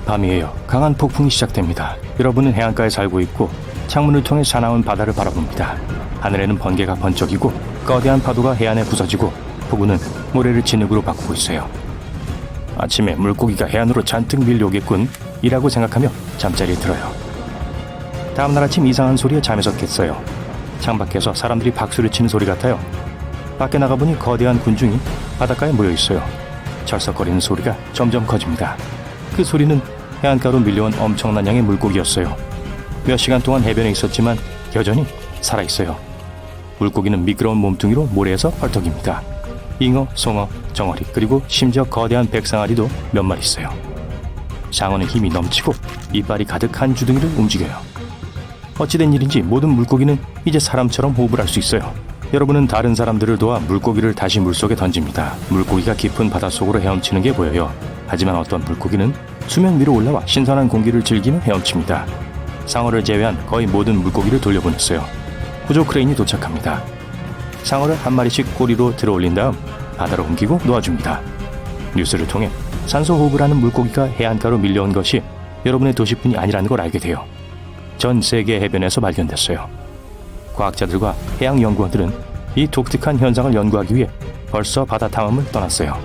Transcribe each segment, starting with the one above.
밤이에요. 강한 폭풍이 시작됩니다. 여러분은 해안가에 살고 있고 창문을 통해 사나운 바다를 바라봅니다. 하늘에는 번개가 번쩍이고 거대한 파도가 해안에 부서지고 폭우는 모래를 진흙으로 바꾸고 있어요. 아침에 물고기가 해안으로 잔뜩 밀려오겠군 이라고 생각하며 잠자리에 들어요. 다음날 아침 이상한 소리에 잠에서 깼어요. 창밖에서 사람들이 박수를 치는 소리 같아요. 밖에 나가보니 거대한 군중이 바닷가에 모여 있어요. 철썩거리는 소리가 점점 커집니다. 그 소리는 해안가로 밀려온 엄청난 양의 물고기였어요. 몇 시간 동안 해변에 있었지만 여전히 살아있어요. 물고기는 미끄러운 몸뚱이로 모래에서 헐떡입니다. 잉어, 송어, 정어리 그리고 심지어 거대한 백상아리도 몇 마리 있어요. 상어는 힘이 넘치고 이빨이 가득한 주둥이를 움직여요. 어찌된 일인지 모든 물고기는 이제 사람처럼 호흡을 할 수 있어요. 여러분은 다른 사람들을 도와 물고기를 다시 물속에 던집니다. 물고기가 깊은 바닷속으로 헤엄치는 게 보여요. 하지만 어떤 물고기는 수면 위로 올라와 신선한 공기를 즐기며 헤엄칩니다. 상어를 제외한 거의 모든 물고기를 돌려보냈어요. 구조 크레인이 도착합니다. 상어를 한 마리씩 꼬리로 들어올린 다음 바다로 옮기고 놓아줍니다. 뉴스를 통해 산소 호흡을 하는 물고기가 해안가로 밀려온 것이 여러분의 도시뿐이 아니라는 걸 알게 돼요. 전 세계 해변에서 발견됐어요. 과학자들과 해양연구원들은 이 독특한 현상을 연구하기 위해 벌써 바다 탐험을 떠났어요.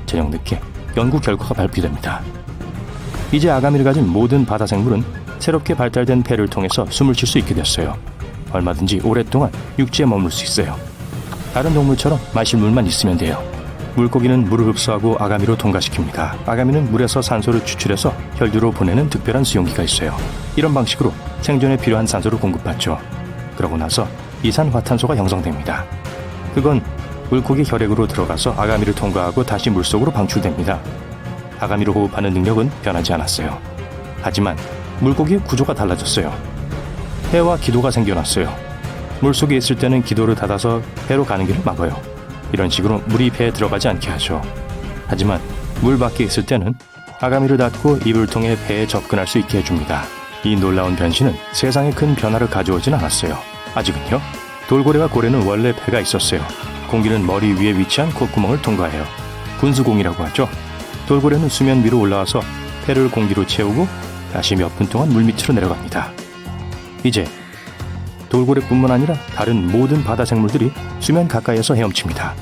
저녁 늦게 연구 결과가 발표됩니다. 이제 아가미를 가진 모든 바다 생물은 새롭게 발달된 폐를 통해서 숨을 쉴 수 있게 됐어요. 얼마든지 오랫동안 육지에 머물 수 있어요. 다른 동물처럼 마실 물만 있으면 돼요. 물고기는 물을 흡수하고 아가미로 통과시킵니다. 아가미는 물에서 산소를 추출해서 혈류로 보내는 특별한 수용기가 있어요. 이런 방식으로 생존에 필요한 산소를 공급받죠. 그러고 나서 이산화탄소가 형성됩니다. 그건 물고기 혈액으로 들어가서 아가미를 통과하고 다시 물속으로 방출됩니다. 아가미로 호흡하는 능력은 변하지 않았어요. 하지만 물고기의 구조가 달라졌어요. 폐와 기도가 생겨났어요. 물속에 있을 때는 기도를 닫아서 폐로 가는 길을 막아요. 이런 식으로 물이 폐에 들어가지 않게 하죠. 하지만 물 밖에 있을 때는 아가미를 닫고 입을 통해 폐에 접근할 수 있게 해줍니다. 이 놀라운 변신은 세상에 큰 변화를 가져오진 않았어요. 아직은요. 돌고래와 고래는 원래 폐가 있었어요. 공기는 머리 위에 위치한 콧구멍을 통과해요. 분수공이라고 하죠. 돌고래는 수면 위로 올라와서 폐를 공기로 채우고 다시 몇 분 동안 물밑으로 내려갑니다. 이제 돌고래뿐만 아니라 다른 모든 바다 생물들이 수면 가까이에서 헤엄칩니다.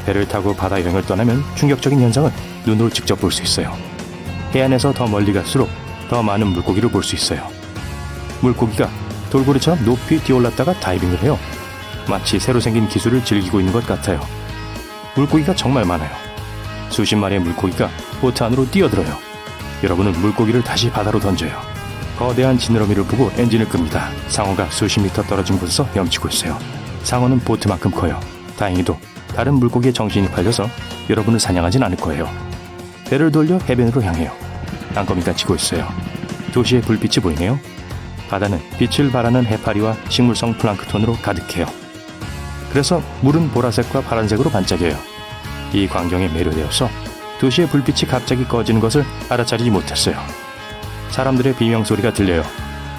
배를 타고 바다 여행을 떠나면 충격적인 현상을 눈으로 직접 볼 수 있어요. 해안에서 더 멀리 갈수록 더 많은 물고기를 볼 수 있어요. 물고기가 돌고래처럼 높이 뛰어올랐다가 다이빙을 해요. 마치 새로 생긴 기술을 즐기고 있는 것 같아요. 물고기가 정말 많아요. 수십 마리의 물고기가 보트 안으로 뛰어들어요. 여러분은 물고기를 다시 바다로 던져요. 거대한 지느러미를 보고 엔진을 끕니다. 상어가 수십 미터 떨어진 곳에서 헤엄치고 있어요. 상어는 보트만큼 커요. 다행히도 다른 물고기의 정신이 팔려서 여러분을 사냥하진 않을 거예요. 배를 돌려 해변으로 향해요. 땅거미가 지고 있어요. 도시의 불빛이 보이네요. 바다는 빛을 발하는 해파리와 식물성 플랑크톤으로 가득해요. 그래서 물은 보라색과 파란색으로 반짝여요. 이 광경에 매료되어서 도시의 불빛이 갑자기 꺼지는 것을 알아차리지 못했어요. 사람들의 비명소리가 들려요.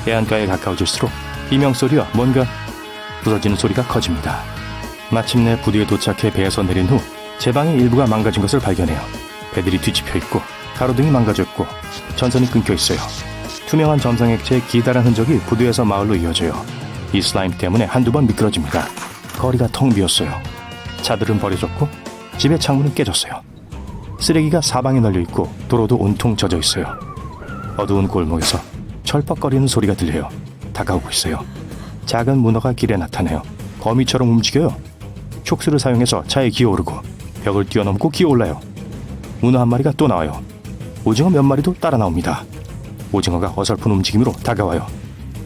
해안가에 가까워질수록 비명소리와 뭔가 부서지는 소리가 커집니다. 마침내 부두에 도착해 배에서 내린 후 제 방의 일부가 망가진 것을 발견해요. 배들이 뒤집혀 있고 가로등이 망가져 있고 전선이 끊겨 있어요. 투명한 점성액체의 기다란 흔적이 부두에서 마을로 이어져요. 이 슬라임 때문에 한두 번 미끄러집니다. 거리가 텅 비었어요. 차들은 버려졌고 집의 창문은 깨졌어요. 쓰레기가 사방에 널려 있고 도로도 온통 젖어 있어요. 어두운 골목에서 철퍽거리는 소리가 들려요. 다가오고 있어요. 작은 문어가 길에 나타나요. 거미처럼 움직여요. 촉수를 사용해서 차에 기어오르고 벽을 뛰어넘고 기어올라요. 문어 한 마리가 또 나와요. 오징어 몇 마리도 따라 나옵니다. 오징어가 어설픈 움직임으로 다가와요.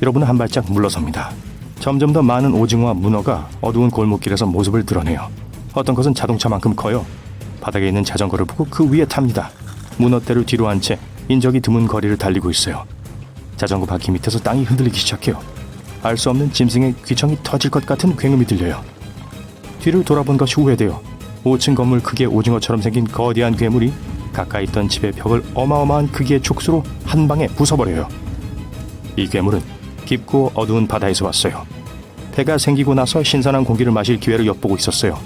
여러분은 한 발짝 물러섭니다. 점점 더 많은 오징어와 문어가 어두운 골목길에서 모습을 드러내요. 어떤 것은 자동차만큼 커요. 바닥에 있는 자전거를 보고 그 위에 탑니다. 문어떼를 뒤로 한 채 인적이 드문 거리를 달리고 있어요. 자전거 바퀴 밑에서 땅이 흔들리기 시작해요. 알 수 없는 짐승의 귀청이 터질 것 같은 굉음이 들려요. 뒤를 돌아본 것이 후회돼요. 5층 건물 크기의 오징어처럼 생긴 거대한 괴물이 가까이 있던 집의 벽을 어마어마한 크기의 촉수로 한 방에 부숴버려요. 이 괴물은 깊고 어두운 바다에서 왔어요. 배가 생기고 나서 신선한 공기를 마실 기회를 엿보고 있었어요.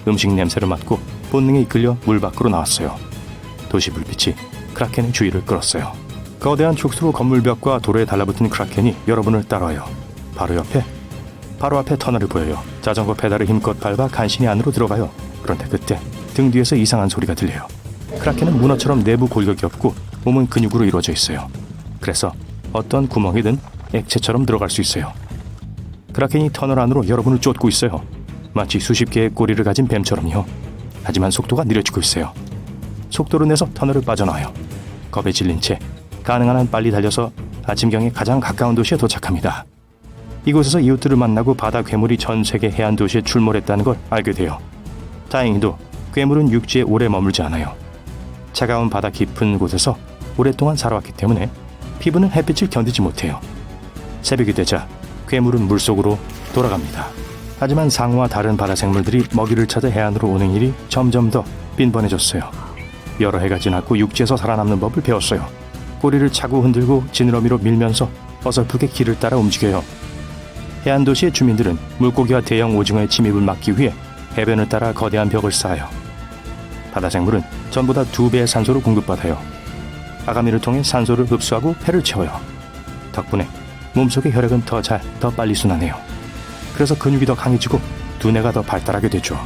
음식 냄새를 맡고 본능에 이끌려 물 밖으로 나왔어요. 도시 불빛이 크라켄의 주의를 끌었어요. 거대한 촉수로 건물벽과 도로에 달라붙은 크라켄이 여러분을 따라와요. 바로 앞에 터널을 보여요. 자전거 페달을 힘껏 밟아 간신히 안으로 들어가요. 그런데 그때 등 뒤에서 이상한 소리가 들려요. 크라켄은 문어처럼 내부 골격이 없고 몸은 근육으로 이루어져 있어요. 그래서 어떤 구멍이든 액체처럼 들어갈 수 있어요. 크라켄이 터널 안으로 여러분을 쫓고 있어요. 마치 수십 개의 꼬리를 가진 뱀처럼요. 하지만 속도가 느려지고 있어요. 속도를 내서 터널을 빠져나와요. 겁에 질린 채 가능한 한 빨리 달려서 아침경에 가장 가까운 도시에 도착합니다. 이곳에서 이웃들을 만나고 바다 괴물이 전 세계 해안 도시에 출몰했다는 걸 알게 돼요. 다행히도 괴물은 육지에 오래 머물지 않아요. 차가운 바다 깊은 곳에서 오랫동안 살아왔기 때문에 피부는 햇빛을 견디지 못해요. 새벽이 되자 괴물은 물속으로 돌아갑니다. 하지만 상어와 다른 바다 생물들이 먹이를 찾아 해안으로 오는 일이 점점 더 빈번해졌어요. 여러 해가 지났고 육지에서 살아남는 법을 배웠어요. 꼬리를 차고 흔들고 지느러미로 밀면서 어설프게 길을 따라 움직여요. 해안 도시의 주민들은 물고기와 대형 오징어의 침입을 막기 위해 해변을 따라 거대한 벽을 쌓아요. 바다 생물은 전보다 2배의 산소를 공급받아요. 아가미를 통해 산소를 흡수하고 폐를 채워요. 덕분에 몸속의 혈액은 더 빨리 순환해요. 그래서 근육이 더 강해지고 두뇌가 더 발달하게 되죠.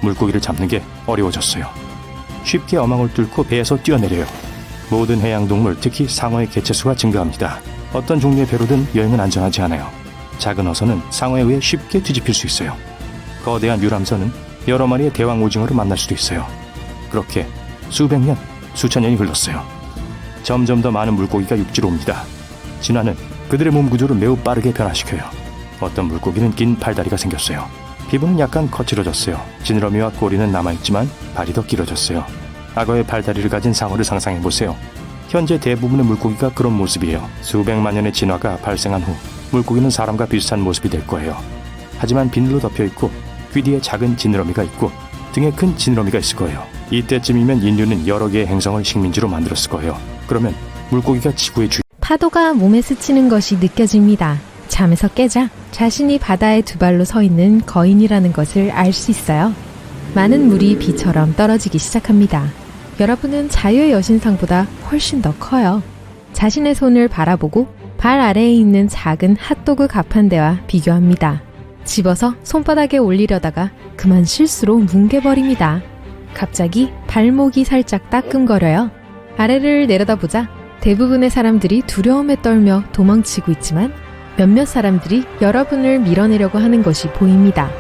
물고기를 잡는 게 어려워졌어요. 쉽게 어망을 뚫고 배에서 뛰어내려요. 모든 해양동물, 특히 상어의 개체수가 증가합니다. 어떤 종류의 배로든 여행은 안전하지 않아요. 작은 어선은 상어에 의해 쉽게 뒤집힐 수 있어요. 거대한 유람선은 여러 마리의 대왕 오징어를 만날 수도 있어요. 그렇게 수백 년, 수천 년이 흘렀어요. 점점 더 많은 물고기가 육지로 옵니다. 진화는 그들의 몸 구조를 매우 빠르게 변화시켜요. 어떤 물고기는 긴 팔다리가 생겼어요. 피부는 약간 거칠어졌어요. 지느러미와 꼬리는 남아있지만 발이 더 길어졌어요. 악어의 팔다리를 가진 상어를 상상해보세요. 현재 대부분의 물고기가 그런 모습이에요. 수백만 년의 진화가 발생한 후 물고기는 사람과 비슷한 모습이 될 거예요. 하지만 비늘로 덮여있고 귀 뒤에 작은 지느러미가 있고 등에 큰 지느러미가 있을 거예요. 이때쯤이면 인류는 여러 개의 행성을 식민지로 만들었을 거예요. 그러면 물고기가 지구의 파도가 몸에 스치는 것이 느껴집니다. 잠에서 깨자 자신이 바다에 두 발로 서 있는 거인이라는 것을 알 수 있어요. 많은 물이 비처럼 떨어지기 시작합니다. 여러분은 자유의 여신상보다 훨씬 더 커요. 자신의 손을 바라보고 발 아래에 있는 작은 핫도그 가판대와 비교합니다. 집어서 손바닥에 올리려다가 그만 실수로 뭉개버립니다. 갑자기 발목이 살짝 따끔거려요. 아래를 내려다보자 대부분의 사람들이 두려움에 떨며 도망치고 있지만 몇몇 사람들이 여러분을 밀어내려고 하는 것이 보입니다.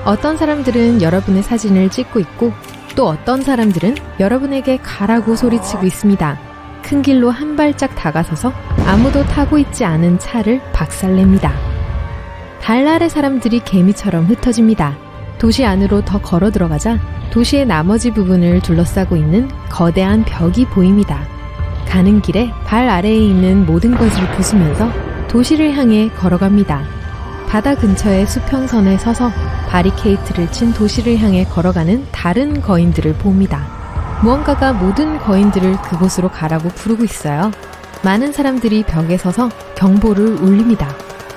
어떤 사람들은 여러분의 사진을 찍고 있고 또 어떤 사람들은 여러분에게 가라고 소리치고 있습니다. 큰 길로 한 발짝 다가서서 아무도 타고 있지 않은 차를 박살냅니다. 달 아래 사람들이 개미처럼 흩어집니다. 도시 안으로 더 걸어 들어가자 도시의 나머지 부분을 둘러싸고 있는 거대한 벽이 보입니다. 가는 길에 발 아래에 있는 모든 것을 부수면서 도시를 향해 걸어갑니다. 바다 근처의 수평선에 서서 바리케이트를 친 도시를 향해 걸어가는 다른 거인들을 봅니다. 무언가가 모든 거인들을 그곳으로 가라고 부르고 있어요. 많은 사람들이 벽에 서서 경보를 울립니다.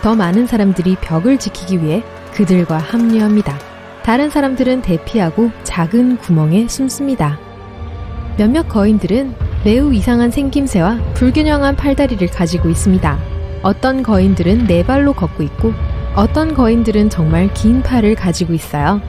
더 많은 사람들이 벽을 지키기 위해 그들과 합류합니다. 다른 사람들은 대피하고 작은 구멍에 숨습니다. 몇몇 거인들은 매우 이상한 생김새와 불균형한 팔다리를 가지고 있습니다. 어떤 거인들은 네 발로 걷고 있고 어떤 거인들은 정말 긴 팔을 가지고 있어요.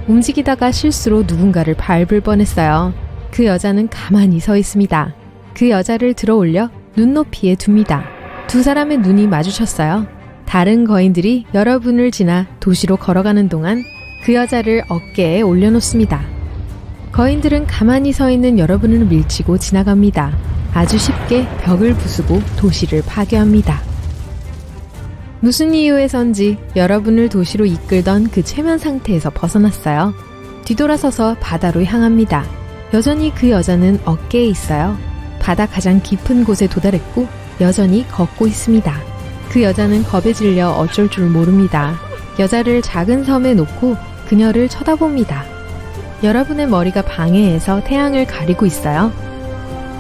움직이다가 실수로 누군가를 밟을 뻔했어요. 그 여자는 가만히 서 있습니다. 그 여자를 들어 올려 눈높이에 둡니다. 두 사람의 눈이 마주쳤어요. 다른 거인들이 여러분을 지나 도시로 걸어가는 동안 그 여자를 어깨에 올려놓습니다. 거인들은 가만히 서 있는 여러분을 밀치고 지나갑니다. 아주 쉽게 벽을 부수고 도시를 파괴합니다. 무슨 이유에선지 여러분을 도시로 이끌던 그 최면 상태에서 벗어났어요. 뒤돌아서서 바다로 향합니다. 여전히 그 여자는 어깨에 있어요. 바다 가장 깊은 곳에 도달했고 여전히 걷고 있습니다. 그 여자는 겁에 질려 어쩔 줄 모릅니다. 여자를 작은 섬에 놓고 그녀를 쳐다봅니다. 여러분의 머리가 방해해서 태양을 가리고 있어요.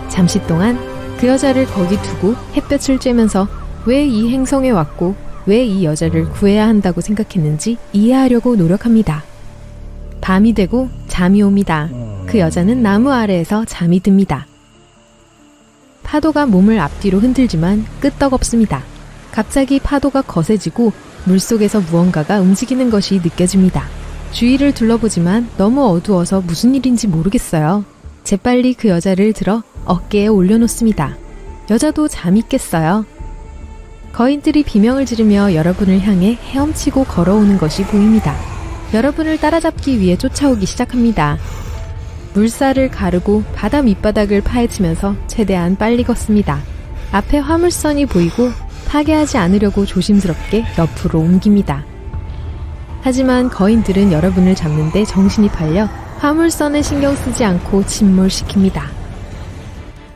잠시 동안 그 여자를 거기 두고 햇볕을 쬐면서 왜 이 행성에 왔고 왜 이 여자를 구해야 한다고 생각했는지 이해하려고 노력합니다. 밤이 되고 잠이 옵니다. 그 여자는 나무 아래에서 잠이 듭니다. 파도가 몸을 앞뒤로 흔들지만 끄떡없습니다. 갑자기 파도가 거세지고 물속에서 무언가가 움직이는 것이 느껴집니다. 주위를 둘러보지만 너무 어두워서 무슨 일인지 모르겠어요. 재빨리 그 여자를 들어 어깨에 올려놓습니다. 여자도 잠이 깼어요. 거인들이 비명을 지르며 여러분을 향해 헤엄치고 걸어오는 것이 보입니다. 여러분을 따라잡기 위해 쫓아오기 시작합니다. 물살을 가르고 바다 밑바닥을 파헤치면서 최대한 빨리 걷습니다. 앞에 화물선이 보이고 파괴하지 않으려고 조심스럽게 옆으로 옮깁니다. 하지만 거인들은 여러분을 잡는데 정신이 팔려 화물선에 신경 쓰지 않고 침몰시킵니다.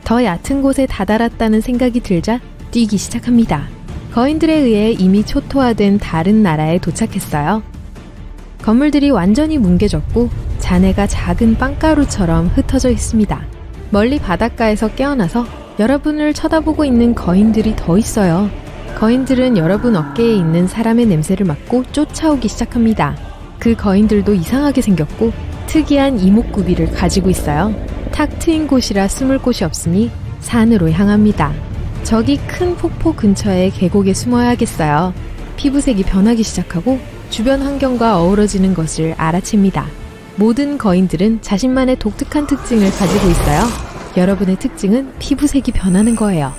더 얕은 곳에 다다랐다는 생각이 들자 뛰기 시작합니다. 거인들에 의해 이미 초토화된 다른 나라에 도착했어요. 건물들이 완전히 뭉개졌고 잔해가 작은 빵가루처럼 흩어져 있습니다. 멀리 바닷가에서 깨어나서 여러분을 쳐다보고 있는 거인들이 더 있어요. 거인들은 여러분 어깨에 있는 사람의 냄새를 맡고 쫓아오기 시작합니다. 그 거인들도 이상하게 생겼고 특이한 이목구비를 가지고 있어요. 탁 트인 곳이라 숨을 곳이 없으니 산으로 향합니다. 저기 큰 폭포 근처의 계곡에 숨어야겠어요. 피부색이 변하기 시작하고 주변 환경과 어우러지는 것을 알아챕니다. 모든 거인들은 자신만의 독특한 특징을 가지고 있어요. 여러분의 특징은 피부색이 변하는 거예요.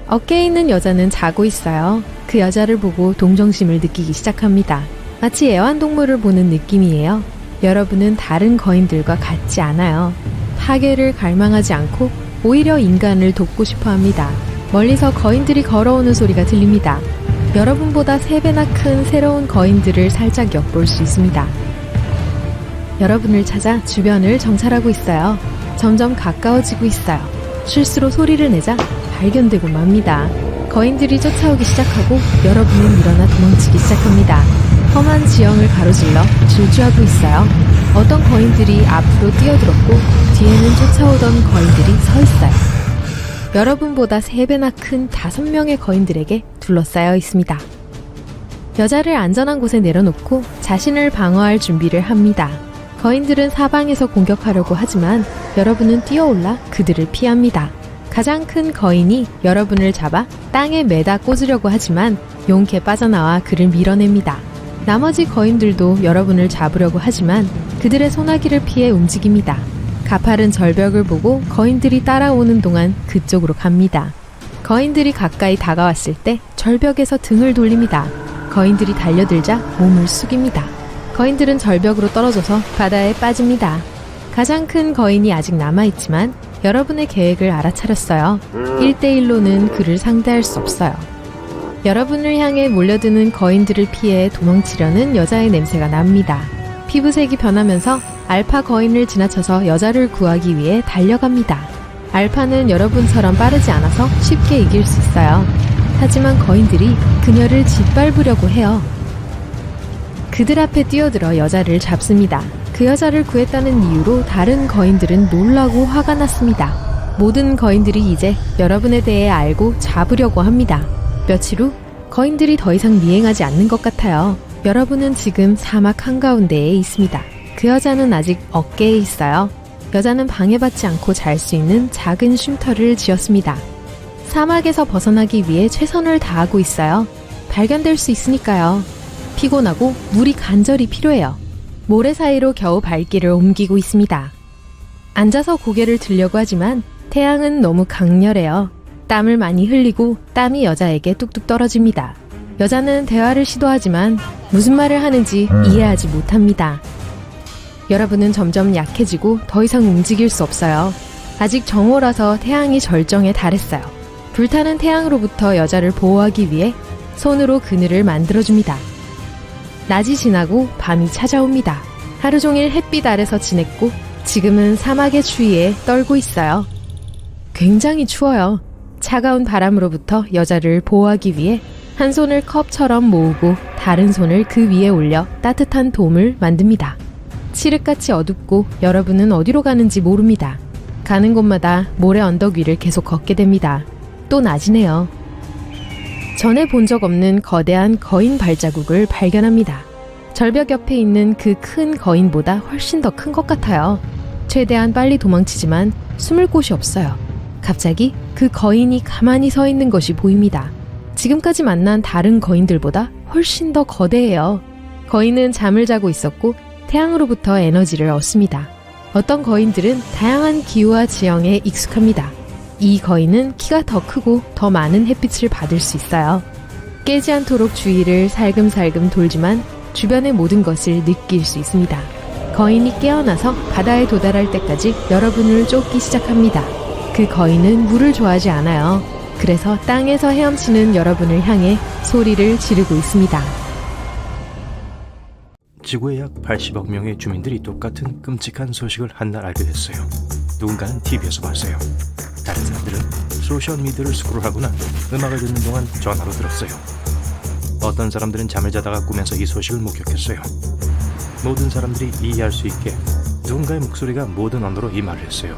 어깨에 있는 여자는 자고 있어요. 그 여자를 보고 동정심을 느끼기 시작합니다. 마치 애완동물을 보는 느낌이에요. 여러분은 다른 거인들과 같지 않아요. 파괴를 갈망하지 않고 오히려 인간을 돕고 싶어 합니다. 멀리서 거인들이 걸어오는 소리가 들립니다. 여러분보다 3배나 큰 새로운 거인들을 살짝 엿볼 수 있습니다. 여러분을 찾아 주변을 정찰하고 있어요. 점점 가까워지고 있어요. 실수로 소리를 내자 발견되고 맙니다. 거인들이 쫓아오기 시작하고 여러분은 일어나 도망치기 시작합니다. 험한 지형을 가로질러 질주하고 있어요. 어떤 거인들이 앞으로 뛰어들었고 뒤에는 쫓아오던 거인들이 서 있어요. 여러분보다 3배나 큰 5명의 거인들에게 둘러싸여 있습니다. 여자를 안전한 곳에 내려놓고 자신을 방어할 준비를 합니다. 거인들은 사방에서 공격하려고 하지만 여러분은 뛰어올라 그들을 피합니다. 가장 큰 거인이 여러분을 잡아 땅에 매다 꽂으려고 하지만 용케 빠져나와 그를 밀어냅니다. 나머지 거인들도 여러분을 잡으려고 하지만 그들의 소나기를 피해 움직입니다. 가파른 절벽을 보고 거인들이 따라오는 동안 그쪽으로 갑니다. 거인들이 가까이 다가왔을 때 절벽에서 등을 돌립니다. 거인들이 달려들자 몸을 숙입니다. 거인들은 절벽으로 떨어져서 바다에 빠집니다. 가장 큰 거인이 아직 남아있지만 여러분의 계획을 알아차렸어요. 1대1로는 그를 상대할 수 없어요. 여러분을 향해 몰려드는 거인들을 피해 도망치려는 여자의 냄새가 납니다. 피부색이 변하면서 알파 거인을 지나쳐서 여자를 구하기 위해 달려갑니다. 알파는 여러분처럼 빠르지 않아서 쉽게 이길 수 있어요. 하지만 거인들이 그녀를 짓밟으려고 해요. 그들 앞에 뛰어들어 여자를 잡습니다. 그 여자를 구했다는 이유로 다른 거인들은 놀라고 화가 났습니다. 모든 거인들이 이제 여러분에 대해 알고 잡으려고 합니다. 며칠 후 거인들이 더 이상 미행하지 않는 것 같아요. 여러분은 지금 사막 한가운데에 있습니다. 그 여자는 아직 어깨에 있어요. 여자는 방해받지 않고 잘 수 있는 작은 쉼터를 지었습니다. 사막에서 벗어나기 위해 최선을 다하고 있어요. 발견될 수 있으니까요. 피곤하고 물이 간절히 필요해요. 모래 사이로 겨우 발길을 옮기고 있습니다. 앉아서 고개를 들려고 하지만 태양은 너무 강렬해요. 땀을 많이 흘리고 땀이 여자에게 뚝뚝 떨어집니다. 여자는 대화를 시도하지만 무슨 말을 하는지 이해하지 못합니다. 여러분은 점점 약해지고 더 이상 움직일 수 없어요. 아직 정오라서 태양이 절정에 달했어요. 불타는 태양으로부터 여자를 보호하기 위해 손으로 그늘을 만들어줍니다. 낮이 지나고 밤이 찾아옵니다. 하루 종일 햇빛 아래서 지냈고 지금은 사막의 추위에 떨고 있어요. 굉장히 추워요. 차가운 바람으로부터 여자를 보호하기 위해 한 손을 컵처럼 모으고 다른 손을 그 위에 올려 따뜻한 돔을 만듭니다. 칠흑같이 어둡고 여러분은 어디로 가는지 모릅니다. 가는 곳마다 모래 언덕 위를 계속 걷게 됩니다. 또 낮이네요. 전에 본 적 없는 거대한 거인 발자국을 발견합니다. 절벽 옆에 있는 그 큰 거인보다 훨씬 더 큰 것 같아요. 최대한 빨리 도망치지만 숨을 곳이 없어요. 갑자기 그 거인이 가만히 서 있는 것이 보입니다. 지금까지 만난 다른 거인들보다 훨씬 더 거대해요. 거인은 잠을 자고 있었고 태양으로부터 에너지를 얻습니다. 어떤 거인들은 다양한 기후와 지형에 익숙합니다. 이 거인은 키가 더 크고 더 많은 햇빛을 받을 수 있어요. 깨지 않도록 주위를 살금살금 돌지만 주변의 모든 것을 느낄 수 있습니다. 거인이 깨어나서 바다에 도달할 때까지 여러분을 쫓기 시작합니다. 그 거인은 물을 좋아하지 않아요. 그래서 땅에서 헤엄치는 여러분을 향해 소리를 지르고 있습니다. 지구의 약 80억 명의 주민들이 똑같은 끔찍한 소식을 한날 알게 됐어요. 누군가는 TV에서 봤어요. 다른 사람들은 소셜미디어를 스크롤하거나 음악을 듣는 동안 전화로 들었어요. 어떤 사람들은 잠을 자다가 꿈에서 이 소식을 목격했어요. 모든 사람들이 이해할 수 있게 누군가의 목소리가 모든 언어로 이 말을 했어요.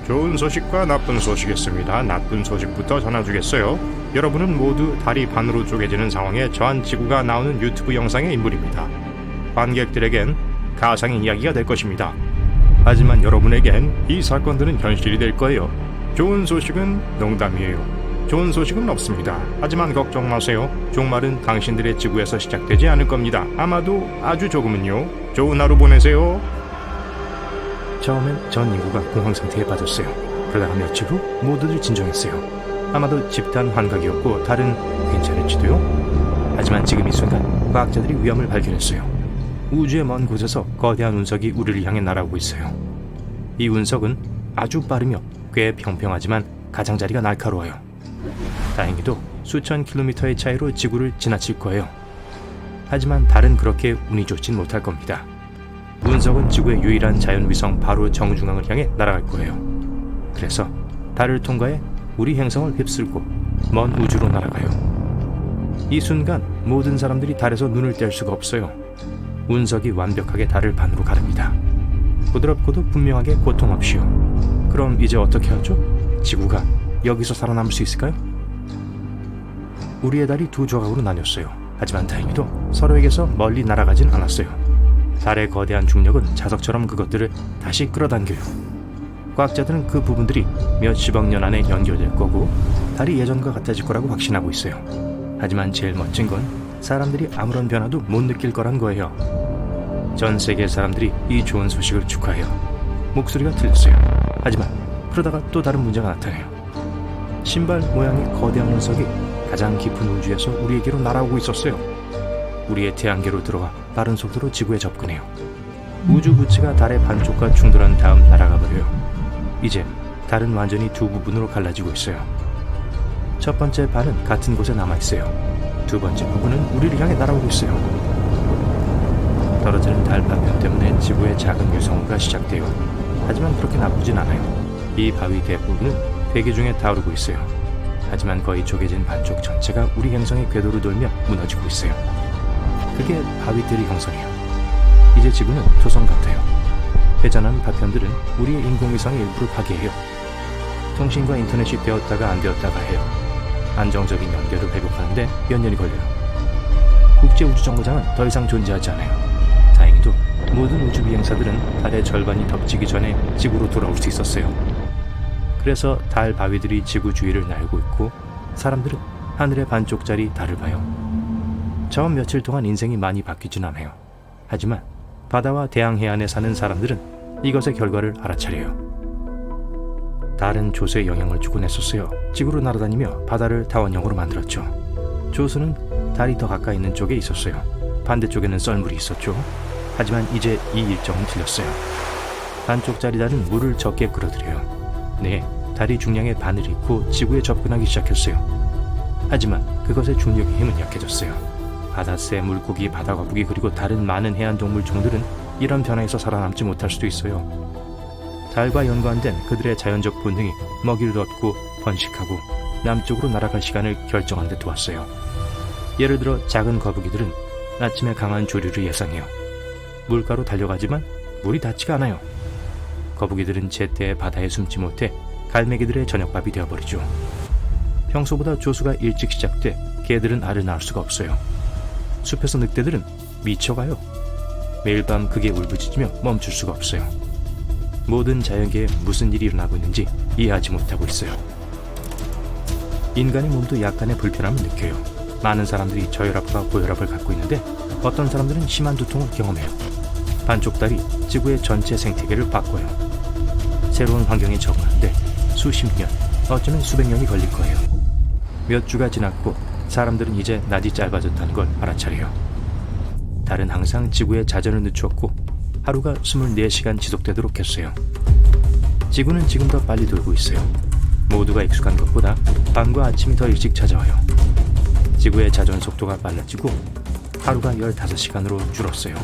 좋은 소식과 나쁜 소식이 있습니다. 나쁜 소식부터 전해주겠어요. 여러분은 모두 달이 반으로 쪼개지는 상황에 처한 지구가 나오는 유튜브 영상의 인물입니다. 관객들에겐 가상의 이야기가 될 것입니다. 하지만 여러분에겐 이 사건들은 현실이 될 거예요. 좋은 소식은 농담이에요. 좋은 소식은 없습니다. 하지만 걱정 마세요. 종말은 당신들의 지구에서 시작되지 않을 겁니다. 아마도 아주 조금은요. 좋은 하루 보내세요. 처음엔 전 인구가 공황 상태에 빠졌어요. 그러다가 며칠 후 모두들 진정했어요. 아마도 집단 환각이었고 달은 괜찮을지도요. 하지만 지금 이 순간 과학자들이 위험을 발견했어요. 우주의 먼 곳에서 거대한 운석이 우리를 향해 날아오고 있어요. 이 운석은 아주 빠르며 꽤 평평하지만 가장자리가 날카로워요. 다행히도 수천 킬로미터의 차이로 지구를 지나칠 거예요. 하지만 달은 그렇게 운이 좋진 못할 겁니다. 운석은 지구의 유일한 자연위성 바로 정중앙을 향해 날아갈 거예요. 그래서 달을 통과해 우리 행성을 휩쓸고 먼 우주로 날아가요. 이 순간 모든 사람들이 달에서 눈을 뗄 수가 없어요. 운석이 완벽하게 달을 반으로 가릅니다. 부드럽고도 분명하게 고통 없이요. 그럼 이제 어떻게 하죠? 지구가 여기서 살아남을 수 있을까요? 우리의 달이 두 조각으로 나뉘었어요. 하지만 다행히도 서로에게서 멀리 날아가진 않았어요. 달의 거대한 중력은 자석처럼 그것들을 다시 끌어당겨요. 과학자들은 그 부분들이 몇십억 년 안에 연결될 거고 달이 예전과 같아질 거라고 확신하고 있어요. 하지만 제일 멋진 건 사람들이 아무런 변화도 못 느낄 거란 거예요. 전 세계 사람들이 이 좋은 소식을 축하해요. 목소리가 들렸어요. 하지만 그러다가 또 다른 문제가 나타나요. 신발 모양의 거대한 운석이 가장 깊은 우주에서 우리에게로 날아오고 있었어요. 우리의 태양계로 들어와 빠른 속도로 지구에 접근해요. 우주 부츠가 달의 반쪽과 충돌한 다음 날아가 버려요. 이제 달은 완전히 두 부분으로 갈라지고 있어요. 첫 번째 반은 같은 곳에 남아있어요. 두 번째 부분은 우리를 향해 날아오고 있어요. 떨어지는 달 파편 때문에 지구의 작은 유성우가 시작돼요. 하지만 그렇게 나쁘진 않아요. 이 바위 대부분은 대기 중에 타오르고 있어요. 하지만 거의 쪼개진 반쪽 전체가 우리 행성의 궤도를 돌며 무너지고 있어요. 그게 바위들의 형성이에요. 이제 지구는 조성 같아요. 회전하는 파편들은 우리의 인공위성의 일부를 파괴해요. 통신과 인터넷이 되었다가 안 되었다가 해요. 안정적인 연결을 회복하는데 몇 년이 걸려요. 국제우주정거장은 더 이상 존재하지 않아요. 다행히도 모든 우주 비행사들은 달의 절반이 덮치기 전에 지구로 돌아올 수 있었어요. 그래서 달 바위들이 지구 주위를 날고 있고 사람들은 하늘의 반쪽짜리 달을 봐요. 처음 며칠 동안 인생이 많이 바뀌진 않아요. 하지만 바다와 대양 해안에 사는 사람들은 이것의 결과를 알아차려요. 달은 조수에 영향을 주곤 했었어요. 지구로 날아다니며 바다를 타원형으로 만들었죠. 조수는 달이 더 가까이 있는 쪽에 있었어요. 반대쪽에는 썰물이 있었죠. 하지만 이제 이 일정은 틀렸어요. 반쪽짜리 달은 물을 적게 끌어들여요. 네, 달이 중량의 반을 잃고 지구에 접근하기 시작했어요. 하지만 그것의 중력의 힘은 약해졌어요. 바다새, 물고기, 바다거북이 그리고 다른 많은 해안동물 종들은 이런 변화에서 살아남지 못할 수도 있어요. 달과 연관된 그들의 자연적 본능이 먹이를 얻고 번식하고 남쪽으로 날아갈 시간을 결정한 데 도왔어요. 예를 들어 작은 거북이들은 아침에 강한 조류를 예상해요. 물가로 달려가지만 물이 닿지가 않아요. 거북이들은 제때에 바다에 숨지 못해 갈매기들의 저녁밥이 되어버리죠. 평소보다 조수가 일찍 시작돼 개들은 알을 낳을 수가 없어요. 숲에서 늑대들은 미쳐가요. 매일 밤 그게 울부짖으며 멈출 수가 없어요. 모든 자연계에 무슨 일이 일어나고 있는지 이해하지 못하고 있어요. 인간의 몸도 약간의 불편함을 느껴요. 많은 사람들이 저혈압과 고혈압을 갖고 있는데 어떤 사람들은 심한 두통을 경험해요. 반쪽달이 지구의 전체 생태계를 바꿔요. 새로운 환경에 적응하는데 수십 년, 어쩌면 수백 년이 걸릴 거예요. 몇 주가 지났고 사람들은 이제 낮이 짧아졌다는 걸 알아차려요. 달은 항상 지구에 자전을 늦추었고 하루가 24시간 지속되도록 했어요. 지구는 지금 더 빨리 돌고 있어요. 모두가 익숙한 것보다 밤과 아침이 더 일찍 찾아와요. 지구의 자전 속도가 빨라지고 하루가 15시간으로 줄었어요.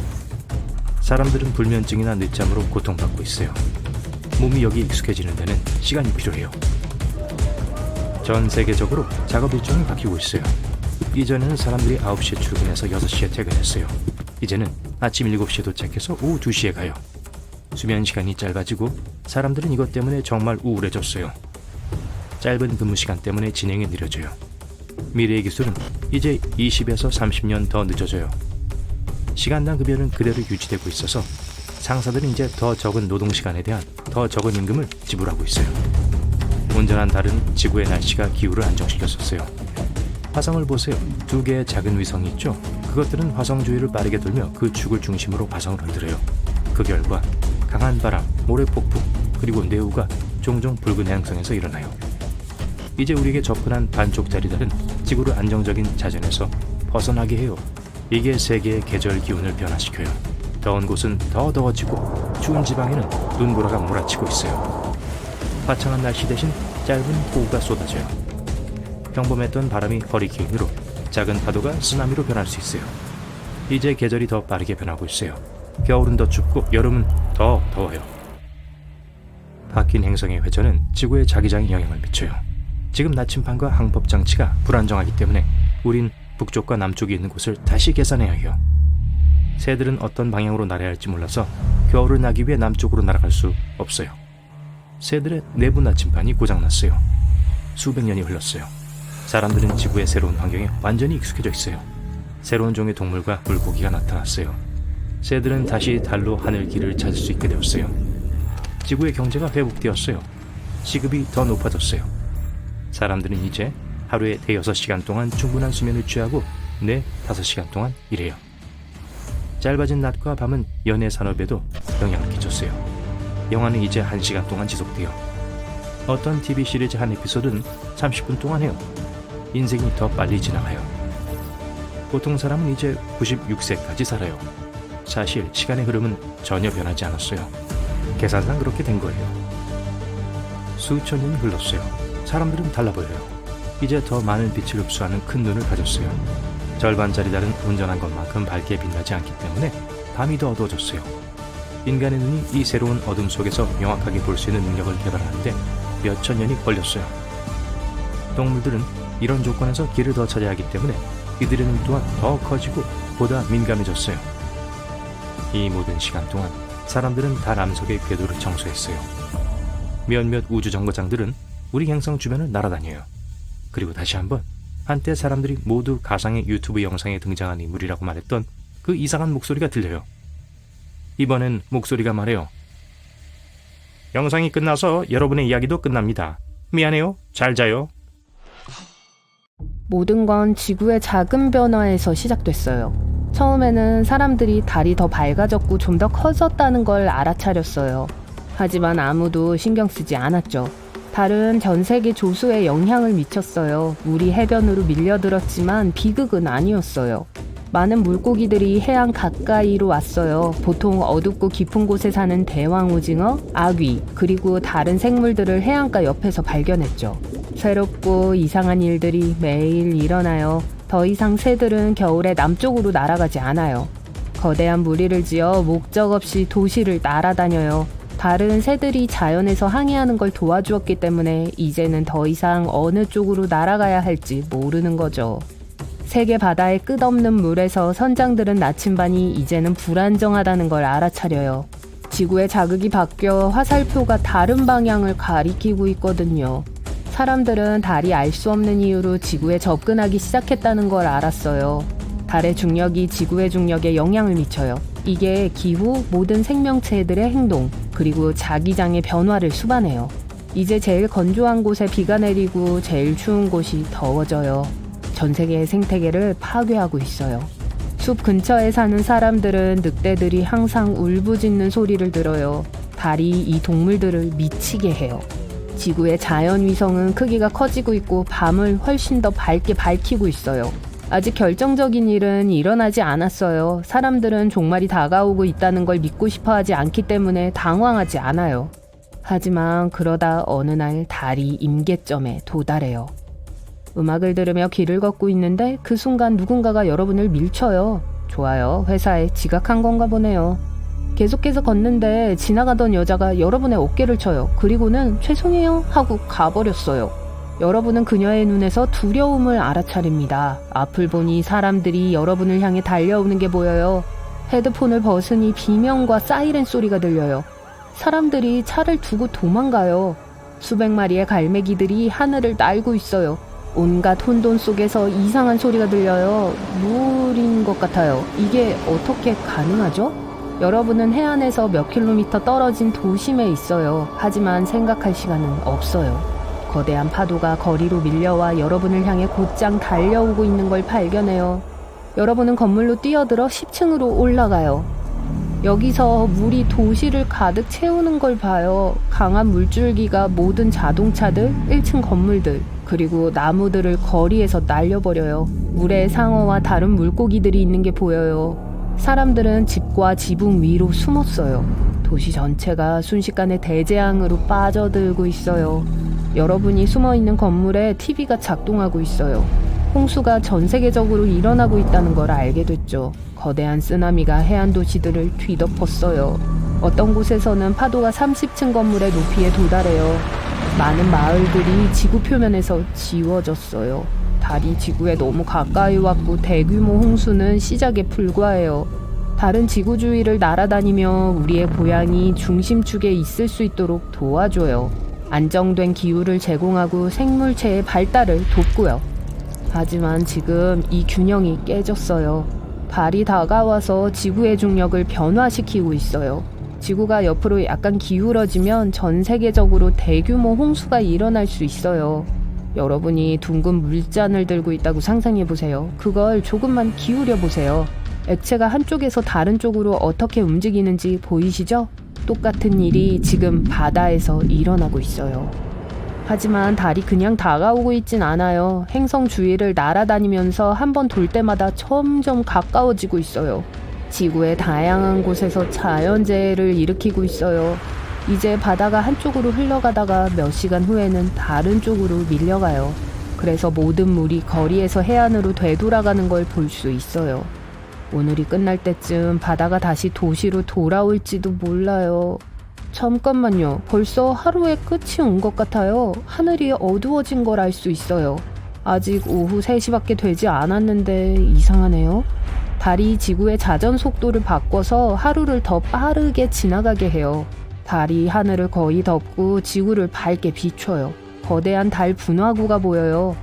사람들은 불면증이나 늦잠으로 고통받고 있어요. 몸이 여기 익숙해지는 데는 시간이 필요해요. 전 세계적으로 작업 일정이 바뀌고 있어요. 이전에는 사람들이 9시에 출근해서 6시에 퇴근했어요. 이제는 아침 7시에 도착해서 오후 2시에 가요. 수면 시간이 짧아지고 사람들은 이것 때문에 정말 우울해졌어요. 짧은 근무 시간 때문에 진행이 느려져요. 미래의 기술은 이제 20에서 30년 더 늦어져요. 시간당 급여는 그대로 유지되고 있어서 상사들은 이제 더 적은 노동시간에 대한 더 적은 임금을 지불하고 있어요. 온전한 달은 지구의 날씨가 기후를 안정시켰었어요. 화성을 보세요. 2개의 작은 위성이 있죠. 그것들은 화성 주위를 빠르게 돌며 그 축을 중심으로 화성을 흔들어요. 그 결과 강한 바람, 모래 폭풍, 그리고 뇌우가 종종 붉은 해양성에서 일어나요. 이제 우리에게 접근한 반쪽짜리 달은 지구를 안정적인 자전에서 벗어나게 해요. 이게 세계의 계절 기온을 변화시켜요. 더운 곳은 더 더워지고 추운 지방에는 눈보라가 몰아치고 있어요. 화창한 날씨 대신 짧은 폭우가 쏟아져요. 평범했던 바람이 허리케인으로, 작은 파도가 쓰나미로 변할 수 있어요. 이제 계절이 더 빠르게 변하고 있어요. 겨울은 더 춥고 여름은 더 더워요. 바뀐 행성의 회전은 지구의 자기장에 영향을 미쳐요. 지금 나침반과 항법 장치가 불안정하기 때문에 우린 북쪽과 남쪽이 있는 곳을 다시 계산해야 해요. 새들은 어떤 방향으로 날아야 할지 몰라서 겨울을 나기 위해 남쪽으로 날아갈 수 없어요. 새들의 내부 나침반이 고장났어요. 수백 년이 흘렀어요. 사람들은 지구의 새로운 환경에 완전히 익숙해져 있어요. 새로운 종의 동물과 물고기가 나타났어요. 새들은 다시 달로 하늘 길을 찾을 수 있게 되었어요. 지구의 경제가 회복되었어요. 시급이 더 높아졌어요. 사람들은 이제 하루에 대여섯 시간 동안 충분한 수면을 취하고 5시간 동안 일해요. 짧아진 낮과 밤은 연예 산업에도 영향을 끼쳤어요. 영화는 이제 1시간 동안 지속돼요. 어떤 TV 시리즈 한 에피소드는 30분 동안 해요. 인생이 더 빨리 지나가요. 보통 사람은 이제 96세까지 살아요. 사실 시간의 흐름은 전혀 변하지 않았어요. 계산상 그렇게 된 거예요. 수천 년이 흘렀어요. 사람들은 달라 보여요. 이제 더 많은 빛을 흡수하는 큰 눈을 가졌어요. 절반짜리 달은 온전한 것만큼 밝게 빛나지 않기 때문에 밤이 더 어두워졌어요. 인간의 눈이 이 새로운 어둠 속에서 명확하게 볼 수 있는 능력을 개발하는데 몇천 년이 걸렸어요. 동물들은 이런 조건에서 길을 더 찾아야 하기 때문에 이들의 눈 또한 더 커지고 보다 민감해졌어요. 이 모든 시간 동안 사람들은 달 암석의 궤도를 청소했어요. 몇몇 우주 정거장들은 우리 행성 주변을 날아다녀요. 그리고 다시 한번 한때 사람들이 모두 가상의 유튜브 영상에 등장한 인물이라고 말했던 그 이상한 목소리가 들려요. 이번엔 목소리가 말해요. 영상이 끝나서 여러분의 이야기도 끝납니다. 미안해요. 잘 자요. 모든 건 지구의 작은 변화에서 시작됐어요. 처음에는 사람들이 달이 더 밝아졌고 좀 더 커졌다는 걸 알아차렸어요. 하지만 아무도 신경 쓰지 않았죠. 달은 전 세계 조수에 영향을 미쳤어요. 우리 해변으로 밀려들었지만 비극은 아니었어요. 많은 물고기들이 해안 가까이로 왔어요. 보통 어둡고 깊은 곳에 사는 대왕 오징어, 아귀, 그리고 다른 생물들을 해안가 옆에서 발견했죠. 새롭고 이상한 일들이 매일 일어나요. 더 이상 새들은 겨울에 남쪽으로 날아가지 않아요. 거대한 무리를 지어 목적 없이 도시를 날아다녀요. 달은 새들이 자연에서 항해하는 걸 도와주었기 때문에 이제는 더 이상 어느 쪽으로 날아가야 할지 모르는 거죠. 세계 바다의 끝없는 물에서 선장들은 나침반이 이제는 불안정하다는 걸 알아차려요. 지구의 자극이 바뀌어 화살표가 다른 방향을 가리키고 있거든요. 사람들은 달이 알 수 없는 이유로 지구에 접근하기 시작했다는 걸 알았어요. 달의 중력이 지구의 중력에 영향을 미쳐요. 이게 기후, 모든 생명체들의 행동, 그리고 자기장의 변화를 수반해요. 이제 제일 건조한 곳에 비가 내리고 제일 추운 곳이 더워져요. 전 세계의 생태계를 파괴하고 있어요. 숲 근처에 사는 사람들은 늑대들이 항상 울부짖는 소리를 들어요. 달이 이 동물들을 미치게 해요. 지구의 자연 위성은 크기가 커지고 있고 밤을 훨씬 더 밝게 밝히고 있어요. 아직 결정적인 일은 일어나지 않았어요. 사람들은 종말이 다가오고 있다는 걸 믿고 싶어 하지 않기 때문에 당황하지 않아요. 하지만 그러다 어느 날 달이 임계점에 도달해요. 음악을 들으며 길을 걷고 있는데 그 순간 누군가가 여러분을 밀쳐요. 좋아요. 회사에 지각한 건가 보네요. 계속해서 걷는데 지나가던 여자가 여러분의 어깨를 쳐요. 그리고는 죄송해요 하고 가버렸어요. 여러분은 그녀의 눈에서 두려움을 알아차립니다. 앞을 보니 사람들이 여러분을 향해 달려오는 게 보여요. 헤드폰을 벗으니 비명과 사이렌 소리가 들려요. 사람들이 차를 두고 도망가요. 수백 마리의 갈매기들이 하늘을 날고 있어요. 온갖 혼돈 속에서 이상한 소리가 들려요. 물인 것 같아요. 이게 어떻게 가능하죠? 여러분은 해안에서 몇 킬로미터 떨어진 도심에 있어요. 하지만 생각할 시간은 없어요. 거대한 파도가 거리로 밀려와 여러분을 향해 곧장 달려오고 있는 걸 발견해요. 여러분은 건물로 뛰어들어 10층으로 올라가요. 여기서 물이 도시를 가득 채우는 걸 봐요. 강한 물줄기가 모든 자동차들, 1층 건물들, 그리고 나무들을 거리에서 날려버려요. 물에 상어와 다른 물고기들이 있는 게 보여요. 사람들은 집과 지붕 위로 숨었어요. 도시 전체가 순식간에 대재앙으로 빠져들고 있어요. 여러분이 숨어있는 건물에 TV가 작동하고 있어요. 홍수가 전 세계적으로 일어나고 있다는 걸 알게 됐죠. 거대한 쓰나미가 해안 도시들을 뒤덮었어요. 어떤 곳에서는 파도가 30층 건물의 높이에 도달해요. 많은 마을들이 지구 표면에서 지워졌어요. 달이 지구에 너무 가까이 왔고 대규모 홍수는 시작에 불과해요. 달은 지구 주위를 날아다니며 우리의 고향이 중심축에 있을 수 있도록 도와줘요. 안정된 기후를 제공하고 생물체의 발달을 돕고요. 하지만 지금 이 균형이 깨졌어요. 달이 다가와서 지구의 중력을 변화시키고 있어요. 지구가 옆으로 약간 기울어지면 전 세계적으로 대규모 홍수가 일어날 수 있어요. 여러분이 둥근 물잔을 들고 있다고 상상해보세요. 그걸 조금만 기울여 보세요. 액체가 한쪽에서 다른 쪽으로 어떻게 움직이는지 보이시죠? 똑같은 일이 지금 바다에서 일어나고 있어요. 하지만 달이 그냥 다가오고 있진 않아요. 행성 주위를 날아다니면서 한 번 돌 때마다 점점 가까워지고 있어요. 지구의 다양한 곳에서 자연재해를 일으키고 있어요. 이제 바다가 한쪽으로 흘러가다가 몇 시간 후에는 다른 쪽으로 밀려가요. 그래서 모든 물이 거리에서 해안으로 되돌아가는 걸 볼 수 있어요. 오늘이 끝날 때쯤 바다가 다시 도시로 돌아올지도 몰라요. 잠깐만요. 벌써 하루의 끝이 온 것 같아요. 하늘이 어두워진 걸 알 수 있어요. 아직 오후 3시밖에 되지 않았는데 이상하네요. 달이 지구의 자전 속도를 바꿔서 하루를 더 빠르게 지나가게 해요. 달이 하늘을 거의 덮고 지구를 밝게 비춰요. 거대한 달 분화구가 보여요.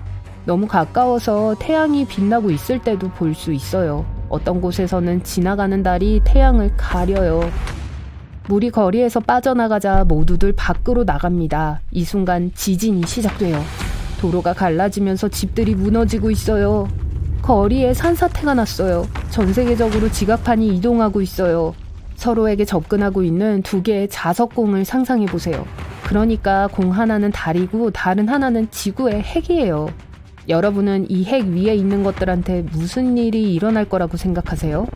너무 가까워서 태양이 빛나고 있을 때도 볼 수 있어요. 어떤 곳에서는 지나가는 달이 태양을 가려요. 물이 거리에서 빠져나가자 모두들 밖으로 나갑니다. 이 순간 지진이 시작돼요. 도로가 갈라지면서 집들이 무너지고 있어요. 거리에 산사태가 났어요. 전 세계적으로 지각판이 이동하고 있어요. 서로에게 접근하고 있는 두 개의 자석공을 상상해보세요. 그러니까 공 하나는 달이고 다른 하나는 지구의 핵이에요. 여러분은 이 핵 위에 있는 것들한테 무슨 일이 일어날 거라고 생각하세요?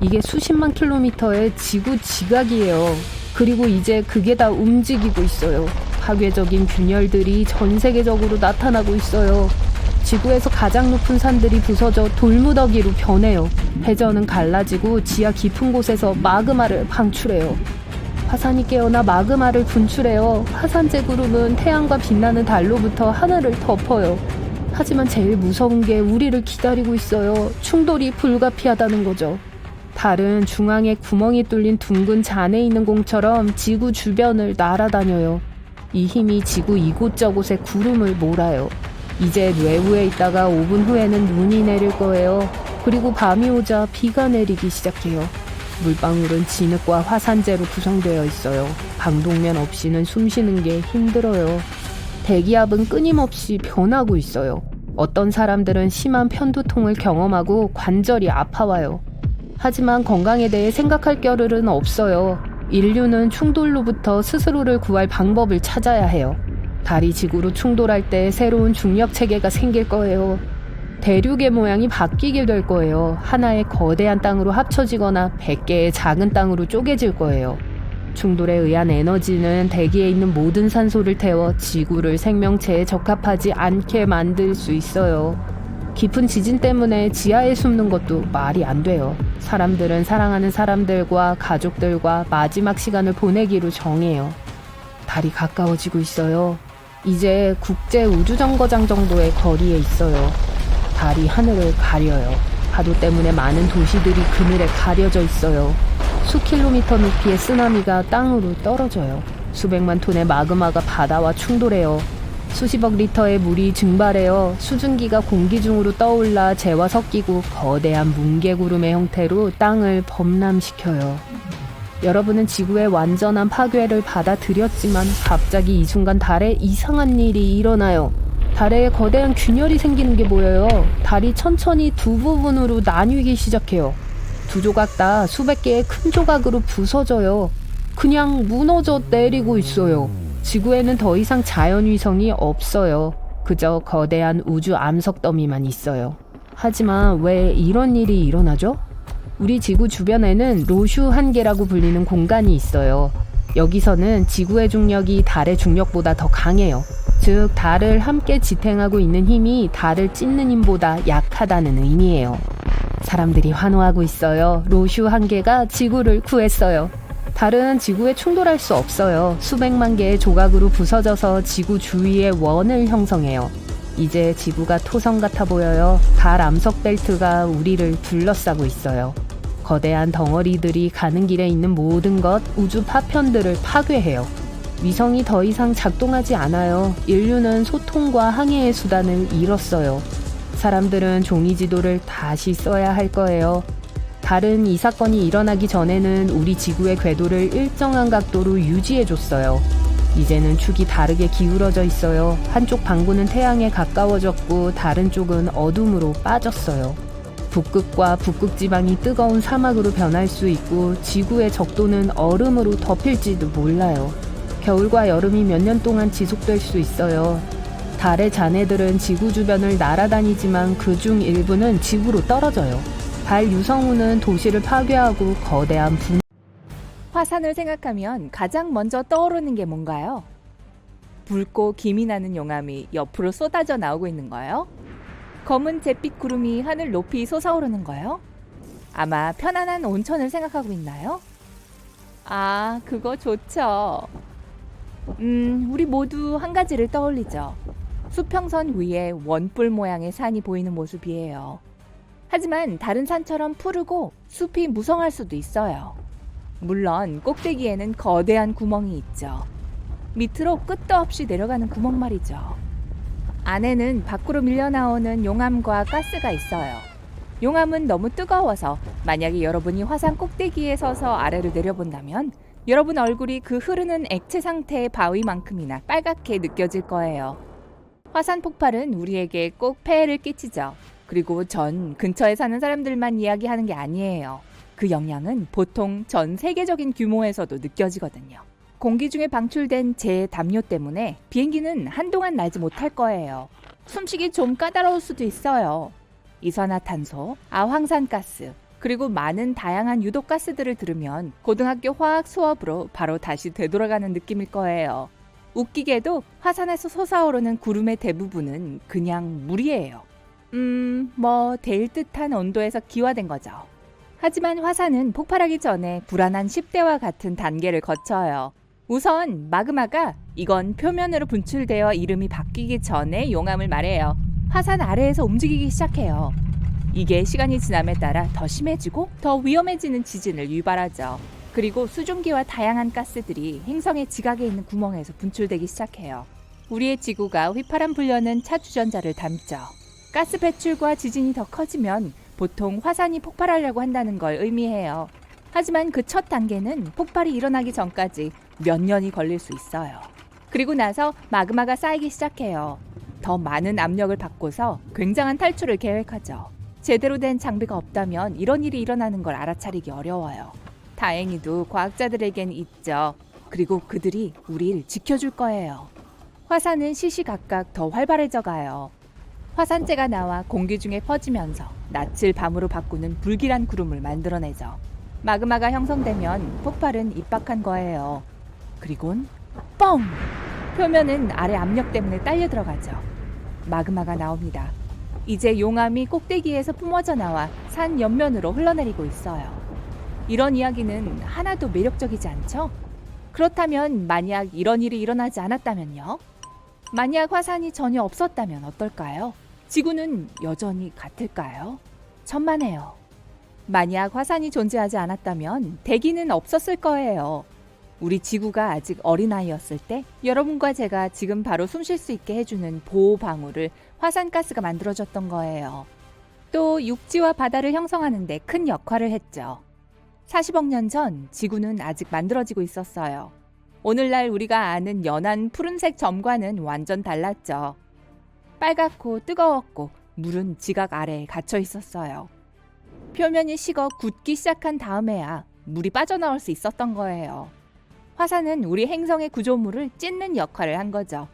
이게 수십만 킬로미터의 지구 지각이에요. 그리고 이제 그게 다 움직이고 있어요. 파괴적인 균열들이 전 세계적으로 나타나고 있어요. 지구에서 가장 높은 산들이 부서져 돌무더기로 변해요. 해저는 갈라지고 지하 깊은 곳에서 마그마를 방출해요. 화산이 깨어나 마그마를 분출해요. 화산재 구름은 태양과 빛나는 달로부터 하늘을 덮어요. 하지만 제일 무서운 게 우리를 기다리고 있어요. 충돌이 불가피하다는 거죠. 달은 중앙에 구멍이 뚫린 둥근 잔에 있는 공처럼 지구 주변을 날아다녀요. 이 힘이 지구 이곳저곳에 구름을 몰아요. 이제 뇌우에 있다가 5분 후에는 눈이 내릴 거예요. 그리고 밤이 오자 비가 내리기 시작해요. 물방울은 진흙과 화산재로 구성되어 있어요. 방독면 없이는 숨 쉬는 게 힘들어요. 대기압은 끊임없이 변하고 있어요. 어떤 사람들은 심한 편두통을 경험하고 관절이 아파와요. 하지만 건강에 대해 생각할 겨를은 없어요. 인류는 충돌로부터 스스로를 구할 방법을 찾아야 해요. 달이 지구로 충돌할 때 새로운 중력 체계가 생길 거예요. 대륙의 모양이 바뀌게 될 거예요. 하나의 거대한 땅으로 합쳐지거나 100개의 작은 땅으로 쪼개질 거예요. 충돌에 의한 에너지는 대기에 있는 모든 산소를 태워 지구를 생명체에 적합하지 않게 만들 수 있어요. 깊은 지진 때문에 지하에 숨는 것도 말이 안 돼요. 사람들은 사랑하는 사람들과 가족들과 마지막 시간을 보내기로 정해요. 달이 가까워지고 있어요. 이제 국제 우주정거장 정도의 거리에 있어요. 달이 하늘을 가려요. 파도 때문에 많은 도시들이 그늘에 가려져 있어요. 수킬로미터 높이의 쓰나미가 땅으로 떨어져요. 수백만 톤의 마그마가 바다와 충돌해요. 수십억 리터의 물이 증발해요. 수증기가 공기 중으로 떠올라 재와 섞이고 거대한 뭉게구름의 형태로 땅을 범람시켜요. 여러분은 지구의 완전한 파괴를 받아들였지만 갑자기 이 순간 달에 이상한 일이 일어나요. 달에 거대한 균열이 생기는 게 보여요. 달이 천천히 두 부분으로 나뉘기 시작해요. 두 조각 다 수백 개의 큰 조각으로 부서져요. 그냥 무너져 내리고 있어요. 지구에는 더 이상 자연위성이 없어요. 그저 거대한 우주 암석 더미만 있어요. 하지만 왜 이런 일이 일어나죠? 우리 지구 주변에는 로슈 한계라고 불리는 공간이 있어요. 여기서는 지구의 중력이 달의 중력보다 더 강해요. 즉, 달을 함께 지탱하고 있는 힘이 달을 찢는 힘보다 약하다는 의미예요. 사람들이 환호하고 있어요. 로슈 한계가 지구를 구했어요. 달은 지구에 충돌할 수 없어요. 수백만 개의 조각으로 부서져서 지구 주위에 원을 형성해요. 이제 지구가 토성 같아 보여요. 달 암석 벨트가 우리를 둘러싸고 있어요. 거대한 덩어리들이 가는 길에 있는 모든 것, 우주 파편들을 파괴해요. 위성이 더 이상 작동하지 않아요. 인류는 소통과 항해의 수단을 잃었어요. 사람들은 종이 지도를 다시 써야 할 거예요. 달은 이 사건이 일어나기 전에는 우리 지구의 궤도를 일정한 각도로 유지해줬어요. 이제는 축이 다르게 기울어져 있어요. 한쪽 방구는 태양에 가까워졌고 다른 쪽은 어둠으로 빠졌어요. 북극과 북극 지방이 뜨거운 사막으로 변할 수 있고 지구의 적도는 얼음으로 덮일지도 몰라요. 겨울과 여름이 몇 년 동안 지속될 수 있어요. 달의 잔해들은 지구 주변을 날아다니지만 그중 일부는 지구로 떨어져요. 달 유성우는 도시를 파괴하고 거대한 화산을 생각하면 가장 먼저 떠오르는 게 뭔가요? 붉고 김이 나는 용암이 옆으로 쏟아져 나오고 있는 거예요? 검은 잿빛 구름이 하늘 높이 솟아오르는 거예요? 아마 편안한 온천을 생각하고 있나요? 아, 그거 좋죠. 우리 모두 한 가지를 떠올리죠. 수평선 위에 원뿔 모양의 산이 보이는 모습이에요. 하지만 다른 산처럼 푸르고 숲이 무성할 수도 있어요. 물론 꼭대기에는 거대한 구멍이 있죠. 밑으로 끝도 없이 내려가는 구멍 말이죠. 안에는 밖으로 밀려나오는 용암과 가스가 있어요. 용암은 너무 뜨거워서 만약에 여러분이 화산 꼭대기에 서서 아래를 내려본다면 여러분 얼굴이 그 흐르는 액체 상태의 바위만큼이나 빨갛게 느껴질 거예요. 화산 폭발은 우리에게 꼭 폐해를 끼치죠. 그리고 전 근처에 사는 사람들만 이야기하는 게 아니에요. 그 영향은 보통 전 세계적인 규모에서도 느껴지거든요. 공기 중에 방출된 제담요 때문에 비행기는 한동안 날지 못할 거예요. 숨쉬기 좀 까다로울 수도 있어요. 이산화탄소, 아황산가스, 그리고 많은 다양한 유독가스들을 들으면 고등학교 화학 수업으로 바로 다시 되돌아가는 느낌일 거예요. 웃기게도 화산에서 솟아오르는 구름의 대부분은 그냥 물이에요. 될 듯한 온도에서 기화된 거죠. 하지만 화산은 폭발하기 전에 불안한 10대와 같은 단계를 거쳐요. 우선 마그마가 이건 표면으로 분출되어 이름이 바뀌기 전에 용암을 말해요. 화산 아래에서 움직이기 시작해요. 이게 시간이 지남에 따라 더 심해지고 더 위험해지는 지진을 유발하죠. 그리고 수증기와 다양한 가스들이 행성의 지각에 있는 구멍에서 분출되기 시작해요. 우리의 지구가 휘파람 불려는 차주전자를 담죠. 가스 배출과 지진이 더 커지면 보통 화산이 폭발하려고 한다는 걸 의미해요. 하지만 그 첫 단계는 폭발이 일어나기 전까지 몇 년이 걸릴 수 있어요. 그리고 나서 마그마가 쌓이기 시작해요. 더 많은 압력을 받고서 굉장한 탈출을 계획하죠. 제대로 된 장비가 없다면 이런 일이 일어나는 걸 알아차리기 어려워요. 다행히도 과학자들에겐 있죠. 그리고 그들이 우리를 지켜줄 거예요. 화산은 시시각각 더 활발해져 가요. 화산재가 나와 공기 중에 퍼지면서 낯을 밤으로 바꾸는 불길한 구름을 만들어내죠. 마그마가 형성되면 폭발은 입박한 거예요. 그리곤 뻥! 표면은 아래 압력 때문에 딸려 들어가죠. 마그마가 나옵니다. 이제 용암이 꼭대기에서 뿜어져 나와 산 옆면으로 흘러내리고 있어요. 이런 이야기는 하나도 매력적이지 않죠? 그렇다면 만약 이런 일이 일어나지 않았다면요? 만약 화산이 전혀 없었다면 어떨까요? 지구는 여전히 같을까요? 천만에요. 만약 화산이 존재하지 않았다면 대기는 없었을 거예요. 우리 지구가 아직 어린아이였을 때 여러분과 제가 지금 바로 숨 쉴 수 있게 해주는 보호 방울을 화산가스가 만들어줬던 거예요. 또 육지와 바다를 형성하는 데 큰 역할을 했죠. 40억 년 전 지구는 아직 만들어지고 있었어요. 오늘날 우리가 아는 연한 푸른색 점과는 완전 달랐죠. 빨갛고 뜨거웠고 물은 지각 아래에 갇혀 있었어요. 표면이 식어 굳기 시작한 다음에야 물이 빠져나올 수 있었던 거예요. 화산은 우리 행성의 구조물을 찢는 역할을 한 거죠.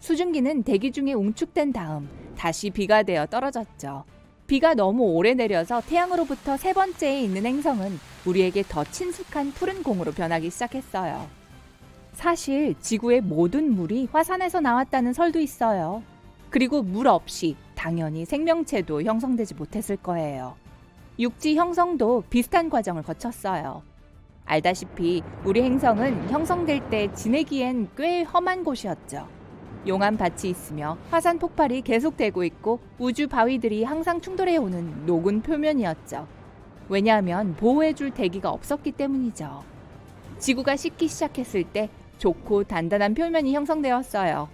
수증기는 대기 중에 웅축된 다음 다시 비가 되어 떨어졌죠. 비가 너무 오래 내려서 태양으로부터 세 번째에 있는 행성은 우리에게 더 친숙한 푸른 공으로 변하기 시작했어요. 사실 지구의 모든 물이 화산에서 나왔다는 설도 있어요. 그리고 물 없이 당연히 생명체도 형성되지 못했을 거예요. 육지 형성도 비슷한 과정을 거쳤어요. 알다시피 우리 행성은 형성될 때 지내기엔 꽤 험한 곳이었죠. 용암밭이 있으며 화산 폭발이 계속되고 있고 우주 바위들이 항상 충돌해오는 녹은 표면이었죠. 왜냐하면 보호해줄 대기가 없었기 때문이죠. 지구가 식기 시작했을 때 좋고 단단한 표면이 형성되었어요.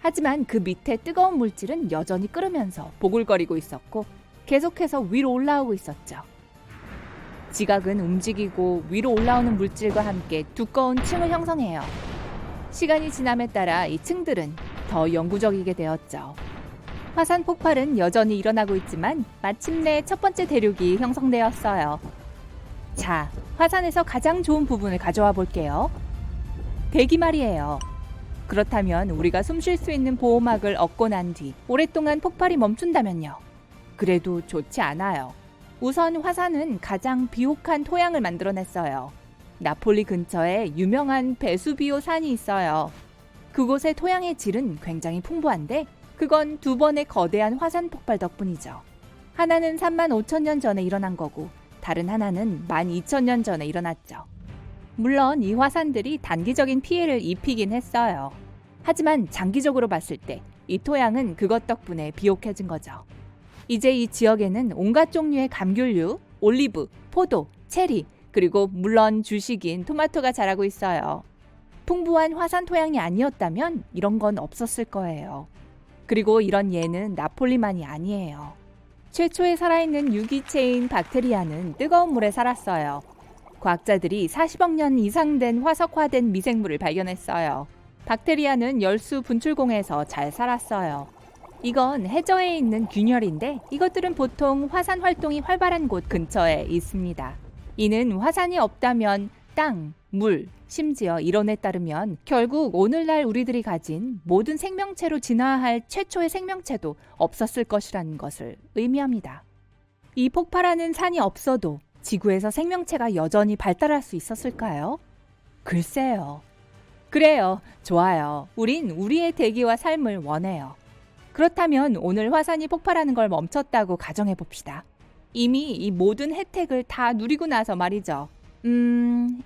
하지만 그 밑에 뜨거운 물질은 여전히 끓으면서 보글거리고 있었고 계속해서 위로 올라오고 있었죠. 지각은 움직이고 위로 올라오는 물질과 함께 두꺼운 층을 형성해요. 시간이 지남에 따라 이 층들은 더 영구적이게 되었죠. 화산 폭발은 여전히 일어나고 있지만 마침내 첫 번째 대륙이 형성되었어요. 자, 화산에서 가장 좋은 부분을 가져와 볼게요. 대기 말이에요. 그렇다면 우리가 숨 쉴 수 있는 보호막을 얻고 난 뒤 오랫동안 폭발이 멈춘다면요? 그래도 좋지 않아요. 우선 화산은 가장 비옥한 토양을 만들어냈어요. 나폴리 근처에 유명한 베수비오 산이 있어요. 그곳의 토양의 질은 굉장히 풍부한데 그건 두 번의 거대한 화산 폭발 덕분이죠. 하나는 35,000년 전에 일어난 거고 다른 하나는 12,000년 전에 일어났죠. 물론 이 화산들이 단기적인 피해를 입히긴 했어요. 하지만 장기적으로 봤을 때 이 토양은 그것 덕분에 비옥해진 거죠. 이제 이 지역에는 온갖 종류의 감귤류, 올리브, 포도, 체리, 그리고 물론 주식인 토마토가 자라고 있어요. 풍부한 화산 토양이 아니었다면 이런 건 없었을 거예요. 그리고 이런 예는 나폴리만이 아니에요. 최초에 살아있는 유기체인 박테리아는 뜨거운 물에 살았어요. 과학자들이 40억 년 이상 된 화석화된 미생물을 발견했어요. 박테리아는 열수 분출공에서 잘 살았어요. 이건 해저에 있는 균열인데 이것들은 보통 화산 활동이 활발한 곳 근처에 있습니다. 이는 화산이 없다면 땅, 물, 심지어 이론에 따르면 결국 오늘날 우리들이 가진 모든 생명체로 진화할 최초의 생명체도 없었을 것이라는 것을 의미합니다. 이 폭발하는 산이 없어도 지구에서 생명체가 여전히 발달할 수 있었을까요? 글쎄요. 그래요. 좋아요. 우린 우리의 대기와 삶을 원해요. 그렇다면 오늘 화산이 폭발하는 걸 멈췄다고 가정해 봅시다. 이미 이 모든 혜택을 다 누리고 나서 말이죠.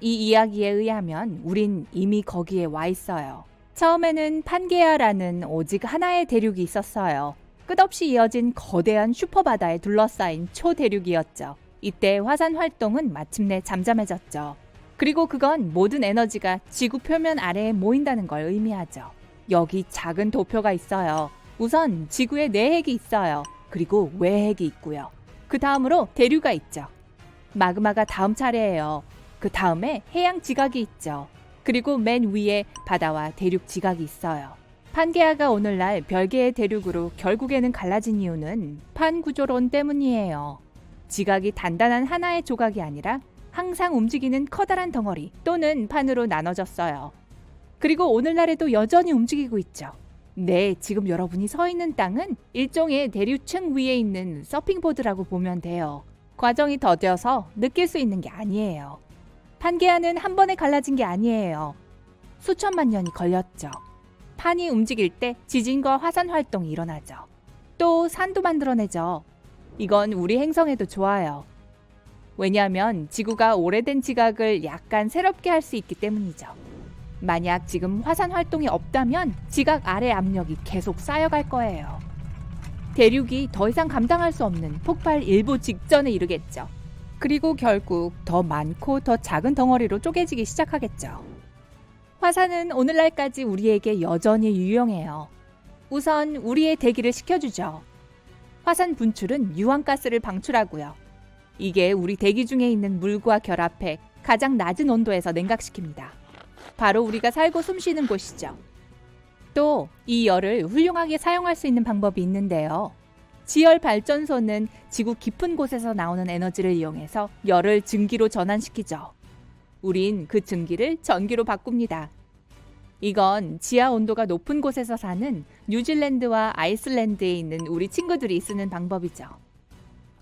이 이야기에 의하면 우린 이미 거기에 와 있어요. 처음에는 판게아라는 오직 하나의 대륙이 있었어요. 끝없이 이어진 거대한 슈퍼바다에 둘러싸인 초대륙이었죠. 이때 화산 활동은 마침내 잠잠해졌죠. 그리고 그건 모든 에너지가 지구 표면 아래에 모인다는 걸 의미하죠. 여기 작은 도표가 있어요. 우선 지구에 내핵이 있어요. 그리고 외핵이 있고요. 그 다음으로 대류가 있죠. 마그마가 다음 차례예요. 그 다음에 해양 지각이 있죠. 그리고 맨 위에 바다와 대륙 지각이 있어요. 판게아가 오늘날 별개의 대륙으로 결국에는 갈라진 이유는 판구조론 때문이에요. 지각이 단단한 하나의 조각이 아니라 항상 움직이는 커다란 덩어리 또는 판으로 나눠졌어요. 그리고 오늘날에도 여전히 움직이고 있죠. 네, 지금 여러분이 서 있는 땅은 일종의 대류층 위에 있는 서핑보드라고 보면 돼요. 과정이 더뎌서 느낄 수 있는 게 아니에요. 판게아는 한 번에 갈라진 게 아니에요. 수천만 년이 걸렸죠. 판이 움직일 때 지진과 화산 활동이 일어나죠. 또 산도 만들어내죠. 이건 우리 행성에도 좋아요. 왜냐하면 지구가 오래된 지각을 약간 새롭게 할 수 있기 때문이죠. 만약 지금 화산 활동이 없다면 지각 아래 압력이 계속 쌓여갈 거예요. 대륙이 더 이상 감당할 수 없는 폭발 일부 직전에 이르겠죠. 그리고 결국 더 많고 더 작은 덩어리로 쪼개지기 시작하겠죠. 화산은 오늘날까지 우리에게 여전히 유용해요. 우선 우리의 대기를 식혀주죠. 화산 분출은 유황가스를 방출하고요. 이게 우리 대기 중에 있는 물과 결합해 가장 낮은 온도에서 냉각시킵니다. 바로 우리가 살고 숨쉬는 곳이죠. 또 이 열을 훌륭하게 사용할 수 있는 방법이 있는데요. 지열 발전소는 지구 깊은 곳에서 나오는 에너지를 이용해서 열을 증기로 전환시키죠. 우린 그 증기를 전기로 바꿉니다. 이건 지하 온도가 높은 곳에서 사는 뉴질랜드와 아이슬란드에 있는 우리 친구들이 쓰는 방법이죠.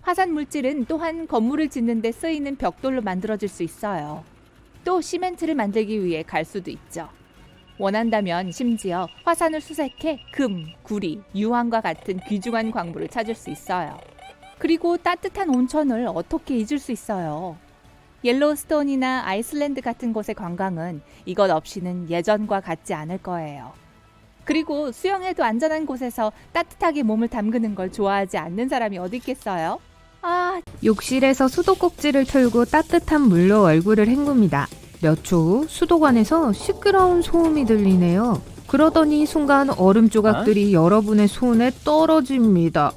화산 물질은 또한 건물을 짓는 데 쓰이는 벽돌로 만들어질 수 있어요. 또 시멘트를 만들기 위해 갈 수도 있죠. 원한다면 심지어 화산을 수색해 금, 구리, 유황과 같은 귀중한 광물을 찾을 수 있어요. 그리고 따뜻한 온천을 어떻게 잊을 수 있어요. 옐로우스톤이나 아이슬란드 같은 곳의 관광은 이것 없이는 예전과 같지 않을 거예요. 그리고 수영해도 안전한 곳에서 따뜻하게 몸을 담그는 걸 좋아하지 않는 사람이 어디 있겠어요? 욕실에서 수도꼭지를 틀고 따뜻한 물로 얼굴을 헹굽니다. 몇 초 후 수도관에서 시끄러운 소음이 들리네요. 그러더니 순간 얼음 조각들이 여러분의 손에 떨어집니다.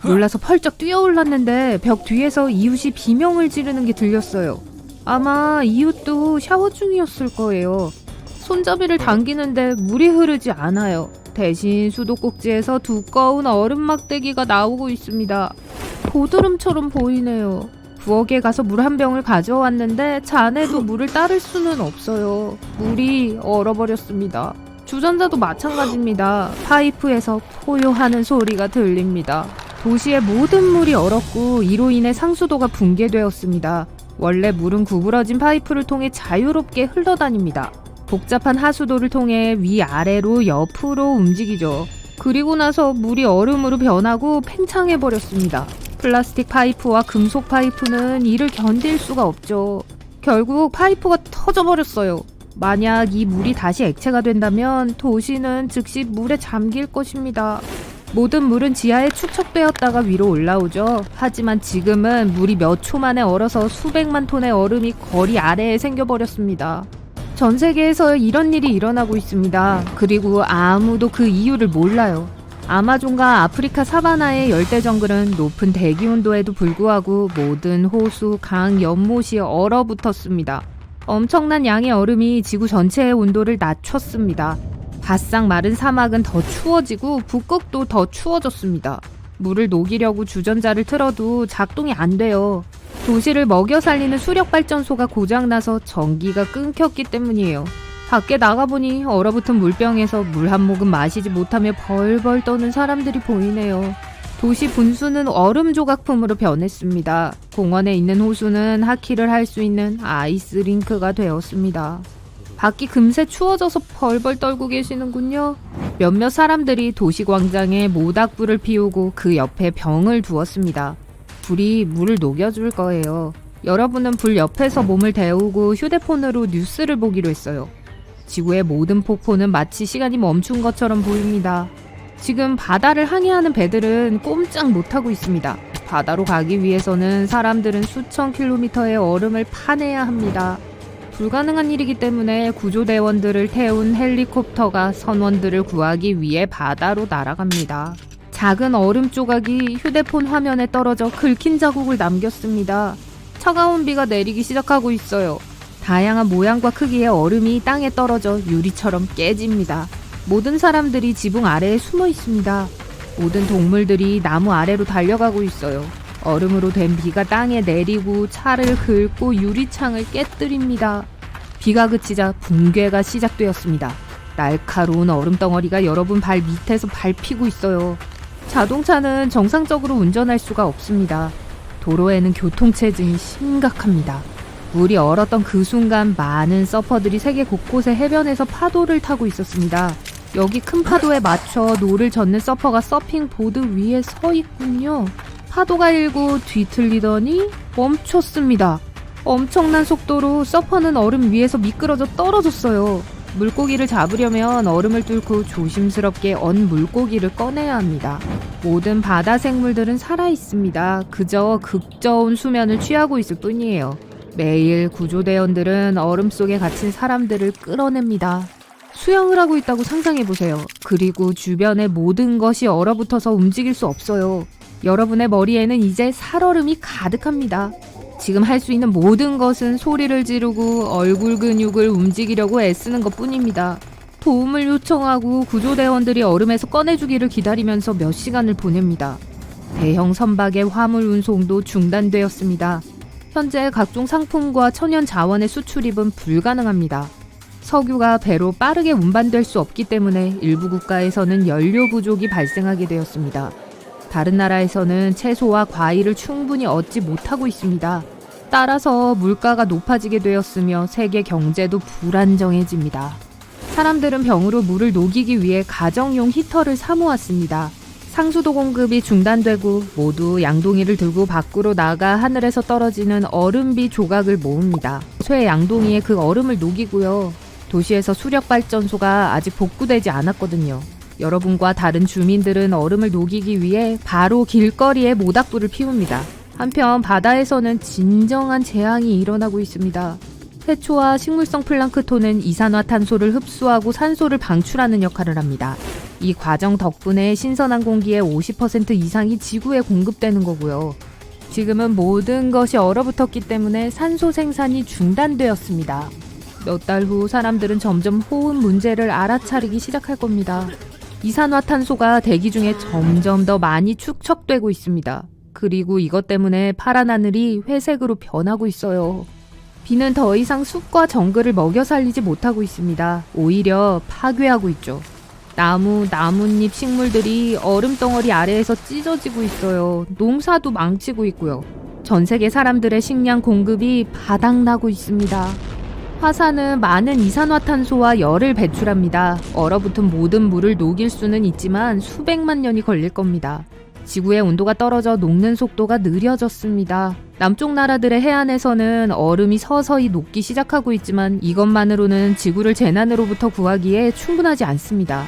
놀라서 펄쩍 뛰어올랐는데 벽 뒤에서 이웃이 비명을 지르는 게 들렸어요. 아마 이웃도 샤워 중이었을 거예요. 손잡이를 당기는데 물이 흐르지 않아요. 대신 수도꼭지에서 두꺼운 얼음 막대기가 나오고 있습니다. 보드름처럼 보이네요. 부엌에 가서 물 한 병을 가져왔는데 잔에도 물을 따를 수는 없어요. 물이 얼어버렸습니다. 주전자도 마찬가지입니다. 파이프에서 포효하는 소리가 들립니다. 도시의 모든 물이 얼었고 이로 인해 상수도가 붕괴되었습니다. 원래 물은 구부러진 파이프를 통해 자유롭게 흘러다닙니다. 복잡한 하수도를 통해 위아래로 옆으로 움직이죠. 그리고 나서 물이 얼음으로 변하고 팽창해버렸습니다. 플라스틱 파이프와 금속 파이프는 이를 견딜 수가 없죠. 결국 파이프가 터져버렸어요. 만약 이 물이 다시 액체가 된다면 도시는 즉시 물에 잠길 것입니다. 모든 물은 지하에 축적되었다가 위로 올라오죠. 하지만 지금은 물이 몇 초 만에 얼어서 수백만 톤의 얼음이 거리 아래에 생겨버렸습니다. 전 세계에서 이런 일이 일어나고 있습니다. 그리고 아무도 그 이유를 몰라요. 아마존과 아프리카 사바나의 열대 정글은 높은 대기 온도에도 불구하고 모든 호수, 강, 연못이 얼어붙었습니다. 엄청난 양의 얼음이 지구 전체의 온도를 낮췄습니다. 바싹 마른 사막은 더 추워지고 북극도 더 추워졌습니다. 물을 녹이려고 주전자를 틀어도 작동이 안 돼요. 도시를 먹여 살리는 수력발전소가 고장나서 전기가 끊겼기 때문이에요. 밖에 나가보니 얼어붙은 물병에서 물 한 모금 마시지 못하며 벌벌 떠는 사람들이 보이네요. 도시 분수는 얼음 조각품으로 변했습니다. 공원에 있는 호수는 하키를 할 수 있는 아이스링크가 되었습니다. 밖이 금세 추워져서 벌벌 떨고 계시는군요. 몇몇 사람들이 도시광장에 모닥불을 피우고 그 옆에 병을 두었습니다. 불이 물을 녹여줄 거예요. 여러분은 불 옆에서 몸을 데우고 휴대폰으로 뉴스를 보기로 했어요. 지구의 모든 폭포는 마치 시간이 멈춘 것처럼 보입니다. 지금 바다를 항해하는 배들은 꼼짝 못하고 있습니다. 바다로 가기 위해서는 사람들은 수천 킬로미터의 얼음을 파내야 합니다. 불가능한 일이기 때문에 구조대원들을 태운 헬리콥터가 선원들을 구하기 위해 바다로 날아갑니다. 작은 얼음 조각이 휴대폰 화면에 떨어져 긁힌 자국을 남겼습니다. 차가운 비가 내리기 시작하고 있어요. 다양한 모양과 크기의 얼음이 땅에 떨어져 유리처럼 깨집니다. 모든 사람들이 지붕 아래에 숨어 있습니다. 모든 동물들이 나무 아래로 달려가고 있어요. 얼음으로 된 비가 땅에 내리고 차를 긁고 유리창을 깨뜨립니다. 비가 그치자 붕괴가 시작되었습니다. 날카로운 얼음덩어리가 여러분 발 밑에서 밟히고 있어요. 자동차는 정상적으로 운전할 수가 없습니다. 도로에는 교통체증이 심각합니다. 물이 얼었던 그 순간 많은 서퍼들이 세계 곳곳의 해변에서 파도를 타고 있었습니다. 여기 큰 파도에 맞춰 노를 젓는 서퍼가 서핑보드 위에 서 있군요. 파도가 일고 뒤틀리더니 멈췄습니다. 엄청난 속도로 서퍼는 얼음 위에서 미끄러져 떨어졌어요. 물고기를 잡으려면 얼음을 뚫고 조심스럽게 언 물고기를 꺼내야 합니다. 모든 바다 생물들은 살아있습니다. 그저 극저온 수면을 취하고 있을 뿐이에요. 매일 구조대원들은 얼음 속에 갇힌 사람들을 끌어냅니다. 수영을 하고 있다고 상상해보세요. 그리고 주변의 모든 것이 얼어붙어서 움직일 수 없어요. 여러분의 머리에는 이제 살얼음이 가득합니다. 지금 할 수 있는 모든 것은 소리를 지르고 얼굴 근육을 움직이려고 애쓰는 것뿐입니다. 도움을 요청하고 구조대원들이 얼음에서 꺼내주기를 기다리면서 몇 시간을 보냅니다. 대형 선박의 화물 운송도 중단되었습니다. 현재 각종 상품과 천연 자원의 수출입은 불가능합니다. 석유가 배로 빠르게 운반될 수 없기 때문에 일부 국가에서는 연료 부족이 발생하게 되었습니다. 다른 나라에서는 채소와 과일을 충분히 얻지 못하고 있습니다. 따라서 물가가 높아지게 되었으며 세계 경제도 불안정해집니다. 사람들은 병으로 물을 녹이기 위해 가정용 히터를 사모았습니다. 상수도 공급이 중단되고 모두 양동이를 들고 밖으로 나가 하늘에서 떨어지는 얼음비 조각을 모읍니다. 쇠 양동이에 그 얼음을 녹이고요. 도시에서 수력발전소가 아직 복구되지 않았거든요. 여러분과 다른 주민들은 얼음을 녹이기 위해 바로 길거리에 모닥불을 피웁니다. 한편 바다에서는 진정한 재앙이 일어나고 있습니다. 해초와 식물성 플랑크톤은 이산화탄소를 흡수하고 산소를 방출하는 역할을 합니다. 이 과정 덕분에 신선한 공기의 50% 이상이 지구에 공급되는 거고요. 지금은 모든 것이 얼어붙었기 때문에 산소 생산이 중단되었습니다. 몇 달 후 사람들은 점점 호흡 문제를 알아차리기 시작할 겁니다. 이산화탄소가 대기 중에 점점 더 많이 축적되고 있습니다. 그리고 이것 때문에 파란 하늘이 회색으로 변하고 있어요. 비는 더 이상 숲과 정글을 먹여 살리지 못하고 있습니다. 오히려 파괴하고 있죠. 나뭇잎 식물들이 얼음덩어리 아래에서 찢어지고 있어요. 농사도 망치고 있고요. 전 세계 사람들의 식량 공급이 바닥나고 있습니다. 화산은 많은 이산화탄소와 열을 배출합니다. 얼어붙은 모든 물을 녹일 수는 있지만 수백만 년이 걸릴 겁니다. 지구의 온도가 떨어져 녹는 속도가 느려졌습니다. 남쪽 나라들의 해안에서는 얼음이 서서히 녹기 시작하고 있지만 이것만으로는 지구를 재난으로부터 구하기에 충분하지 않습니다.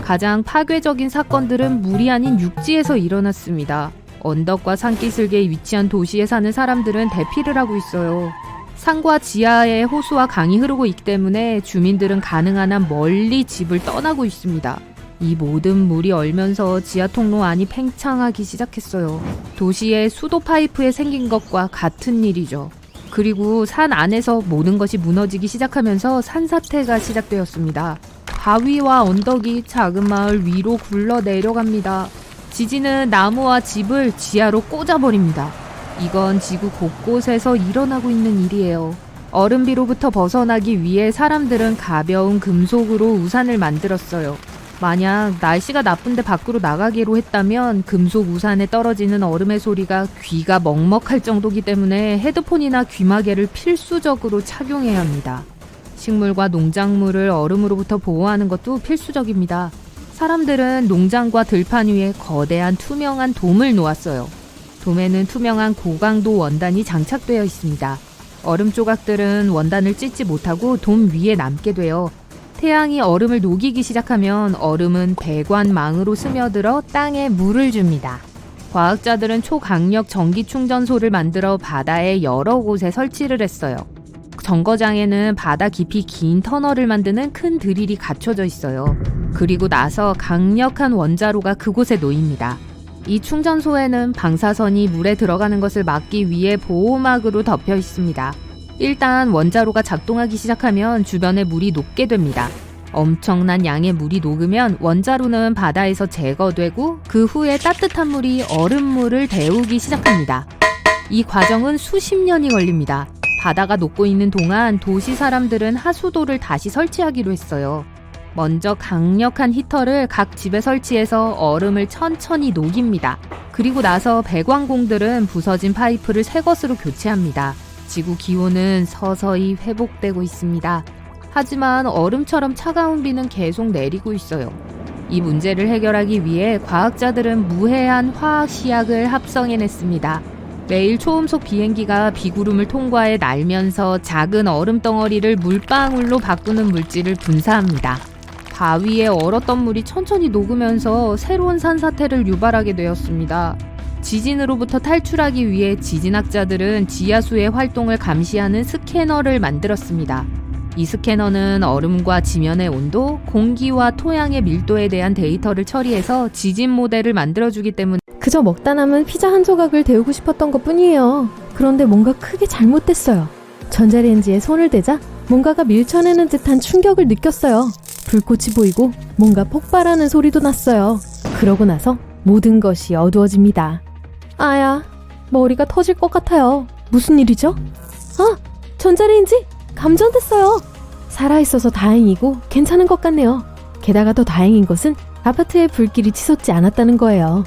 가장 파괴적인 사건들은 물이 아닌 육지에서 일어났습니다. 언덕과 산기슭에 위치한 도시에 사는 사람들은 대피를 하고 있어요. 산과 지하에 호수와 강이 흐르고 있기 때문에 주민들은 가능한 한 멀리 집을 떠나고 있습니다. 이 모든 물이 얼면서 지하 통로 안이 팽창하기 시작했어요. 도시의 수도 파이프에 생긴 것과 같은 일이죠. 그리고 산 안에서 모든 것이 무너지기 시작하면서 산사태가 시작되었습니다. 바위와 언덕이 작은 마을 위로 굴러 내려갑니다. 지진은 나무와 집을 지하로 꽂아버립니다. 이건 지구 곳곳에서 일어나고 있는 일이에요. 얼음비로부터 벗어나기 위해 사람들은 가벼운 금속으로 우산을 만들었어요. 만약 날씨가 나쁜데 밖으로 나가기로 했다면 금속 우산에 떨어지는 얼음의 소리가 귀가 먹먹할 정도이기 때문에 헤드폰이나 귀마개를 필수적으로 착용해야 합니다. 식물과 농작물을 얼음으로부터 보호하는 것도 필수적입니다. 사람들은 농장과 들판 위에 거대한 투명한 돔을 놓았어요. 돔에는 투명한 고강도 원단이 장착되어 있습니다. 얼음 조각들은 원단을 찢지 못하고 돔 위에 남게 돼요. 태양이 얼음을 녹이기 시작하면 얼음은 배관망으로 스며들어 땅에 물을 줍니다. 과학자들은 초강력 전기 충전소를 만들어 바다의 여러 곳에 설치를 했어요. 정거장에는 바다 깊이 긴 터널을 만드는 큰 드릴이 갖춰져 있어요. 그리고 나서 강력한 원자로가 그곳에 놓입니다. 이 충전소에는 방사선이 물에 들어가는 것을 막기 위해 보호막으로 덮여 있습니다. 일단 원자로가 작동하기 시작하면 주변에 물이 녹게 됩니다. 엄청난 양의 물이 녹으면 원자로는 바다에서 제거되고 그 후에 따뜻한 물이 얼음물을 데우기 시작합니다. 이 과정은 수십 년이 걸립니다. 바다가 녹고 있는 동안 도시 사람들은 하수도를 다시 설치하기로 했어요. 먼저 강력한 히터를 각 집에 설치해서 얼음을 천천히 녹입니다. 그리고 나서 배관공들은 부서진 파이프를 새 것으로 교체합니다. 지구 기온은 서서히 회복되고 있습니다. 하지만 얼음처럼 차가운 비는 계속 내리고 있어요. 이 문제를 해결하기 위해 과학자들은 무해한 화학 시약을 합성해냈습니다. 매일 초음속 비행기가 비구름을 통과해 날면서 작은 얼음 덩어리를 물방울로 바꾸는 물질을 분사합니다. 바위에 얼었던 물이 천천히 녹으면서 새로운 산사태를 유발하게 되었습니다. 지진으로부터 탈출하기 위해 지진학자들은 지하수의 활동을 감시하는 스캐너를 만들었습니다. 이 스캐너는 얼음과 지면의 온도, 공기와 토양의 밀도에 대한 데이터를 처리해서 지진 모델을 만들어주기 때문에 그저 먹다 남은 피자 한 조각을 데우고 싶었던 것 뿐이에요. 그런데 뭔가 크게 잘못됐어요. 전자레인지에 손을 대자 뭔가가 밀쳐내는 듯한 충격을 느꼈어요. 불꽃이 보이고 뭔가 폭발하는 소리도 났어요. 그러고 나서 모든 것이 어두워집니다. 아야, 머리가 터질 것 같아요. 무슨 일이죠? 아, 전자레인지? 감전됐어요. 살아있어서 다행이고 괜찮은 것 같네요. 게다가 더 다행인 것은 아파트에 불길이 치솟지 않았다는 거예요.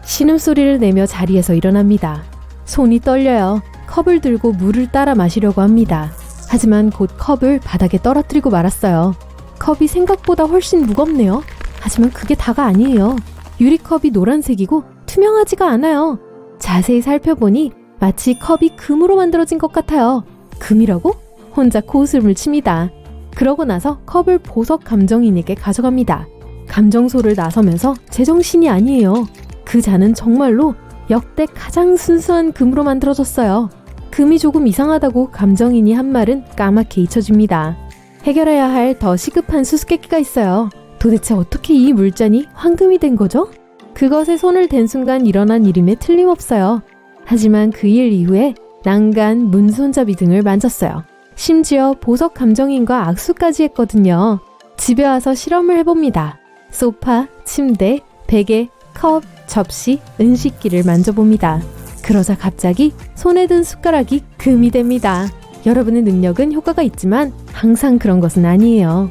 신음소리를 내며 자리에서 일어납니다. 손이 떨려요. 컵을 들고 물을 따라 마시려고 합니다. 하지만 곧 컵을 바닥에 떨어뜨리고 말았어요. 컵이 생각보다 훨씬 무겁네요. 하지만 그게 다가 아니에요. 유리컵이 노란색이고 투명하지가 않아요. 자세히 살펴보니 마치 컵이 금으로 만들어진 것 같아요. 금이라고? 혼자 코웃음을 칩니다. 그러고 나서 컵을 보석 감정인에게 가져갑니다. 감정소를 나서면서 제정신이 아니에요. 그 잔은 정말로 역대 가장 순수한 금으로 만들어졌어요. 금이 조금 이상하다고 감정인이 한 말은 까맣게 잊혀집니다. 해결해야 할 더 시급한 수수께끼가 있어요. 도대체 어떻게 이 물잔이 황금이 된 거죠? 그것에 손을 댄 순간 일어난 일임에 틀림없어요. 하지만 그 일 이후에 난간, 문손잡이 등을 만졌어요. 심지어 보석 감정인과 악수까지 했거든요. 집에 와서 실험을 해봅니다. 소파, 침대, 베개, 컵, 접시, 은식기를 만져봅니다. 그러자 갑자기 손에 든 숟가락이 금이 됩니다. 여러분의 능력은 효과가 있지만 항상 그런 것은 아니에요.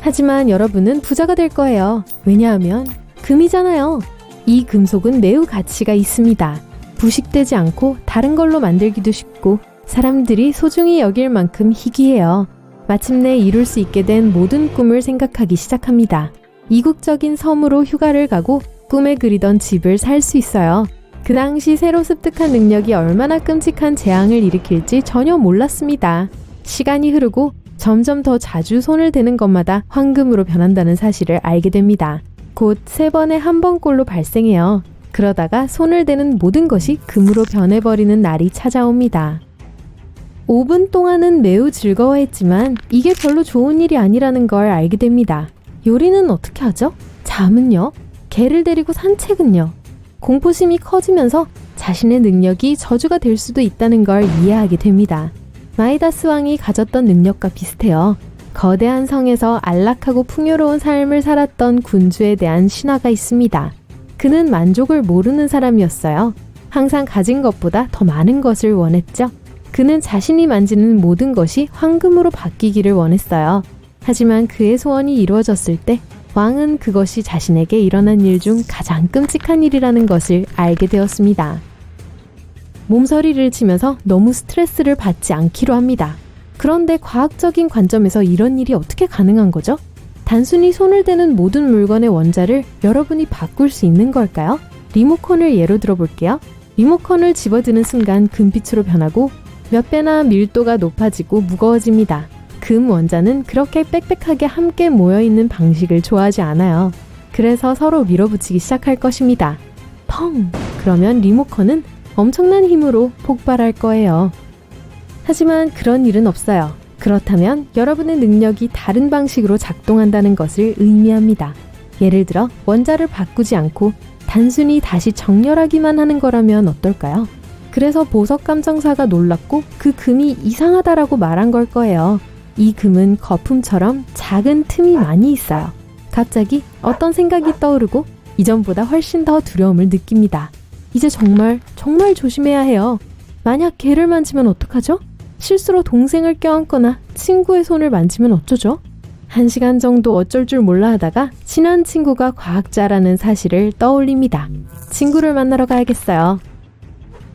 하지만 여러분은 부자가 될 거예요. 왜냐하면 금이잖아요. 이 금속은 매우 가치가 있습니다. 부식되지 않고 다른 걸로 만들기도 쉽고 사람들이 소중히 여길 만큼 희귀해요. 마침내 이룰 수 있게 된 모든 꿈을 생각하기 시작합니다. 이국적인 섬으로 휴가를 가고 꿈에 그리던 집을 살 수 있어요. 그 당시 새로 습득한 능력이 얼마나 끔찍한 재앙을 일으킬지 전혀 몰랐습니다. 시간이 흐르고 점점 더 자주 손을 대는 것마다 황금으로 변한다는 사실을 알게 됩니다. 곧 3번에 1번꼴로 발생해요. 그러다가 손을 대는 모든 것이 금으로 변해버리는 날이 찾아옵니다. 5분 동안은 매우 즐거워했지만 이게 별로 좋은 일이 아니라는 걸 알게 됩니다. 요리는 어떻게 하죠? 잠은요? 개를 데리고 산책은요? 공포심이 커지면서 자신의 능력이 저주가 될 수도 있다는 걸 이해하게 됩니다. 마이다스 왕이 가졌던 능력과 비슷해요. 거대한 성에서 안락하고 풍요로운 삶을 살았던 군주에 대한 신화가 있습니다. 그는 만족을 모르는 사람이었어요. 항상 가진 것보다 더 많은 것을 원했죠. 그는 자신이 만지는 모든 것이 황금으로 바뀌기를 원했어요. 하지만 그의 소원이 이루어졌을 때 왕은 그것이 자신에게 일어난 일 중 가장 끔찍한 일이라는 것을 알게 되었습니다. 몸서리를 치면서 너무 스트레스를 받지 않기로 합니다. 그런데 과학적인 관점에서 이런 일이 어떻게 가능한 거죠? 단순히 손을 대는 모든 물건의 원자를 여러분이 바꿀 수 있는 걸까요? 리모컨을 예로 들어볼게요. 리모컨을 집어드는 순간 금빛으로 변하고 몇 배나 밀도가 높아지고 무거워집니다. 금 원자는 그렇게 빽빽하게 함께 모여있는 방식을 좋아하지 않아요. 그래서 서로 밀어붙이기 시작할 것입니다. 펑! 그러면 리모컨은 엄청난 힘으로 폭발할 거예요. 하지만 그런 일은 없어요. 그렇다면 여러분의 능력이 다른 방식으로 작동한다는 것을 의미합니다. 예를 들어 원자를 바꾸지 않고 단순히 다시 정렬하기만 하는 거라면 어떨까요? 그래서 보석 감정사가 놀랐고 그 금이 이상하다라고 말한 걸 거예요. 이 금은 거품처럼 작은 틈이 많이 있어요. 갑자기 어떤 생각이 떠오르고 이전보다 훨씬 더 두려움을 느낍니다. 이제 정말 조심해야 해요. 만약 걔를 만지면 어떡하죠? 실수로 동생을 껴안거나 친구의 손을 만지면 어쩌죠? 1시간 정도 어쩔 줄 몰라 하다가 친한 친구가 과학자라는 사실을 떠올립니다. 친구를 만나러 가야겠어요.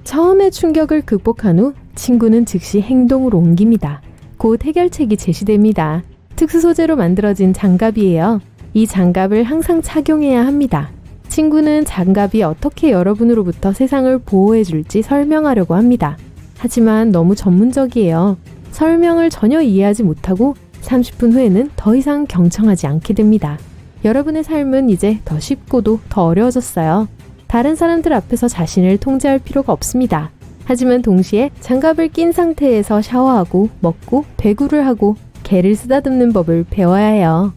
처음의 충격을 극복한 후 친구는 즉시 행동으로 옮깁니다. 곧 해결책이 제시됩니다. 특수 소재로 만들어진 장갑이에요. 이 장갑을 항상 착용해야 합니다. 친구는 장갑이 어떻게 여러분으로부터 세상을 보호해줄지 설명하려고 합니다. 하지만 너무 전문적이에요. 설명을 전혀 이해하지 못하고 30분 후에는 더 이상 경청하지 않게 됩니다. 여러분의 삶은 이제 더 쉽고도 더 어려워졌어요. 다른 사람들 앞에서 자신을 통제할 필요가 없습니다. 하지만 동시에 장갑을 낀 상태에서 샤워하고 먹고 배구를 하고 개를 쓰다듬는 법을 배워야 해요.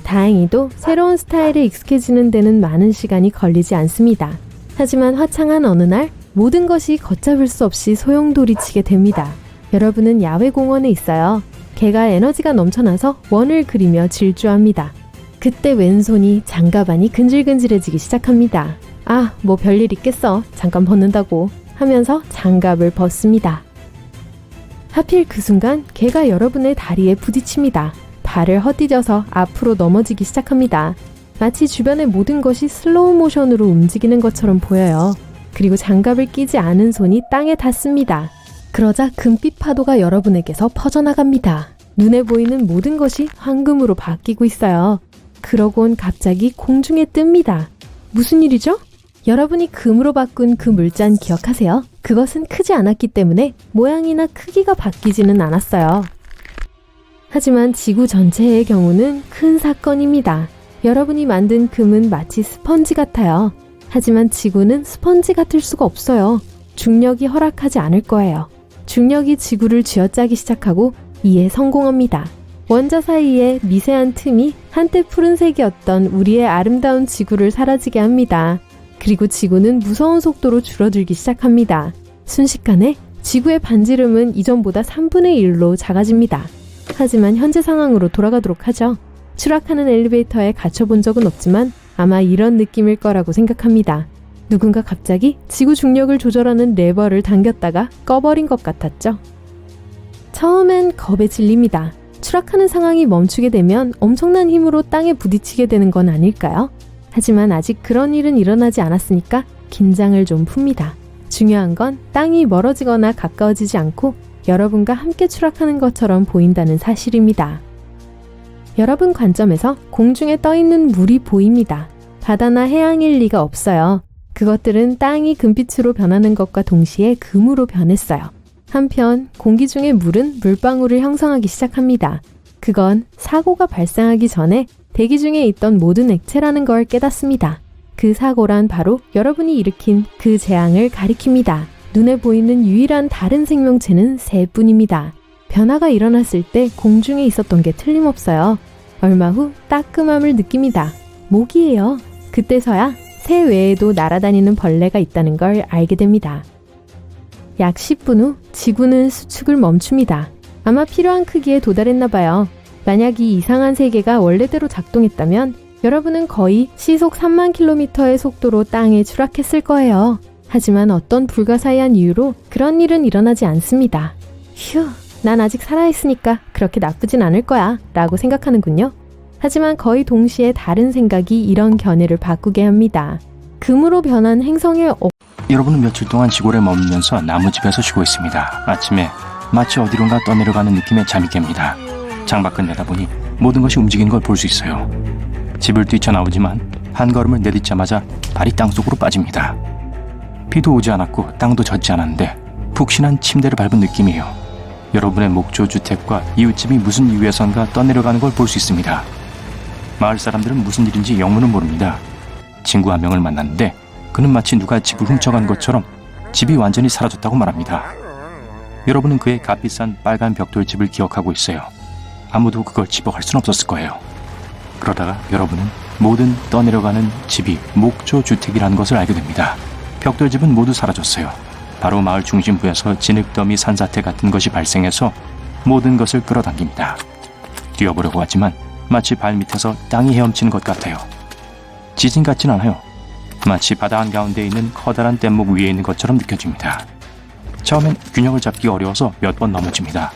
다행히도 새로운 스타일에 익숙해지는 데는 많은 시간이 걸리지 않습니다. 하지만 화창한 어느 날 모든 것이 걷잡을 수 없이 소용돌이치게 됩니다. 여러분은 야외 공원에 있어요. 개가 에너지가 넘쳐나서 원을 그리며 질주합니다. 그때 왼손이 장갑 안이 근질근질해지기 시작합니다. 아, 뭐 별일 있겠어. 잠깐 벗는다고 하면서 장갑을 벗습니다. 하필 그 순간 개가 여러분의 다리에 부딪힙니다. 발을 헛디뎌서 앞으로 넘어지기 시작합니다. 마치 주변의 모든 것이 슬로우 모션으로 움직이는 것처럼 보여요. 그리고 장갑을 끼지 않은 손이 땅에 닿습니다. 그러자 금빛 파도가 여러분에게서 퍼져나갑니다. 눈에 보이는 모든 것이 황금으로 바뀌고 있어요. 그러곤 갑자기 공중에 뜹니다. 무슨 일이죠? 여러분이 금으로 바꾼 그 물잔 기억하세요? 그것은 크지 않았기 때문에 모양이나 크기가 바뀌지는 않았어요. 하지만 지구 전체의 경우는 큰 사건입니다. 여러분이 만든 금은 마치 스펀지 같아요. 하지만 지구는 스펀지 같을 수가 없어요. 중력이 허락하지 않을 거예요. 중력이 지구를 쥐어짜기 시작하고 이에 성공합니다. 원자 사이에 미세한 틈이 한때 푸른색이었던 우리의 아름다운 지구를 사라지게 합니다. 그리고 지구는 무서운 속도로 줄어들기 시작합니다. 순식간에 지구의 반지름은 이전보다 3분의 1로 작아집니다. 하지만 현재 상황으로 돌아가도록 하죠. 추락하는 엘리베이터에 갇혀본 적은 없지만 아마 이런 느낌일 거라고 생각합니다. 누군가 갑자기 지구 중력을 조절하는 레버를 당겼다가 꺼버린 것 같았죠. 처음엔 겁에 질립니다. 추락하는 상황이 멈추게 되면 엄청난 힘으로 땅에 부딪히게 되는 건 아닐까요? 하지만 아직 그런 일은 일어나지 않았으니까 긴장을 좀 풉니다. 중요한 건 땅이 멀어지거나 가까워지지 않고 여러분과 함께 추락하는 것처럼 보인다는 사실입니다. 여러분 관점에서 공중에 떠있는 물이 보입니다. 바다나 해양일 리가 없어요. 그것들은 땅이 금빛으로 변하는 것과 동시에 금으로 변했어요. 한편 공기 중의 물은 물방울을 형성하기 시작합니다. 그건 사고가 발생하기 전에 대기 중에 있던 모든 액체라는 걸 깨닫습니다. 그 사고란 바로 여러분이 일으킨 그 재앙을 가리킵니다. 눈에 보이는 유일한 다른 생명체는 새뿐입니다. 변화가 일어났을 때 공중에 있었던 게 틀림없어요. 얼마 후 따끔함을 느낍니다. 모기예요. 그때서야 새 외에도 날아다니는 벌레가 있다는 걸 알게 됩니다. 약 10분 후 지구는 수축을 멈춥니다. 아마 필요한 크기에 도달했나 봐요. 만약 이 이상한 세계가 원래대로 작동했다면 여러분은 거의 시속 3만 킬로미터의 속도로 땅에 추락했을 거예요. 하지만 어떤 불가사의한 이유로 그런 일은 일어나지 않습니다. 휴, 난 아직 살아있으니까 그렇게 나쁘진 않을 거야 라고 생각하는군요. 하지만 거의 동시에 다른 생각이 이런 견해를 바꾸게 합니다. 금으로 변한 행성의 여러분은 며칠 동안 지골에 머물면서 나무집에서 쉬고 있습니다. 아침에 마치 어디론가 떠내려가는 느낌의 잠이 깹니다. 창밖을 내다보니 모든 것이 움직이는 걸 볼 수 있어요. 집을 뛰쳐나오지만 한 걸음을 내딛자마자 발이 땅속으로 빠집니다. 비도 오지 않았고 땅도 젖지 않았는데 푹신한 침대를 밟은 느낌이에요. 여러분의 목조 주택과 이웃집이 무슨 이유에선가 떠내려가는 걸 볼 수 있습니다. 마을 사람들은 무슨 일인지 영문은 모릅니다. 친구 한 명을 만났는데 그는 마치 누가 집을 훔쳐간 것처럼 집이 완전히 사라졌다고 말합니다. 여러분은 그의 값비싼 빨간 벽돌집을 기억하고 있어요. 아무도 그걸 집어갈 순 없었을 거예요. 그러다가 여러분은 모든 떠내려가는 집이 목조 주택이라는 것을 알게 됩니다. 벽돌집은 모두 사라졌어요. 바로 마을 중심부에서 진흙더미 산사태 같은 것이 발생해서 모든 것을 끌어당깁니다. 뛰어보려고 하지만 마치 발밑에서 땅이 헤엄치는 것 같아요. 지진 같진 않아요. 마치 바다 한가운데 있는 커다란 뗏목 위에 있는 것처럼 느껴집니다. 처음엔 균형을 잡기 어려워서 몇 번 넘어집니다.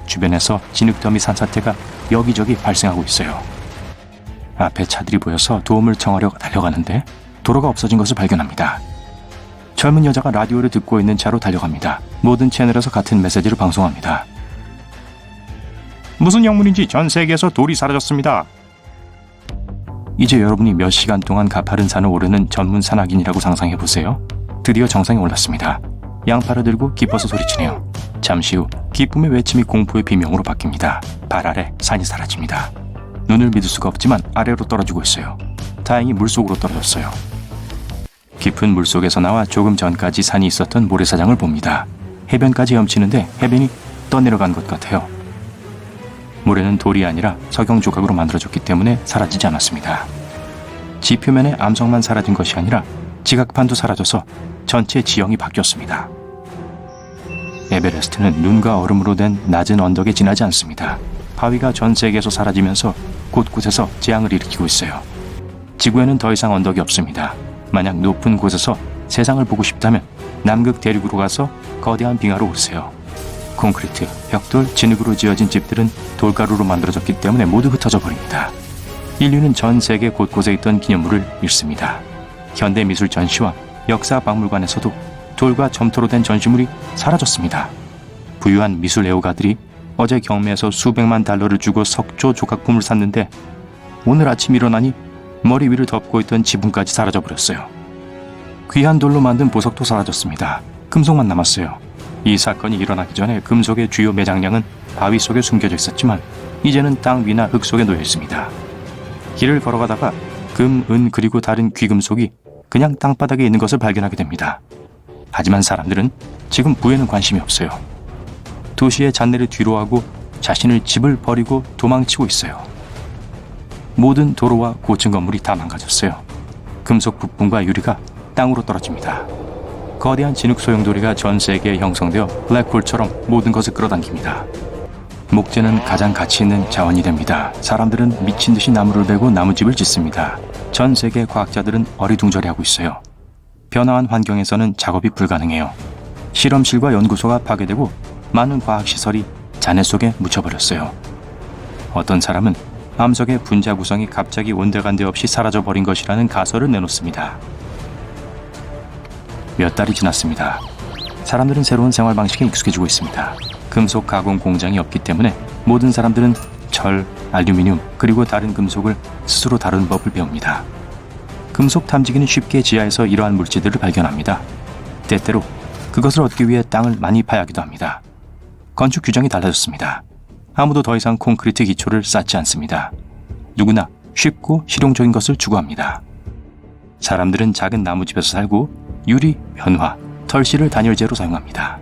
주변에서 진흙더미 산사태가 여기저기 발생하고 있어요. 앞에 차들이 보여서 도움을 청하려 달려가는데 도로가 없어진 것을 발견합니다. 젊은 여자가 라디오를 듣고 있는 차로 달려갑니다. 모든 채널에서 같은 메시지를 방송합니다. 무슨 영문인지 전 세계에서 돌이 사라졌습니다. 이제 여러분이 몇 시간 동안 가파른 산을 오르는 전문 산악인이라고 상상해보세요. 드디어 정상에 올랐습니다. 양팔을 들고 기뻐서 소리치네요. 잠시 후 기쁨의 외침이 공포의 비명으로 바뀝니다. 발 아래 산이 사라집니다. 눈을 믿을 수가 없지만 아래로 떨어지고 있어요. 다행히 물속으로 떨어졌어요. 깊은 물속에서 나와 조금 전까지 산이 있었던 모래사장을 봅니다. 해변까지 헤엄치는데 해변이 떠내려간 것 같아요. 모래는 돌이 아니라 석영 조각으로 만들어졌기 때문에 사라지지 않았습니다. 지표면의 암석만 사라진 것이 아니라 지각판도 사라져서 전체 지형이 바뀌었습니다. 에베레스트는 눈과 얼음으로 된 낮은 언덕에 지나지 않습니다. 바위가 전 세계에서 사라지면서 곳곳에서 재앙을 일으키고 있어요. 지구에는 더 이상 언덕이 없습니다. 만약 높은 곳에서 세상을 보고 싶다면 남극 대륙으로 가서 거대한 빙하로 오르세요. 콘크리트, 벽돌, 진흙으로 지어진 집들은 돌가루로 만들어졌기 때문에 모두 흩어져 버립니다. 인류는 전 세계 곳곳에 있던 기념물을 잃습니다. 현대미술 전시와 역사 박물관에서도 돌과 점토로 된 전시물이 사라졌습니다. 부유한 미술 애호가들이 어제 경매에서 수백만 달러를 주고 석조 조각품을 샀는데 오늘 아침 일어나니 머리 위를 덮고 있던 지붕까지 사라져버렸어요. 귀한 돌로 만든 보석도 사라졌습니다. 금속만 남았어요. 이 사건이 일어나기 전에 금속의 주요 매장량은 바위 속에 숨겨져 있었지만 이제는 땅 위나 흙 속에 놓여 있습니다. 길을 걸어가다가 금, 은 그리고 다른 귀금속이 그냥 땅바닥에 있는 것을 발견하게 됩니다. 하지만 사람들은 지금 부에는 관심이 없어요. 도시의 잔내를 뒤로하고 자신의 집을 버리고 도망치고 있어요. 모든 도로와 고층 건물이 다 망가졌어요. 금속 부품과 유리가 땅으로 떨어집니다. 거대한 진흙 소용돌이가 전 세계에 형성되어 블랙홀처럼 모든 것을 끌어당깁니다. 목재는 가장 가치 있는 자원이 됩니다. 사람들은 미친 듯이 나무를 베고 나무집을 짓습니다. 전 세계 과학자들은 어리둥절해하고 있어요. 변화한 환경에서는 작업이 불가능해요. 실험실과 연구소가 파괴되고 많은 과학시설이 잔해 속에 묻혀버렸어요. 어떤 사람은 암석의 분자 구성이 갑자기 온데간데 없이 사라져버린 것이라는 가설을 내놓습니다. 몇 달이 지났습니다. 사람들은 새로운 생활 방식에 익숙해지고 있습니다. 금속 가공 공장이 없기 때문에 모든 사람들은 철, 알루미늄 그리고 다른 금속을 스스로 다루는 법을 배웁니다. 금속 탐지기는 쉽게 지하에서 이러한 물질들을 발견합니다. 때때로 그것을 얻기 위해 땅을 많이 파야하기도 합니다. 건축 규정이 달라졌습니다. 아무도 더 이상 콘크리트 기초를 쌓지 않습니다. 누구나 쉽고 실용적인 것을 추구합니다. 사람들은 작은 나무집에서 살고 유리, 면화, 털실을 단열재로 사용합니다.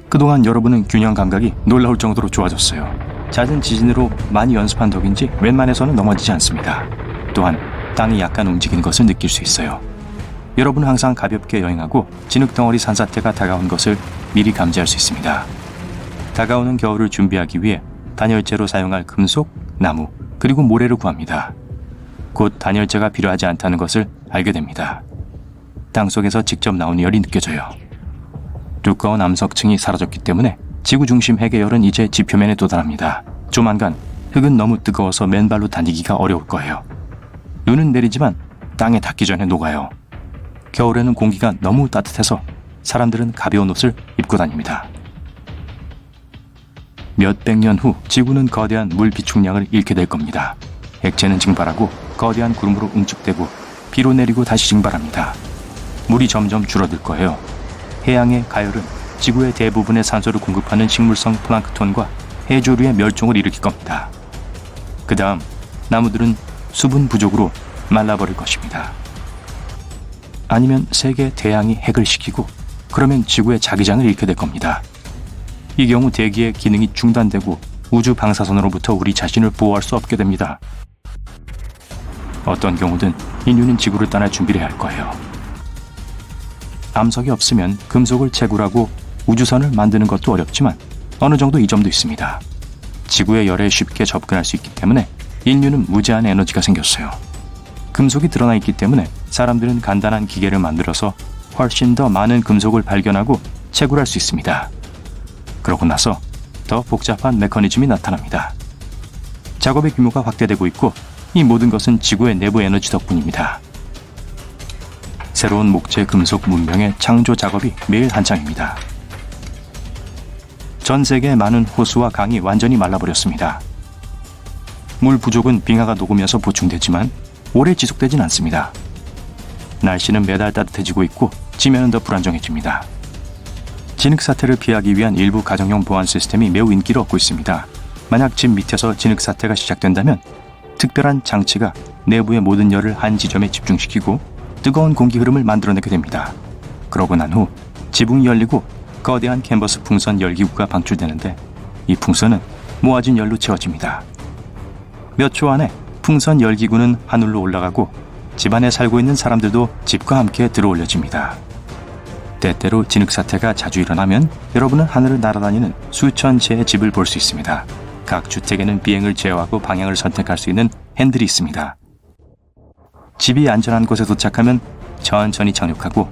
그동안 여러분은 균형 감각이 놀라울 정도로 좋아졌어요. 잦은 지진으로 많이 연습한 덕인지 웬만해서는 넘어지지 않습니다. 또한 땅이 약간 움직이는 것을 느낄 수 있어요. 여러분은 항상 가볍게 여행하고 진흙덩어리 산사태가 다가온 것을 미리 감지할 수 있습니다. 다가오는 겨울을 준비하기 위해 단열재로 사용할 금속, 나무, 그리고 모래를 구합니다. 곧 단열재가 필요하지 않다는 것을 알게 됩니다. 땅속에서 직접 나온 열이 느껴져요. 두꺼운 암석층이 사라졌기 때문에 지구 중심 핵의 열은 이제 지표면에 도달합니다. 조만간 흙은 너무 뜨거워서 맨발로 다니기가 어려울 거예요. 눈은 내리지만 땅에 닿기 전에 녹아요. 겨울에는 공기가 너무 따뜻해서 사람들은 가벼운 옷을 입고 다닙니다. 몇백 년 후 지구는 거대한 물 비축량을 잃게 될 겁니다. 액체는 증발하고 거대한 구름으로 응축되고 비로 내리고 다시 증발합니다. 물이 점점 줄어들 거예요. 해양의 가열은 지구의 대부분의 산소를 공급하는 식물성 플랑크톤과 해조류의 멸종을 일으킬 겁니다. 그 다음 나무들은 수분 부족으로 말라버릴 것입니다. 아니면 세계 대양이 핵을 식히고 그러면 지구의 자기장을 잃게 될 겁니다. 이 경우 대기의 기능이 중단되고 우주 방사선으로부터 우리 자신을 보호할 수 없게 됩니다. 어떤 경우든 인류는 지구를 떠날 준비를 해야 할 거예요. 암석이 없으면 금속을 채굴하고 우주선을 만드는 것도 어렵지만 어느 정도 이점도 있습니다. 지구의 열에 쉽게 접근할 수 있기 때문에 인류는 무제한 에너지가 생겼어요. 금속이 드러나 있기 때문에 사람들은 간단한 기계를 만들어서 훨씬 더 많은 금속을 발견하고 채굴할 수 있습니다. 그러고 나서 더 복잡한 메커니즘이 나타납니다. 작업의 규모가 확대되고 있고 이 모든 것은 지구의 내부 에너지 덕분입니다. 새로운 목재 금속 문명의 창조 작업이 매일 한창입니다. 전 세계의 많은 호수와 강이 완전히 말라버렸습니다. 물 부족은 빙하가 녹으면서 보충되지만 오래 지속되진 않습니다. 날씨는 매달 따뜻해지고 있고 지면은 더 불안정해집니다. 진흙사태를 피하기 위한 일부 가정용 보안 시스템이 매우 인기를 얻고 있습니다. 만약 집 밑에서 진흙사태가 시작된다면 특별한 장치가 내부의 모든 열을 한 지점에 집중시키고 뜨거운 공기 흐름을 만들어내게 됩니다. 그러고 난 후 지붕이 열리고 거대한 캔버스 풍선 열기구가 방출되는데 이 풍선은 모아진 열로 채워집니다. 몇 초 안에 풍선 열기구는 하늘로 올라가고 집안에 살고 있는 사람들도 집과 함께 들어올려집니다. 때때로 진흙사태가 자주 일어나면 여러분은 하늘을 날아다니는 수천 채의 집을 볼 수 있습니다. 각 주택에는 비행을 제어하고 방향을 선택할 수 있는 핸들이 있습니다. 집이 안전한 곳에 도착하면 천천히 착륙하고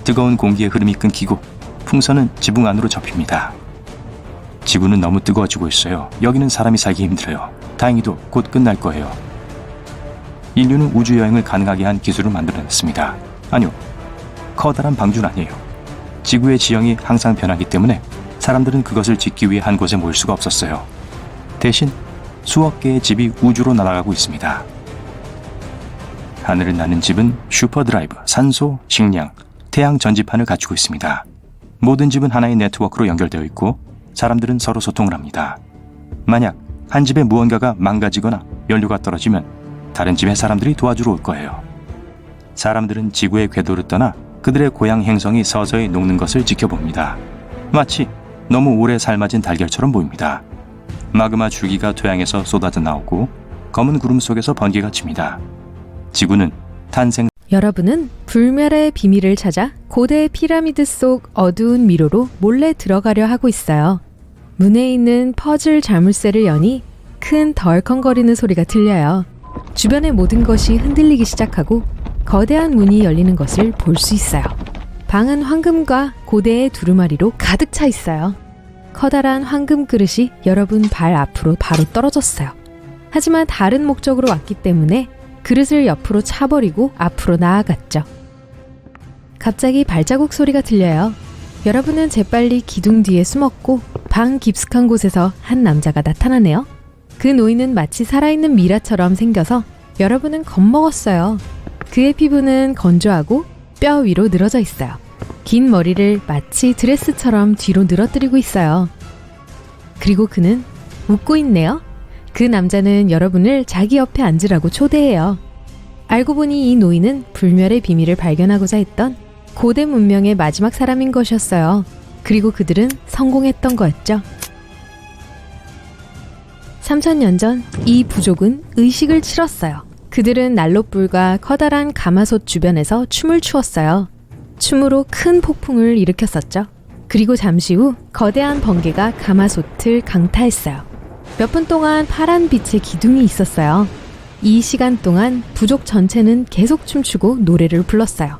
뜨거운 공기의 흐름이 끊기고 풍선은 지붕 안으로 접힙니다. 지구는 너무 뜨거워지고 있어요. 여기는 사람이 살기 힘들어요. 다행히도 곧 끝날 거예요. 인류는 우주여행을 가능하게 한 기술을 만들어냈습니다. 아니요, 커다란 방주는 아니에요. 지구의 지형이 항상 변하기 때문에 사람들은 그것을 짓기 위해 한 곳에 모일 수가 없었어요. 대신 수억 개의 집이 우주로 날아가고 있습니다. 하늘을 나는 집은 슈퍼드라이브, 산소, 식량, 태양 전지판을 갖추고 있습니다. 모든 집은 하나의 네트워크로 연결되어 있고 사람들은 서로 소통을 합니다. 만약 한 집에 무언가가 망가지거나 연료가 떨어지면 다른 집의 사람들이 도와주러 올 거예요. 사람들은 지구의 궤도를 떠나 그들의 고향 행성이 서서히 녹는 것을 지켜봅니다. 마치 너무 오래 삶아진 달걀처럼 보입니다. 마그마 줄기가 토양에서 쏟아져 나오고 검은 구름 속에서 번개가 칩니다. 지구는 탄생 여러분은 불멸의 비밀을 찾아 고대 피라미드 속 어두운 미로로 몰래 들어가려 하고 있어요. 문에 있는 퍼즐 자물쇠를 여니 큰 덜컹거리는 소리가 들려요. 주변의 모든 것이 흔들리기 시작하고 거대한 문이 열리는 것을 볼 수 있어요. 방은 황금과 고대의 두루마리로 가득 차 있어요. 커다란 황금 그릇이 여러분 발 앞으로 바로 떨어졌어요. 하지만 다른 목적으로 왔기 때문에 그릇을 옆으로 차버리고 앞으로 나아갔죠. 갑자기 발자국 소리가 들려요. 여러분은 재빨리 기둥 뒤에 숨었고 방 깊숙한 곳에서 한 남자가 나타나네요. 그 노인은 마치 살아있는 미라처럼 생겨서 여러분은 겁먹었어요. 그의 피부는 건조하고 뼈 위로 늘어져 있어요. 긴 머리를 마치 드레스처럼 뒤로 늘어뜨리고 있어요. 그리고 그는 웃고 있네요. 그 남자는 여러분을 자기 옆에 앉으라고 초대해요. 알고 보니 이 노인은 불멸의 비밀을 발견하고자 했던 고대 문명의 마지막 사람인 것이었어요. 그리고 그들은 성공했던 거였죠. 3000년 전 이 부족은 의식을 치렀어요. 그들은 난로불과 커다란 가마솥 주변에서 춤을 추었어요. 춤으로 큰 폭풍을 일으켰었죠. 그리고 잠시 후 거대한 번개가 가마솥을 강타했어요. 몇 분 동안 파란 빛의 기둥이 있었어요. 이 시간 동안 부족 전체는 계속 춤추고 노래를 불렀어요.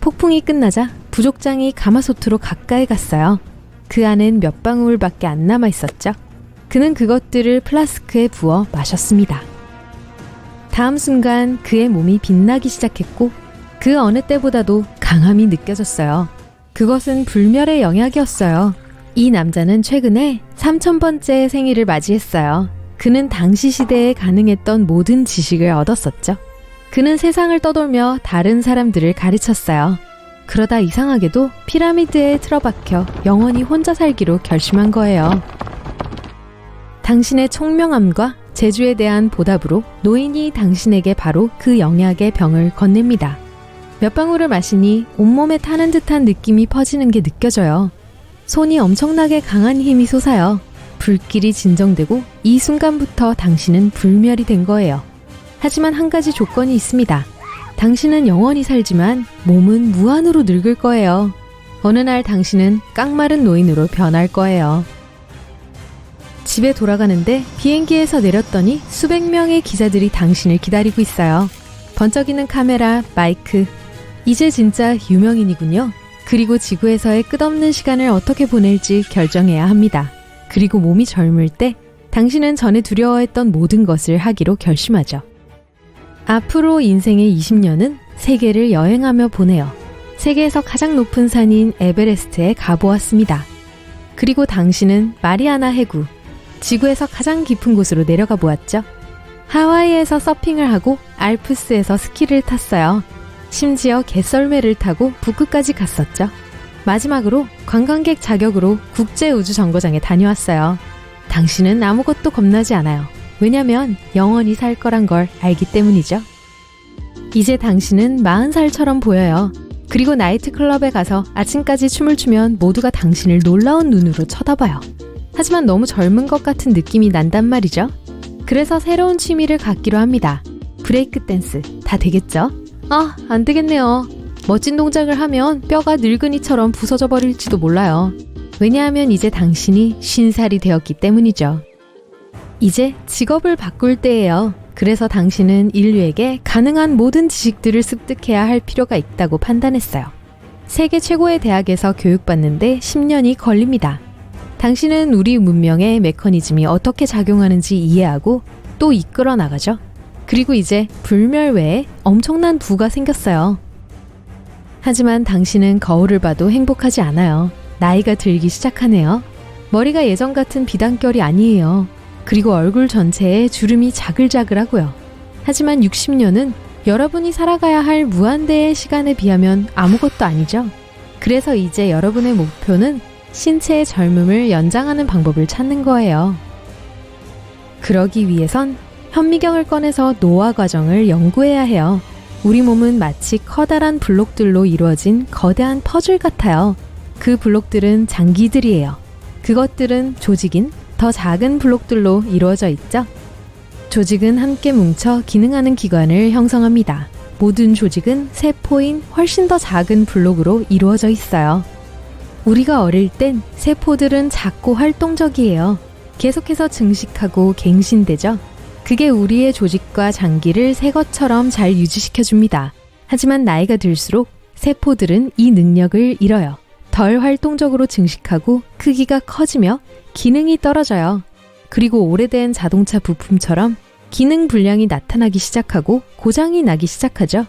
폭풍이 끝나자 부족장이 가마솥으로 가까이 갔어요. 그 안엔 몇 방울밖에 안 남아 있었죠. 그는 그것들을 플라스크에 부어 마셨습니다. 다음 순간 그의 몸이 빛나기 시작했고 그 어느 때보다도 강함이 느껴졌어요. 그것은 불멸의 영약이었어요. 이 남자는 최근에 3000번째 생일을 맞이했어요. 그는 당시 시대에 가능했던 모든 지식을 얻었었죠. 그는 세상을 떠돌며 다른 사람들을 가르쳤어요. 그러다 이상하게도 피라미드에 틀어박혀 영원히 혼자 살기로 결심한 거예요. 당신의 총명함과 재주에 대한 보답으로 노인이 당신에게 바로 그 영약의 병을 건넵니다. 몇 방울을 마시니 온몸에 타는 듯한 느낌이 퍼지는 게 느껴져요. 손이 엄청나게 강한 힘이 솟아요. 불길이 진정되고 이 순간부터 당신은 불멸이 된 거예요. 하지만 한 가지 조건이 있습니다. 당신은 영원히 살지만 몸은 무한으로 늙을 거예요. 어느 날 당신은 깡마른 노인으로 변할 거예요. 집에 돌아가는데 비행기에서 내렸더니 수백 명의 기자들이 당신을 기다리고 있어요. 번쩍이는 카메라, 마이크. 이제 진짜 유명인이군요. 그리고 지구에서의 끝없는 시간을 어떻게 보낼지 결정해야 합니다. 그리고 몸이 젊을 때 당신은 전에 두려워했던 모든 것을 하기로 결심하죠. 앞으로 인생의 20년은 세계를 여행하며 보내요. 세계에서 가장 높은 산인 에베레스트에 가보았습니다. 그리고 당신은 마리아나 해구, 지구에서 가장 깊은 곳으로 내려가 보았죠. 하와이에서 서핑을 하고 알프스에서 스키를 탔어요. 심지어 개썰매를 타고 북극까지 갔었죠. 마지막으로 관광객 자격으로 국제우주정거장에 다녀왔어요. 당신은 아무것도 겁나지 않아요. 왜냐면 영원히 살 거란 걸 알기 때문이죠. 이제 당신은 40살처럼 보여요. 그리고 나이트클럽에 가서 아침까지 춤을 추면 모두가 당신을 놀라운 눈으로 쳐다봐요. 하지만 너무 젊은 것 같은 느낌이 난단 말이죠. 그래서 새로운 취미를 갖기로 합니다. 브레이크 댄스. 다 되겠죠? 안 되겠네요. 멋진 동작을 하면 뼈가 늙은이처럼 부서져 버릴지도 몰라요. 왜냐하면 이제 당신이 50살이 되었기 때문이죠. 이제 직업을 바꿀 때예요. 그래서 당신은 인류에게 가능한 모든 지식들을 습득해야 할 필요가 있다고 판단했어요. 세계 최고의 대학에서 교육받는데 10년이 걸립니다. 당신은 우리 문명의 메커니즘이 어떻게 작용하는지 이해하고 또 이끌어 나가죠. 그리고 이제 불멸 외에 엄청난 부가 생겼어요. 하지만 당신은 거울을 봐도 행복하지 않아요. 나이가 들기 시작하네요. 머리가 예전 같은 비단결이 아니에요. 그리고 얼굴 전체에 주름이 자글자글하고요. 하지만 60년은 여러분이 살아가야 할 무한대의 시간에 비하면 아무것도 아니죠. 그래서 이제 여러분의 목표는 신체의 젊음을 연장하는 방법을 찾는 거예요. 그러기 위해선 현미경을 꺼내서 노화 과정을 연구해야 해요. 우리 몸은 마치 커다란 블록들로 이루어진 거대한 퍼즐 같아요. 그 블록들은 장기들이에요. 그것들은 조직인 더 작은 블록들로 이루어져 있죠. 조직은 함께 뭉쳐 기능하는 기관을 형성합니다. 모든 조직은 세포인 훨씬 더 작은 블록으로 이루어져 있어요. 우리가 어릴 땐 세포들은 작고 활동적이에요. 계속해서 증식하고 갱신되죠. 그게 우리의 조직과 장기를 새 것처럼 잘 유지시켜줍니다. 하지만 나이가 들수록 세포들은 이 능력을 잃어요. 덜 활동적으로 증식하고 크기가 커지며 기능이 떨어져요. 그리고 오래된 자동차 부품처럼 기능 불량이 나타나기 시작하고 고장이 나기 시작하죠.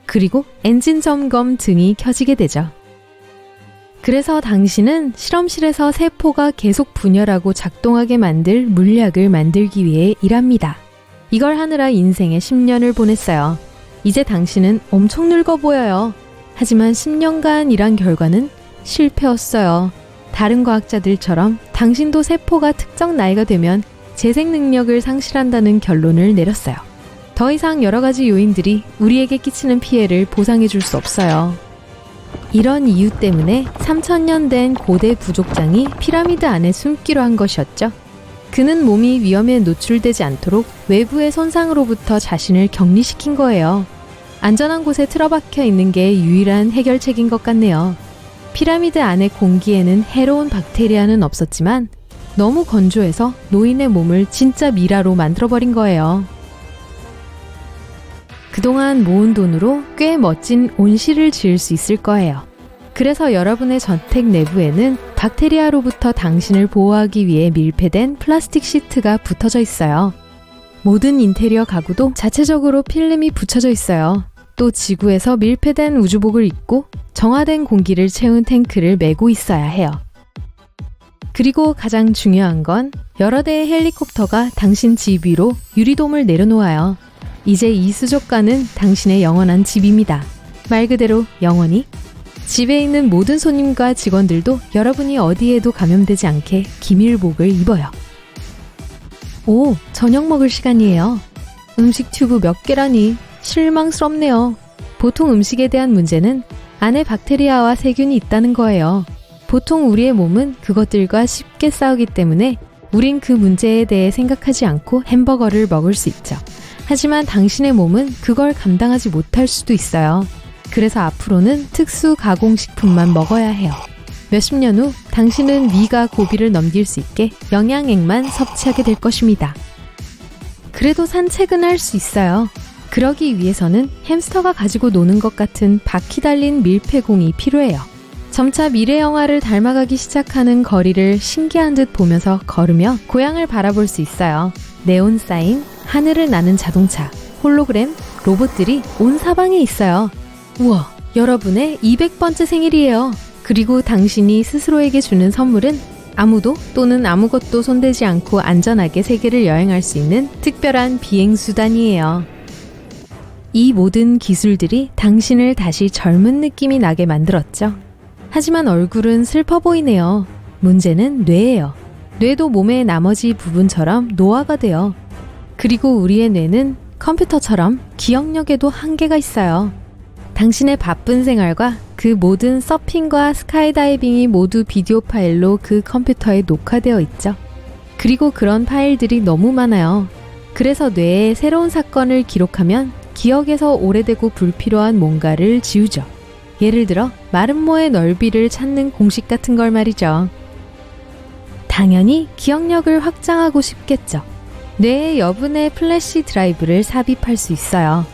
그리고 엔진 점검 등이 켜지게 되죠. 그래서 당신은 실험실에서 세포가 계속 분열하고 작동하게 만들 물약을 만들기 위해 일합니다. 이걸 하느라 인생의 10년을 보냈어요. 이제 당신은 엄청 늙어 보여요. 하지만 10년간 일한 결과는 실패였어요. 다른 과학자들처럼 당신도 세포가 특정 나이가 되면 재생 능력을 상실한다는 결론을 내렸어요. 더 이상 여러 가지 요인들이 우리에게 끼치는 피해를 보상해 줄 수 없어요. 이런 이유 때문에 3000년 된 고대 부족장이 피라미드 안에 숨기로 한 것이었죠. 그는 몸이 위험에 노출되지 않도록 외부의 손상으로부터 자신을 격리시킨 거예요. 안전한 곳에 틀어박혀 있는 게 유일한 해결책인 것 같네요. 피라미드 안의 공기에는 해로운 박테리아는 없었지만 너무 건조해서 노인의 몸을 진짜 미라로 만들어버린 거예요. 그동안 모은 돈으로 꽤 멋진 온실을 지을 수 있을 거예요. 그래서 여러분의 저택 내부에는 박테리아로부터 당신을 보호하기 위해 밀폐된 플라스틱 시트가 붙어져 있어요. 모든 인테리어 가구도 자체적으로 필름이 붙여져 있어요. 또 지구에서 밀폐된 우주복을 입고 정화된 공기를 채운 탱크를 메고 있어야 해요. 그리고 가장 중요한 건 여러 대의 헬리콥터가 당신 집 위로 유리돔을 내려놓아요. 이제 이 수족관은 당신의 영원한 집입니다. 말 그대로 영원히. 집에 있는 모든 손님과 직원들도 여러분이 어디에도 감염되지 않게 기밀복을 입어요. 오, 저녁 먹을 시간이에요. 음식 튜브 몇 개라니 실망스럽네요. 보통 음식에 대한 문제는 안에 박테리아와 세균이 있다는 거예요. 보통 우리의 몸은 그것들과 쉽게 싸우기 때문에 우린 그 문제에 대해 생각하지 않고 햄버거를 먹을 수 있죠. 하지만 당신의 몸은 그걸 감당하지 못할 수도 있어요. 그래서 앞으로는 특수 가공식품만 먹어야 해요. 몇십 년 후 당신은 위가 고비를 넘길 수 있게 영양액만 섭취하게 될 것입니다. 그래도 산책은 할 수 있어요. 그러기 위해서는 햄스터가 가지고 노는 것 같은 바퀴 달린 밀폐공이 필요해요. 점차 미래 영화를 닮아가기 시작하는 거리를 신기한 듯 보면서 걸으며 고향을 바라볼 수 있어요. 네온 사인, 하늘을 나는 자동차, 홀로그램, 로봇들이 온 사방에 있어요. 우와, 여러분의 200번째 생일이에요. 그리고 당신이 스스로에게 주는 선물은 아무도 또는 아무것도 손대지 않고 안전하게 세계를 여행할 수 있는 특별한 비행수단이에요. 이 모든 기술들이 당신을 다시 젊은 느낌이 나게 만들었죠. 하지만 얼굴은 슬퍼 보이네요. 문제는 뇌예요. 뇌도 몸의 나머지 부분처럼 노화가 돼요. 그리고 우리의 뇌는 컴퓨터처럼 기억력에도 한계가 있어요. 당신의 바쁜 생활과 그 모든 서핑과 스카이다이빙이 모두 비디오 파일로 그 컴퓨터에 녹화되어 있죠. 그리고 그런 파일들이 너무 많아요. 그래서 뇌에 새로운 사건을 기록하면 기억에서 오래되고 불필요한 뭔가를 지우죠. 예를 들어 마름모의 넓이를 찾는 공식 같은 걸 말이죠. 당연히 기억력을 확장하고 싶겠죠. 뇌에 여분의 플래시 드라이브를 삽입할 수 있어요.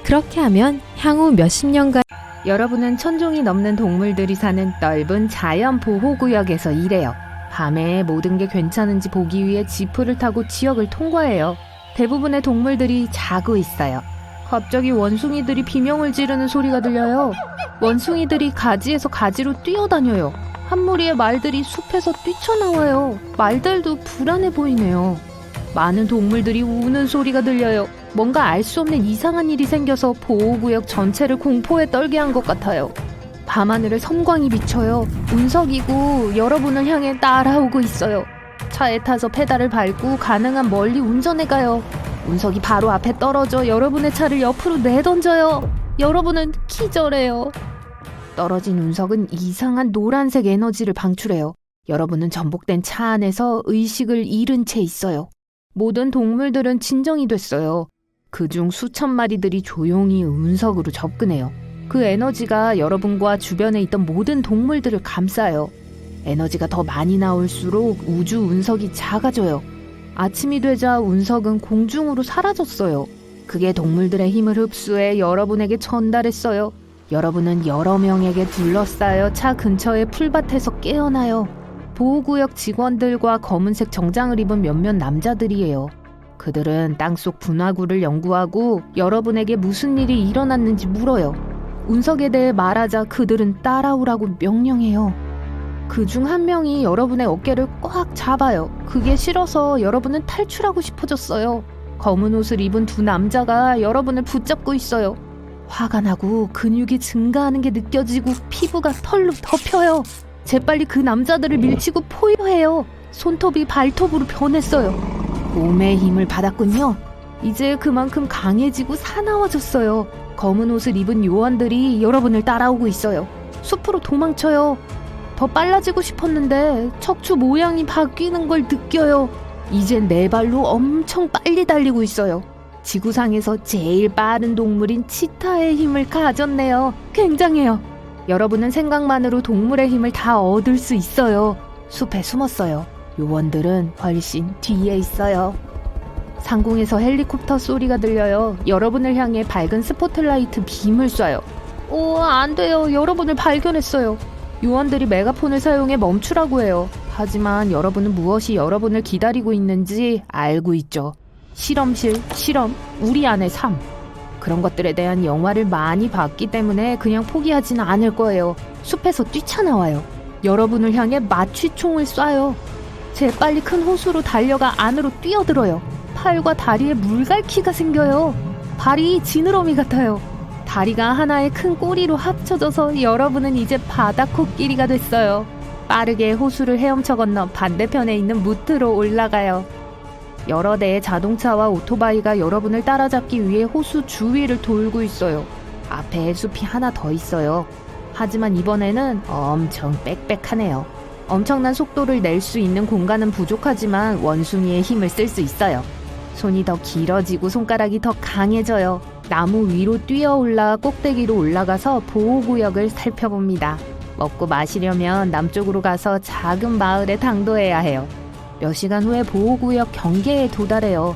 그렇게 하면 향후 몇십 년간 여러분은 1000종이 넘는 동물들이 사는 넓은 자연 보호구역에서 일해요. 밤에 모든 게 괜찮은지 보기 위해 지프를 타고 지역을 통과해요. 대부분의 동물들이 자고 있어요. 갑자기 원숭이들이 비명을 지르는 소리가 들려요. 원숭이들이 가지에서 가지로 뛰어다녀요. 한 무리의 말들이 숲에서 뛰쳐나와요. 말들도 불안해 보이네요. 많은 동물들이 우는 소리가 들려요. 뭔가 알 수 없는 이상한 일이 생겨서 보호구역 전체를 공포에 떨게 한 것 같아요. 밤하늘에 섬광이 비쳐요. 운석이고 여러분을 향해 따라오고 있어요. 차에 타서 페달을 밟고 가능한 멀리 운전해 가요. 운석이 바로 앞에 떨어져 여러분의 차를 옆으로 내던져요. 여러분은 기절해요. 떨어진 운석은 이상한 노란색 에너지를 방출해요. 여러분은 전복된 차 안에서 의식을 잃은 채 있어요. 모든 동물들은 진정이 됐어요. 그중 수천 마리들이 조용히 운석으로 접근해요. 그 에너지가 여러분과 주변에 있던 모든 동물들을 감싸요. 에너지가 더 많이 나올수록 우주 운석이 작아져요. 아침이 되자 운석은 공중으로 사라졌어요. 그게 동물들의 힘을 흡수해 여러분에게 전달했어요. 여러분은 여러 명에게 둘러싸여 차 근처의 풀밭에서 깨어나요. 보호구역 직원들과 검은색 정장을 입은 몇몇 남자들이에요. 그들은 땅속 분화구를 연구하고 여러분에게 무슨 일이 일어났는지 물어요. 운석에 대해 말하자 그들은 따라오라고 명령해요. 그중 한 명이 여러분의 어깨를 꽉 잡아요. 그게 싫어서 여러분은 탈출하고 싶어졌어요. 검은 옷을 입은 두 남자가 여러분을 붙잡고 있어요. 화가 나고 근육이 증가하는 게 느껴지고 피부가 털로 덮여요. 재빨리 그 남자들을 밀치고 포효해요. 손톱이 발톱으로 변했어요. 몸의 힘을 받았군요. 이제 그만큼 강해지고 사나워졌어요. 검은 옷을 입은 요원들이 여러분을 따라오고 있어요. 숲으로 도망쳐요. 더 빨라지고 싶었는데 척추 모양이 바뀌는 걸 느껴요. 이젠 네 발로 엄청 빨리 달리고 있어요. 지구상에서 제일 빠른 동물인 치타의 힘을 가졌네요. 굉장해요. 여러분은 생각만으로 동물의 힘을 다 얻을 수 있어요. 숲에 숨었어요. 요원들은 훨씬 뒤에 있어요. 상공에서 헬리콥터 소리가 들려요. 여러분을 향해 밝은 스포트라이트 빔을 쏴요. 오, 안 돼요. 여러분을 발견했어요. 요원들이 메가폰을 사용해 멈추라고 해요. 하지만 여러분은 무엇이 여러분을 기다리고 있는지 알고 있죠. 실험실, 실험, 우리 안의 삶. 그런 것들에 대한 영화를 많이 봤기 때문에 그냥 포기하지는 않을 거예요. 숲에서 뛰쳐나와요. 여러분을 향해 마취총을 쏴요. 재빨리 큰 호수로 달려가 안으로 뛰어들어요. 팔과 다리에 물갈퀴가 생겨요. 발이 지느러미 같아요. 다리가 하나의 큰 꼬리로 합쳐져서 여러분은 이제 바다 코끼리가 됐어요. 빠르게 호수를 헤엄쳐 건너 반대편에 있는 무트로 올라가요. 여러 대의 자동차와 오토바이가 여러분을 따라잡기 위해 호수 주위를 돌고 있어요. 앞에 숲이 하나 더 있어요. 하지만 이번에는 엄청 빽빽하네요. 엄청난 속도를 낼 수 있는 공간은 부족하지만 원숭이의 힘을 쓸 수 있어요. 손이 더 길어지고 손가락이 더 강해져요. 나무 위로 뛰어올라 꼭대기로 올라가서 보호구역을 살펴봅니다. 먹고 마시려면 남쪽으로 가서 작은 마을에 당도해야 해요. 몇 시간 후에 보호구역 경계에 도달해요.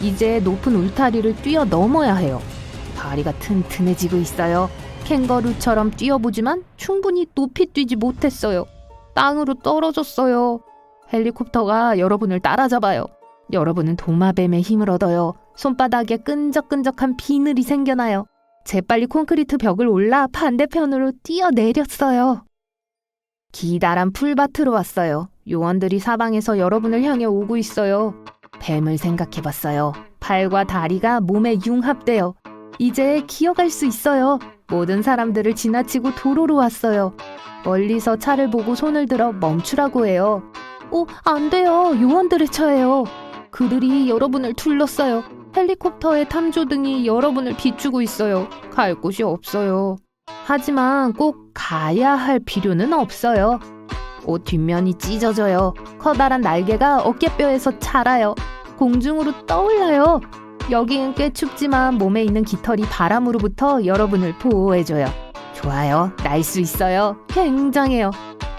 이제 높은 울타리를 뛰어넘어야 해요. 다리가 튼튼해지고 있어요. 캥거루처럼 뛰어보지만 충분히 높이 뛰지 못했어요. 땅으로 떨어졌어요. 헬리콥터가 여러분을 따라잡아요. 여러분은 도마뱀의 힘을 얻어요. 손바닥에 끈적끈적한 비늘이 생겨나요. 재빨리 콘크리트 벽을 올라 반대편으로 뛰어내렸어요. 기다란 풀밭으로 왔어요. 요원들이 사방에서 여러분을 향해 오고 있어요. 뱀을 생각해봤어요. 팔과 다리가 몸에 융합돼요. 이제 기어갈 수 있어요. 모든 사람들을 지나치고 도로로 왔어요. 멀리서 차를 보고 손을 들어 멈추라고 해요. 안 돼요. 요원들의 차예요. 그들이 여러분을 둘러싸요. 헬리콥터의 탐조등이 여러분을 비추고 있어요. 갈 곳이 없어요. 하지만 꼭 가야 할 필요는 없어요. 옷 뒷면이 찢어져요. 커다란 날개가 어깨뼈에서 자라요. 공중으로 떠올라요. 여긴 꽤 춥지만 몸에 있는 깃털이 바람으로부터 여러분을 보호해줘요. 좋아요. 날 수 있어요. 굉장해요.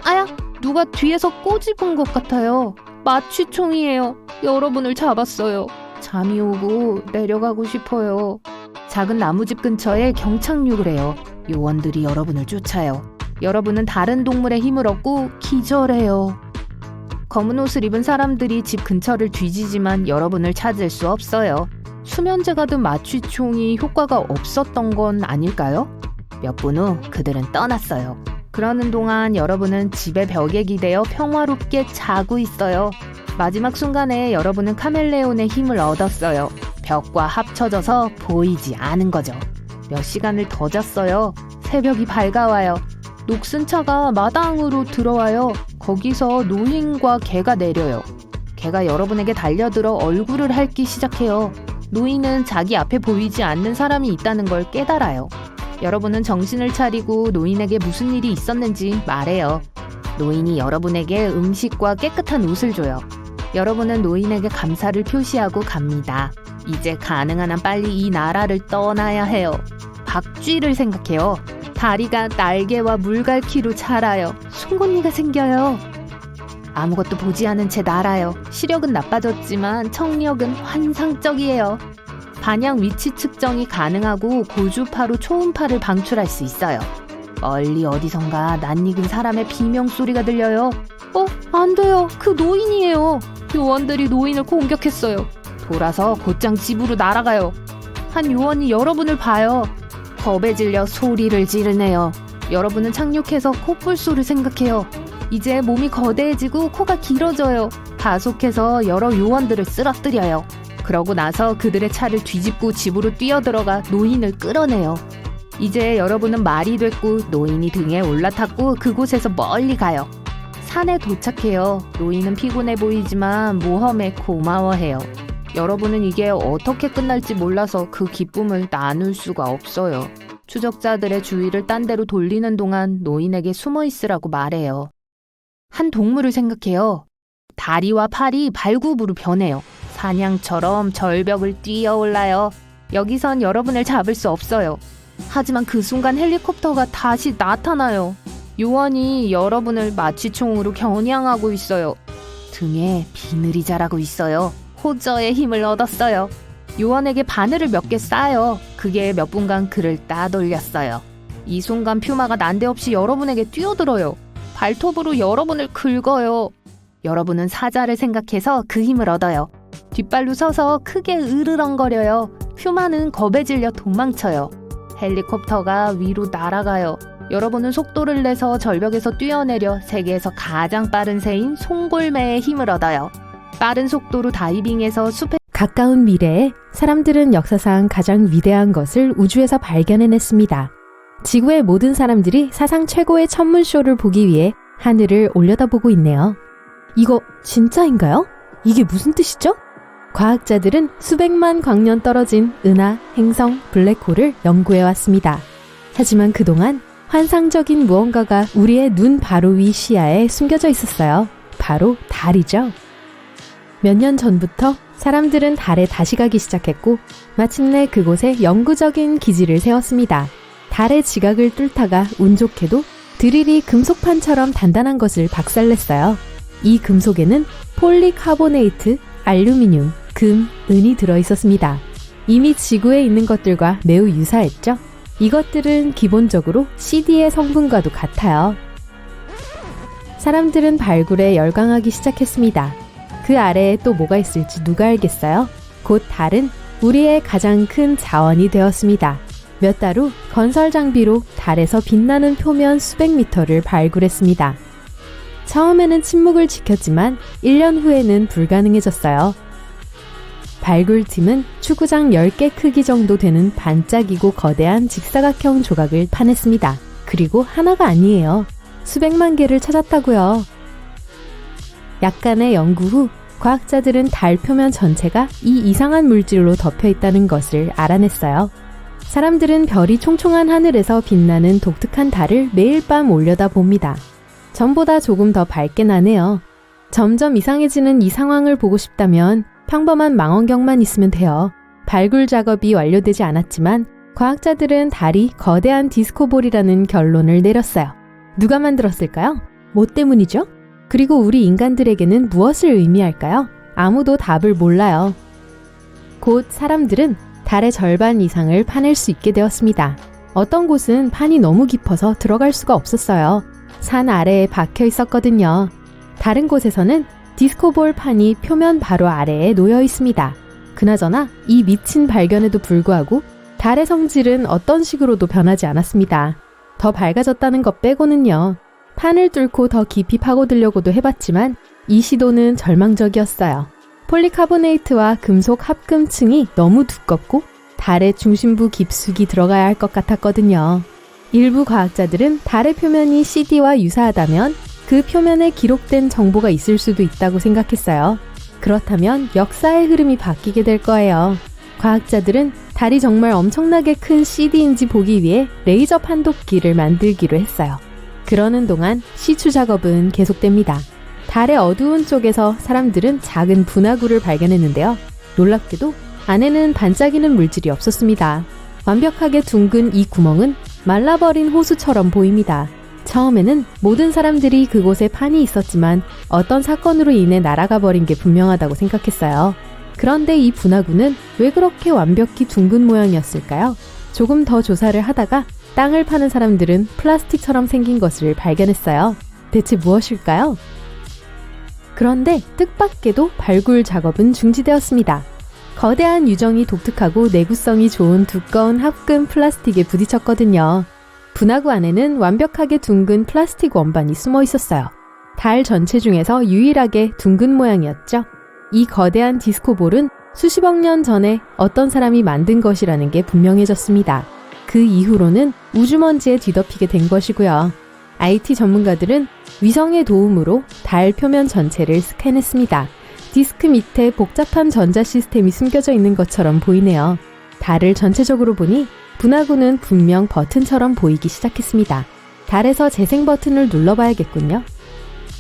아야! 누가 뒤에서 꼬집은 것 같아요. 마취총이에요. 여러분을 잡았어요. 잠이 오고 내려가고 싶어요. 작은 나무집 근처에 경착륙을 해요. 요원들이 여러분을 쫓아요. 여러분은 다른 동물의 힘을 얻고 기절해요. 검은 옷을 입은 사람들이 집 근처를 뒤지지만 여러분을 찾을 수 없어요. 수면제가 든 마취총이 효과가 없었던 건 아닐까요? 몇 분 후 그들은 떠났어요. 그러는 동안 여러분은 집의 벽에 기대어 평화롭게 자고 있어요. 마지막 순간에 여러분은 카멜레온의 힘을 얻었어요. 벽과 합쳐져서 보이지 않은 거죠. 몇 시간을 더 잤어요. 새벽이 밝아와요. 녹슨 차가 마당으로 들어와요. 거기서 노인과 개가 내려요. 개가 여러분에게 달려들어 얼굴을 핥기 시작해요. 노인은 자기 앞에 보이지 않는 사람이 있다는 걸 깨달아요. 여러분은 정신을 차리고 노인에게 무슨 일이 있었는지 말해요. 노인이 여러분에게 음식과 깨끗한 옷을 줘요. 여러분은 노인에게 감사를 표시하고 갑니다. 이제 가능한 한 빨리 이 나라를 떠나야 해요. 박쥐를 생각해요. 다리가 날개와 물갈퀴로 자라요. 송곳니가 생겨요. 아무것도 보지 않은 채 날아요. 시력은 나빠졌지만 청력은 환상적이에요. 반향 위치 측정이 가능하고 고주파로 초음파를 방출할 수 있어요. 멀리 어디선가 낯익은 사람의 비명소리가 들려요. 안 돼요. 그 노인이에요. 요원들이 노인을 공격했어요. 돌아서 곧장 집으로 날아가요. 한 요원이 여러분을 봐요. 겁에 질려 소리를 지르네요. 여러분은 착륙해서 코뿔소를 생각해요. 이제 몸이 거대해지고 코가 길어져요. 가속해서 여러 요원들을 쓰러뜨려요. 그러고 나서 그들의 차를 뒤집고 집으로 뛰어들어가 노인을 끌어내요. 이제 여러분은 말이 됐고 노인이 등에 올라탔고 그곳에서 멀리 가요. 산에 도착해요. 노인은 피곤해 보이지만 모험에 고마워해요. 여러분은 이게 어떻게 끝날지 몰라서 그 기쁨을 나눌 수가 없어요. 추적자들의 주의를 딴 데로 돌리는 동안 노인에게 숨어 있으라고 말해요. 한 동물을 생각해요. 다리와 팔이 발굽으로 변해요. 사냥처럼 절벽을 뛰어올라요. 여기선 여러분을 잡을 수 없어요. 하지만 그 순간 헬리콥터가 다시 나타나요. 요원이 여러분을 마취총으로 겨냥하고 있어요. 등에 비늘이 자라고 있어요. 호저의 힘을 얻었어요. 요원에게 바늘을 몇 개 쏴요. 그게 몇 분간 그를 따돌렸어요. 이 순간 퓨마가 난데없이 여러분에게 뛰어들어요. 발톱으로 여러분을 긁어요. 여러분은 사자를 생각해서 그 힘을 얻어요. 뒷발로 서서 크게 으르렁거려요. 퓨마는 겁에 질려 도망쳐요. 헬리콥터가 위로 날아가요. 여러분은 속도를 내서 절벽에서 뛰어내려 세계에서 가장 빠른 새인 송골매의 힘을 얻어요. 빠른 속도로 다이빙해서 숲에 가까운 미래에 사람들은 역사상 가장 위대한 것을 우주에서 발견해냈습니다. 지구의 모든 사람들이 사상 최고의 천문쇼를 보기 위해 하늘을 올려다보고 있네요. 이거 진짜인가요? 이게 무슨 뜻이죠? 과학자들은 수백만 광년 떨어진 은하, 행성, 블랙홀을 연구해왔습니다. 하지만 그동안 환상적인 무언가가 우리의 눈 바로 위 시야에 숨겨져 있었어요. 바로 달이죠. 몇 년 전부터 사람들은 달에 다시 가기 시작했고 마침내 그곳에 영구적인 기지를 세웠습니다. 달의 지각을 뚫다가 운 좋게도 드릴이 금속판처럼 단단한 것을 박살냈어요. 이 금속에는 폴리카보네이트, 알루미늄, 금, 은이 들어있었습니다. 이미 지구에 있는 것들과 매우 유사했죠? 이것들은 기본적으로 CD의 성분과도 같아요. 사람들은 발굴에 열광하기 시작했습니다. 그 아래에 또 뭐가 있을지 누가 알겠어요? 곧 달은 우리의 가장 큰 자원이 되었습니다. 몇 달 후 건설 장비로 달에서 빛나는 표면 수백 미터를 발굴했습니다. 처음에는 침묵을 지켰지만 1년 후에는 불가능해졌어요. 발굴팀은 축구장 10개 크기 정도 되는 반짝이고 거대한 직사각형 조각을 파냈습니다. 그리고 하나가 아니에요. 수백만 개를 찾았다고요. 약간의 연구 후 과학자들은 달 표면 전체가 이 이상한 물질로 덮여 있다는 것을 알아냈어요. 사람들은 별이 총총한 하늘에서 빛나는 독특한 달을 매일 밤 올려다봅니다. 전보다 조금 더 밝게 나네요. 점점 이상해지는 이 상황을 보고 싶다면 평범한 망원경만 있으면 돼요. 발굴 작업이 완료되지 않았지만 과학자들은 달이 거대한 디스코볼이라는 결론을 내렸어요. 누가 만들었을까요? 뭐 때문이죠? 그리고 우리 인간들에게는 무엇을 의미할까요? 아무도 답을 몰라요. 곧 사람들은 달의 절반 이상을 파낼 수 있게 되었습니다. 어떤 곳은 판이 너무 깊어서 들어갈 수가 없었어요. 산 아래에 박혀 있었거든요. 다른 곳에서는 디스코볼 판이 표면 바로 아래에 놓여 있습니다. 그나저나 이 미친 발견에도 불구하고 달의 성질은 어떤 식으로도 변하지 않았습니다. 더 밝아졌다는 것 빼고는요. 판을 뚫고 더 깊이 파고들려고도 해봤지만 이 시도는 절망적이었어요. 폴리카보네이트와 금속 합금층이 너무 두껍고 달의 중심부 깊숙이 들어가야 할 것 같았거든요. 일부 과학자들은 달의 표면이 CD와 유사하다면 그 표면에 기록된 정보가 있을 수도 있다고 생각했어요. 그렇다면 역사의 흐름이 바뀌게 될 거예요. 과학자들은 달이 정말 엄청나게 큰 CD인지 보기 위해 레이저 판독기를 만들기로 했어요. 그러는 동안 시추 작업은 계속됩니다. 달의 어두운 쪽에서 사람들은 작은 분화구를 발견했는데요. 놀랍게도 안에는 반짝이는 물질이 없었습니다. 완벽하게 둥근 이 구멍은 말라버린 호수처럼 보입니다. 처음에는 모든 사람들이 그곳에 판이 있었지만 어떤 사건으로 인해 날아가 버린 게 분명하다고 생각했어요. 그런데 이 분화구는 왜 그렇게 완벽히 둥근 모양이었을까요? 조금 더 조사를 하다가 땅을 파는 사람들은 플라스틱처럼 생긴 것을 발견했어요. 대체 무엇일까요? 그런데 뜻밖에도 발굴 작업은 중지되었습니다. 거대한 유정이 독특하고 내구성이 좋은 두꺼운 합금 플라스틱에 부딪혔거든요. 분화구 안에는 완벽하게 둥근 플라스틱 원반이 숨어 있었어요. 달 전체 중에서 유일하게 둥근 모양이었죠. 이 거대한 디스코볼은 수십억 년 전에 어떤 사람이 만든 것이라는 게 분명해졌습니다. 그 이후로는 우주먼지에 뒤덮이게 된 것이고요. IT 전문가들은 위성의 도움으로 달 표면 전체를 스캔했습니다. 디스크 밑에 복잡한 전자 시스템이 숨겨져 있는 것처럼 보이네요. 달을 전체적으로 보니 분화구는 분명 버튼처럼 보이기 시작했습니다. 달에서 재생 버튼을 눌러봐야겠군요.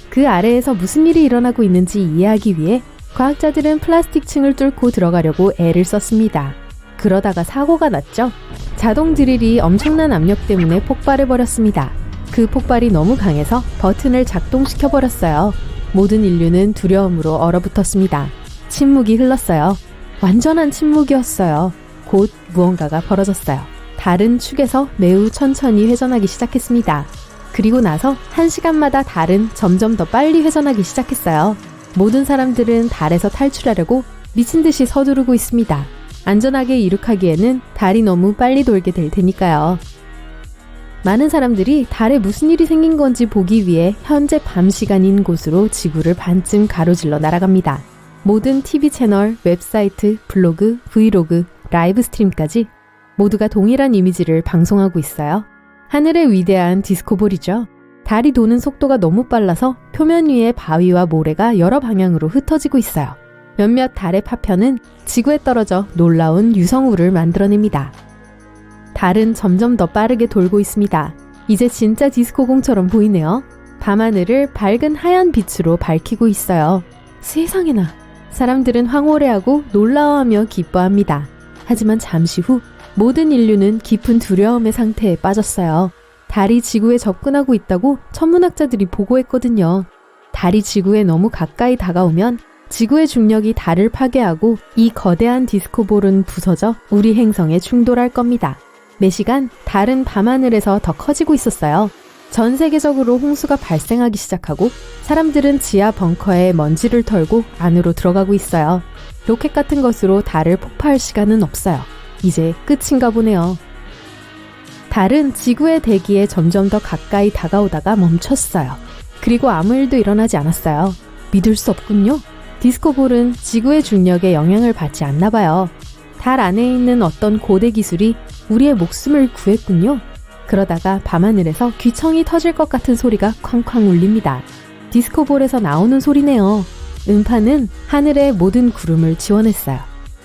그 아래에서 무슨 일이 일어나고 있는지 이해하기 위해 과학자들은 플라스틱 층을 뚫고 들어가려고 애를 썼습니다. 그러다가 사고가 났죠. 자동 드릴이 엄청난 압력 때문에 폭발해버렸습니다. 그 폭발이 너무 강해서 버튼을 작동시켜버렸어요. 모든 인류는 두려움으로 얼어붙었습니다. 침묵이 흘렀어요. 완전한 침묵이었어요. 곧 무언가가 벌어졌어요. 달은 축에서 매우 천천히 회전하기 시작했습니다. 그리고 나서 1시간마다 달은 점점 더 빨리 회전하기 시작했어요. 모든 사람들은 달에서 탈출하려고 미친 듯이 서두르고 있습니다. 안전하게 이륙하기에는 달이 너무 빨리 돌게 될 테니까요. 많은 사람들이 달에 무슨 일이 생긴 건지 보기 위해 현재 밤 시간인 곳으로 지구를 반쯤 가로질러 날아갑니다. 모든 TV 채널, 웹사이트, 블로그, 브이로그, 라이브 스트림까지 모두가 동일한 이미지를 방송하고 있어요. 하늘의 위대한 디스코볼이죠. 달이 도는 속도가 너무 빨라서 표면 위의 바위와 모래가 여러 방향으로 흩어지고 있어요. 몇몇 달의 파편은 지구에 떨어져 놀라운 유성우를 만들어냅니다. 달은 점점 더 빠르게 돌고 있습니다. 이제 진짜 디스코공처럼 보이네요. 밤하늘을 밝은 하얀 빛으로 밝히고 있어요. 세상에나, 사람들은 황홀해하고 놀라워하며 기뻐합니다. 하지만 잠시 후 모든 인류는 깊은 두려움의 상태에 빠졌어요. 달이 지구에 접근하고 있다고 천문학자들이 보고했거든요. 달이 지구에 너무 가까이 다가오면 지구의 중력이 달을 파괴하고 이 거대한 디스코볼은 부서져 우리 행성에 충돌할 겁니다. 매시간 달은 밤하늘에서 더 커지고 있었어요. 전 세계적으로 홍수가 발생하기 시작하고 사람들은 지하 벙커에 먼지를 털고 안으로 들어가고 있어요. 로켓 같은 것으로 달을 폭파할 시간은 없어요. 이제 끝인가 보네요. 달은 지구의 대기에 점점 더 가까이 다가오다가 멈췄어요. 그리고 아무 일도 일어나지 않았어요. 믿을 수 없군요. 디스코볼은 지구의 중력에 영향을 받지 않나 봐요. 달 안에 있는 어떤 고대 기술이 우리의 목숨을 구했군요. 그러다가 밤하늘에서 귀청이 터질 것 같은 소리가 쾅쾅 울립니다. 디스코볼에서 나오는 소리네요. 음파는 하늘의 모든 구름을 지원했어요.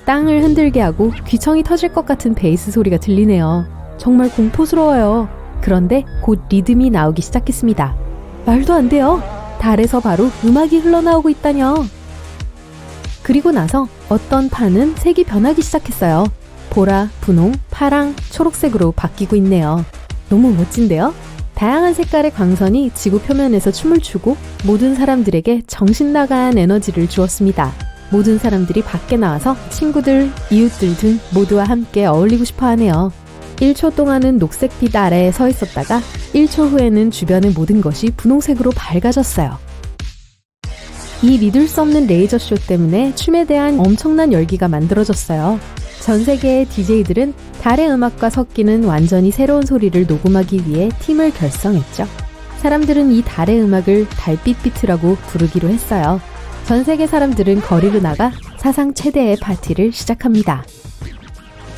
땅을 흔들게 하고 귀청이 터질 것 같은 베이스 소리가 들리네요. 정말 공포스러워요. 그런데 곧 리듬이 나오기 시작했습니다. 말도 안 돼요. 달에서 바로 음악이 흘러나오고 있다뇨. 그리고 나서 어떤 판은 색이 변하기 시작했어요. 보라, 분홍, 파랑, 초록색으로 바뀌고 있네요. 너무 멋진데요? 다양한 색깔의 광선이 지구 표면에서 춤을 추고 모든 사람들에게 정신 나간 에너지를 주었습니다. 모든 사람들이 밖에 나와서 친구들, 이웃들 등 모두와 함께 어울리고 싶어 하네요. 1초 동안은 녹색빛 아래에 서 있었다가 1초 후에는 주변의 모든 것이 분홍색으로 밝아졌어요. 이 믿을 수 없는 레이저쇼 때문에 춤에 대한 엄청난 열기가 만들어졌어요. 전 세계의 DJ들은 달의 음악과 섞이는 완전히 새로운 소리를 녹음하기 위해 팀을 결성했죠. 사람들은 이 달의 음악을 달빛 비트라고 부르기로 했어요. 전 세계 사람들은 거리로 나가 사상 최대의 파티를 시작합니다.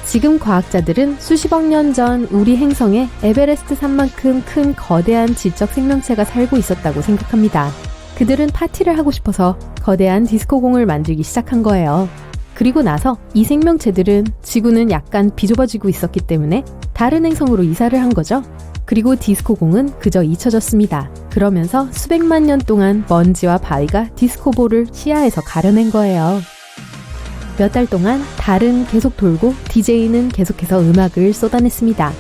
지금 과학자들은 수십억 년 전 우리 행성에 에베레스트 산만큼 큰 거대한 지적 생명체가 살고 있었다고 생각합니다. 그들은 파티를 하고 싶어서 거대한 디스코공을 만들기 시작한 거예요. 그리고 나서 이 생명체들은 지구는 약간 비좁아지고 있었기 때문에 다른 행성으로 이사를 한 거죠. 그리고 디스코공은 그저 잊혀졌습니다. 그러면서 수백만 년 동안 먼지와 바위가 디스코볼을 시야에서 가려낸 거예요. 몇 달 동안 달은 계속 돌고 DJ는 계속해서 음악을 쏟아냈습니다.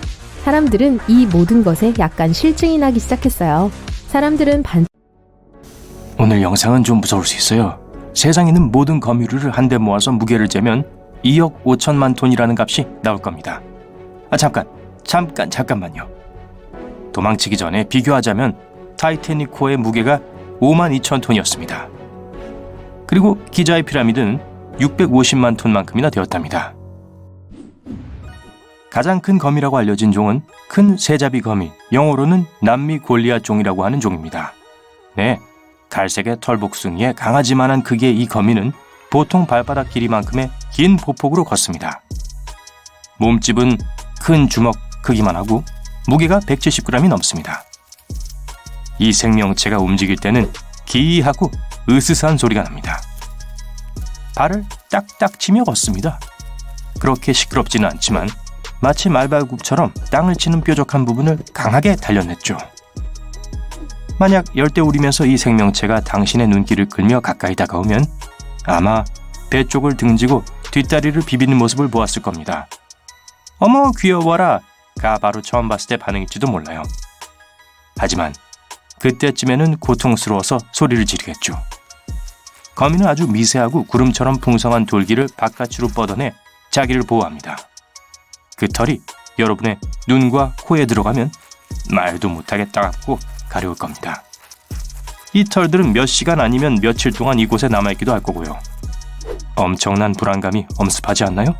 사람들은 이 모든 것에 약간 실증이 나기 시작했어요. 사람들은 오늘 영상은 좀 무서울 수 있어요. 세상에 있는 모든 검유류를 한데 모아서 무게를 재면 2억 5천만 톤이라는 값이 나올 겁니다. 잠깐만요. 도망치기 전에 비교하자면 타이타닉 코어의 무게가 5만 2천 톤이었습니다. 그리고 기자의 피라미드는 650만 톤만큼이나 되었답니다. 가장 큰 거미라고 알려진 종은 큰 새잡이 거미, 영어로는 남미 골리앗 종이라고 하는 종입니다. 네, 갈색의 털복숭이에 강아지만한 크기의 이 거미는 보통 발바닥 길이만큼의 긴 보폭으로 걷습니다. 몸집은 큰 주먹 크기만 하고 무게가 170g이 넘습니다. 이 생명체가 움직일 때는 기이하고 으스스한 소리가 납니다. 발을 딱딱 치며 걷습니다. 그렇게 시끄럽지는 않지만 마치 말발굽처럼 땅을 치는 뾰족한 부분을 강하게 단련했죠. 만약 열대우리면서 이 생명체가 당신의 눈길을 끌며 가까이 다가오면 아마 배 쪽을 등지고 뒷다리를 비비는 모습을 보았을 겁니다. 어머 귀여워라 가 바로 처음 봤을 때 반응일지도 몰라요. 하지만 그때쯤에는 고통스러워서 소리를 지르겠죠. 거미는 아주 미세하고 구름처럼 풍성한 돌기를 바깥으로 뻗어내 자기를 보호합니다. 그 털이 여러분의 눈과 코에 들어가면 말도 못하게 따갑고 가려울 겁니다. 이 털들은 몇 시간 아니면 며칠 동안 이곳에 남아있기도 할 거고요. 엄청난 불안감이 엄습하지 않나요?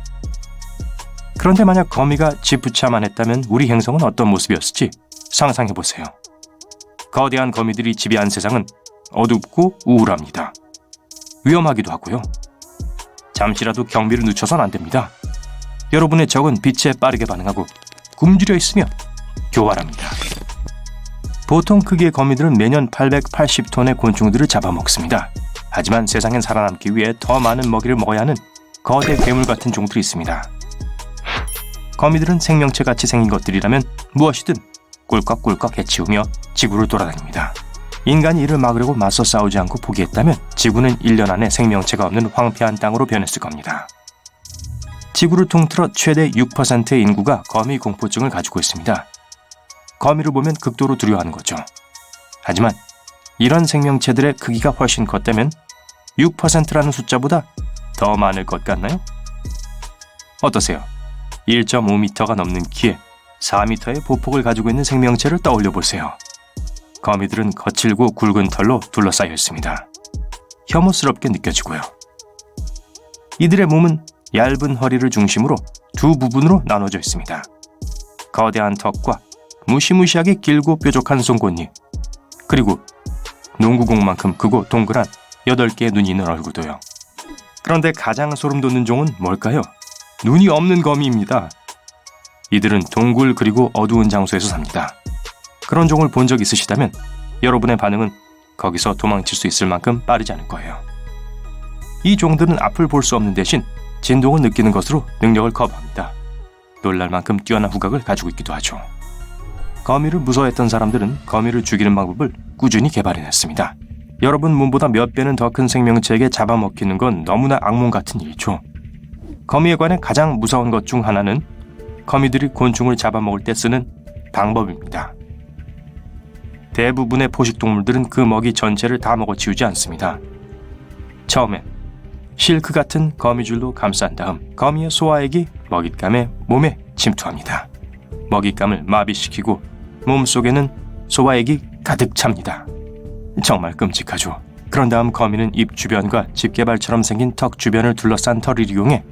그런데 만약 거미가 지푸차만 했다면 우리 행성은 어떤 모습이었을지 상상해보세요. 거대한 거미들이 지배한 세상은 어둡고 우울합니다. 위험하기도 하고요. 잠시라도 경비를 늦춰선 안 됩니다. 여러분의 적은 빛에 빠르게 반응하고 굶주려 있으며 교활합니다. 보통 크기의 거미들은 매년 880톤의 곤충들을 잡아먹습니다. 하지만 세상엔 살아남기 위해 더 많은 먹이를 먹어야 하는 거대 괴물 같은 종들이 있습니다. 거미들은 생명체같이 생긴 것들이라면 무엇이든 꿀꺽꿀꺽 해치우며 지구를 돌아다닙니다. 인간이 이를 막으려고 맞서 싸우지 않고 포기했다면 지구는 1년 안에 생명체가 없는 황폐한 땅으로 변했을 겁니다. 지구를 통틀어 최대 6%의 인구가 거미 공포증을 가지고 있습니다. 거미를 보면 극도로 두려워하는 거죠. 하지만 이런 생명체들의 크기가 훨씬 컸다면 6%라는 숫자보다 더 많을 것 같나요? 어떠세요? 1.5m가 넘는 키에 4m의 보폭을 가지고 있는 생명체를 떠올려 보세요. 거미들은 거칠고 굵은 털로 둘러싸여 있습니다. 혐오스럽게 느껴지고요. 이들의 몸은 얇은 허리를 중심으로 두 부분으로 나눠져 있습니다. 거대한 턱과 무시무시하게 길고 뾰족한 송곳니, 그리고 농구공만큼 크고 동그란 8개의 눈이 있는 얼굴도요. 그런데 가장 소름 돋는 종은 뭘까요? 눈이 없는 거미입니다. 이들은 동굴 그리고 어두운 장소에서 삽니다. 그런 종을 본 적 있으시다면 여러분의 반응은 거기서 도망칠 수 있을 만큼 빠르지 않을 거예요. 이 종들은 앞을 볼 수 없는 대신 진동을 느끼는 것으로 능력을 커버합니다. 놀랄 만큼 뛰어난 후각을 가지고 있기도 하죠. 거미를 무서워했던 사람들은 거미를 죽이는 방법을 꾸준히 개발해냈습니다. 여러분 몸보다 몇 배는 더 큰 생명체에게 잡아먹히는 건 너무나 악몽 같은 일이죠. 거미에 관해 가장 무서운 것 중 하나는 거미들이 곤충을 잡아먹을 때 쓰는 방법입니다. 대부분의 포식동물들은 그 먹이 전체를 다 먹어치우지 않습니다. 처음엔 실크 같은 거미줄로 감싼 다음 거미의 소화액이 먹잇감의 몸에 침투합니다. 먹잇감을 마비시키고 몸속에는 소화액이 가득 찹니다. 정말 끔찍하죠. 그런 다음 거미는 입 주변과 집게발처럼 생긴 턱 주변을 둘러싼 털을 이용해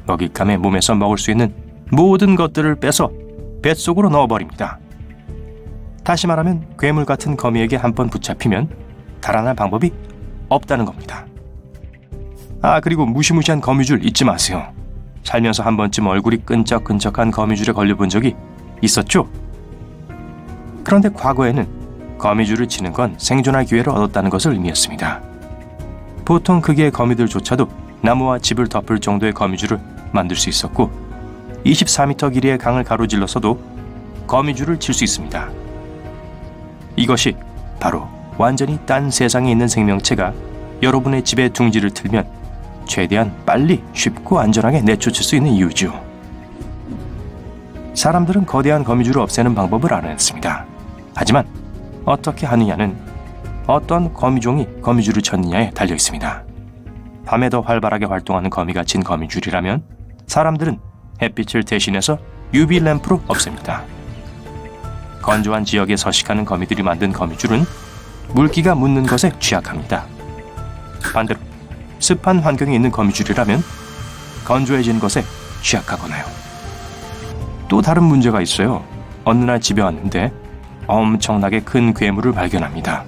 먹잇감의 몸에서 먹을 수 있는 모든 것들을 빼서 뱃속으로 넣어버립니다. 다시 말하면 괴물 같은 거미에게 한번 붙잡히면 달아날 방법이 없다는 겁니다. 그리고 무시무시한 거미줄 잊지 마세요. 살면서 한 번쯤 얼굴이 끈적끈적한 거미줄에 걸려본 적이 있었죠? 그런데 과거에는 거미줄을 치는 건 생존할 기회를 얻었다는 것을 의미했습니다. 보통 크기의 거미들조차도 나무와 집을 덮을 정도의 거미줄을 만들 수 있었고 24m 길이의 강을 가로질러서도 거미줄을 칠 수 있습니다. 이것이 바로 완전히 딴 세상에 있는 생명체가 여러분의 집에 둥지를 틀면 최대한 빨리 쉽고 안전하게 내쫓을 수 있는 이유죠. 사람들은 거대한 거미줄을 없애는 방법을 알아냈습니다. 하지만 어떻게 하느냐는 어떤 거미종이 거미줄을 쳤느냐에 달려 있습니다. 밤에 더 활발하게 활동하는 거미가 친 거미줄이라면 사람들은 햇빛을 대신해서 UV 램프로 없앱니다. 건조한 지역에 서식하는 거미들이 만든 거미줄은 물기가 묻는 것에 취약합니다. 반대로 습한 환경에 있는 거미줄이라면 건조해진 것에 취약하거나요. 또 다른 문제가 있어요. 어느 날 집에 왔는데 엄청나게 큰 괴물을 발견합니다.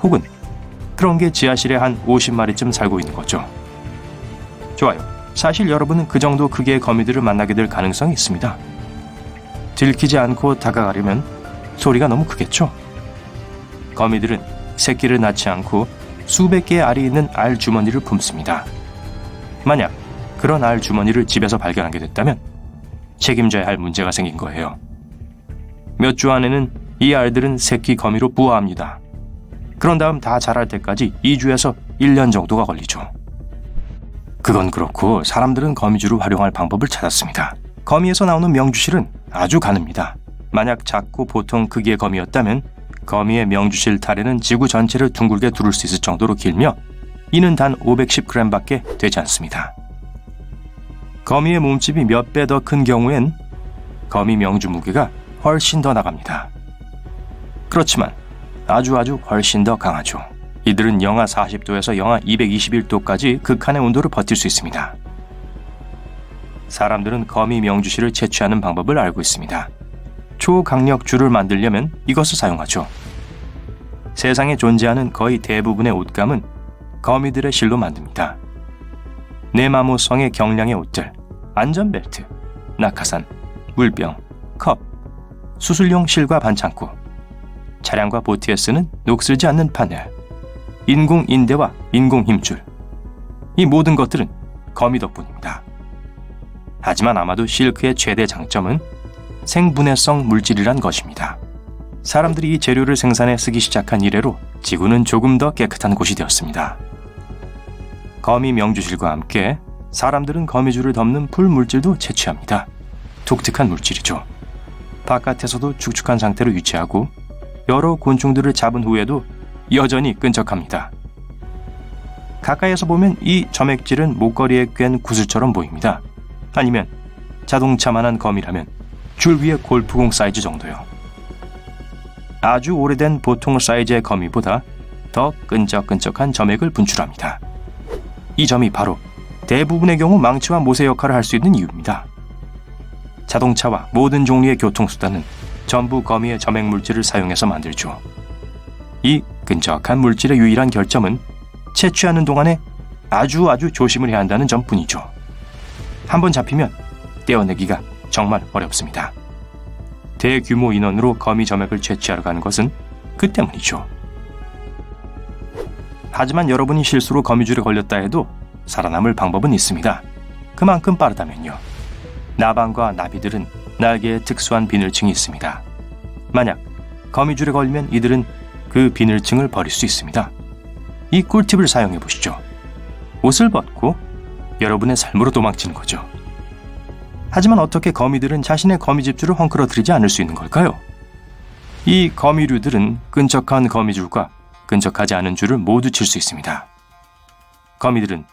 혹은 그런 게 지하실에 한 50마리쯤 살고 있는 거죠. 좋아요. 사실 여러분은 그 정도 크기의 거미들을 만나게 될 가능성이 있습니다. 들키지 않고 다가가려면 소리가 너무 크겠죠? 거미들은 새끼를 낳지 않고 수백 개의 알이 있는 알 주머니를 품습니다. 만약 그런 알 주머니를 집에서 발견하게 됐다면 책임져야 할 문제가 생긴 거예요. 몇 주 안에는 이 알들은 새끼 거미로 부화합니다. 그런 다음 다 자랄 때까지 2주에서 1년 정도가 걸리죠. 그건 그렇고 사람들은 거미줄을 활용할 방법을 찾았습니다. 거미에서 나오는 명주실은 아주 가늡니다. 만약 작고 보통 크기의 거미였다면 거미의 명주실 타래는 지구 전체를 둥글게 두를 수 있을 정도로 길며 이는 단 510g밖에 되지 않습니다. 거미의 몸집이 몇 배 더 큰 경우엔 거미 명주 무게가 훨씬 더 나갑니다. 그렇지만 아주 훨씬 더 강하죠. 이들은 영하 40도에서 영하 221도까지 극한의 온도를 버틸 수 있습니다. 사람들은 거미 명주실을 채취하는 방법을 알고 있습니다. 초강력 줄을 만들려면 이것을 사용하죠. 세상에 존재하는 거의 대부분의 옷감은 거미들의 실로 만듭니다. 네마모성의 경량의 옷들, 안전벨트, 낙하산, 물병, 컵, 수술용 실과 반창고, 차량과 보트에 쓰는 녹슬지 않는 파넬, 인공 인대와 인공 힘줄, 이 모든 것들은 거미 덕분입니다. 하지만 아마도 실크의 최대 장점은 생분해성 물질이란 것입니다. 사람들이 이 재료를 생산해 쓰기 시작한 이래로 지구는 조금 더 깨끗한 곳이 되었습니다. 거미 명주실과 함께 사람들은 거미줄을 덮는 풀물질도 채취합니다. 독특한 물질이죠. 바깥에서도 축축한 상태로 유지하고 여러 곤충들을 잡은 후에도 여전히 끈적합니다. 가까이에서 보면 이 점액질은 목걸이에 꿰는 구슬처럼 보입니다. 아니면 자동차만한 거미라면 줄 위에 골프공 사이즈 정도요. 아주 오래된 보통 사이즈의 거미보다 더 끈적끈적한 점액을 분출합니다. 이 점이 바로 대부분의 경우 망치와 모세 역할을 할 수 있는 이유입니다. 자동차와 모든 종류의 교통수단은 전부 거미의 점액 물질을 사용해서 만들죠. 이 끈적한 물질의 유일한 결점은 채취하는 동안에 아주 조심을 해야 한다는 점뿐이죠. 한번 잡히면 떼어내기가 정말 어렵습니다. 대규모 인원으로 거미 점액을 채취하러 가는 것은 그 때문이죠. 하지만 여러분이 실수로 거미줄에 걸렸다 해도 살아남을 방법은 있습니다. 그만큼 빠르다면요. 나방과 나비들은 날개에 특수한 비늘층이 있습니다. 만약 거미줄에 걸리면 이들은 그 비늘층을 버릴 수 있습니다. 이 꿀팁을 사용해 보시죠. 옷을 벗고 여러분의 삶으로 도망치는 거죠. 하지만 어떻게 거미들은 자신의 거미집줄을 헝클어뜨리지 않을 수 있는 걸까요? 이 거미류들은 끈적한 거미줄과 끈적하지 않은 줄을 모두 칠 수 있습니다. 거미들은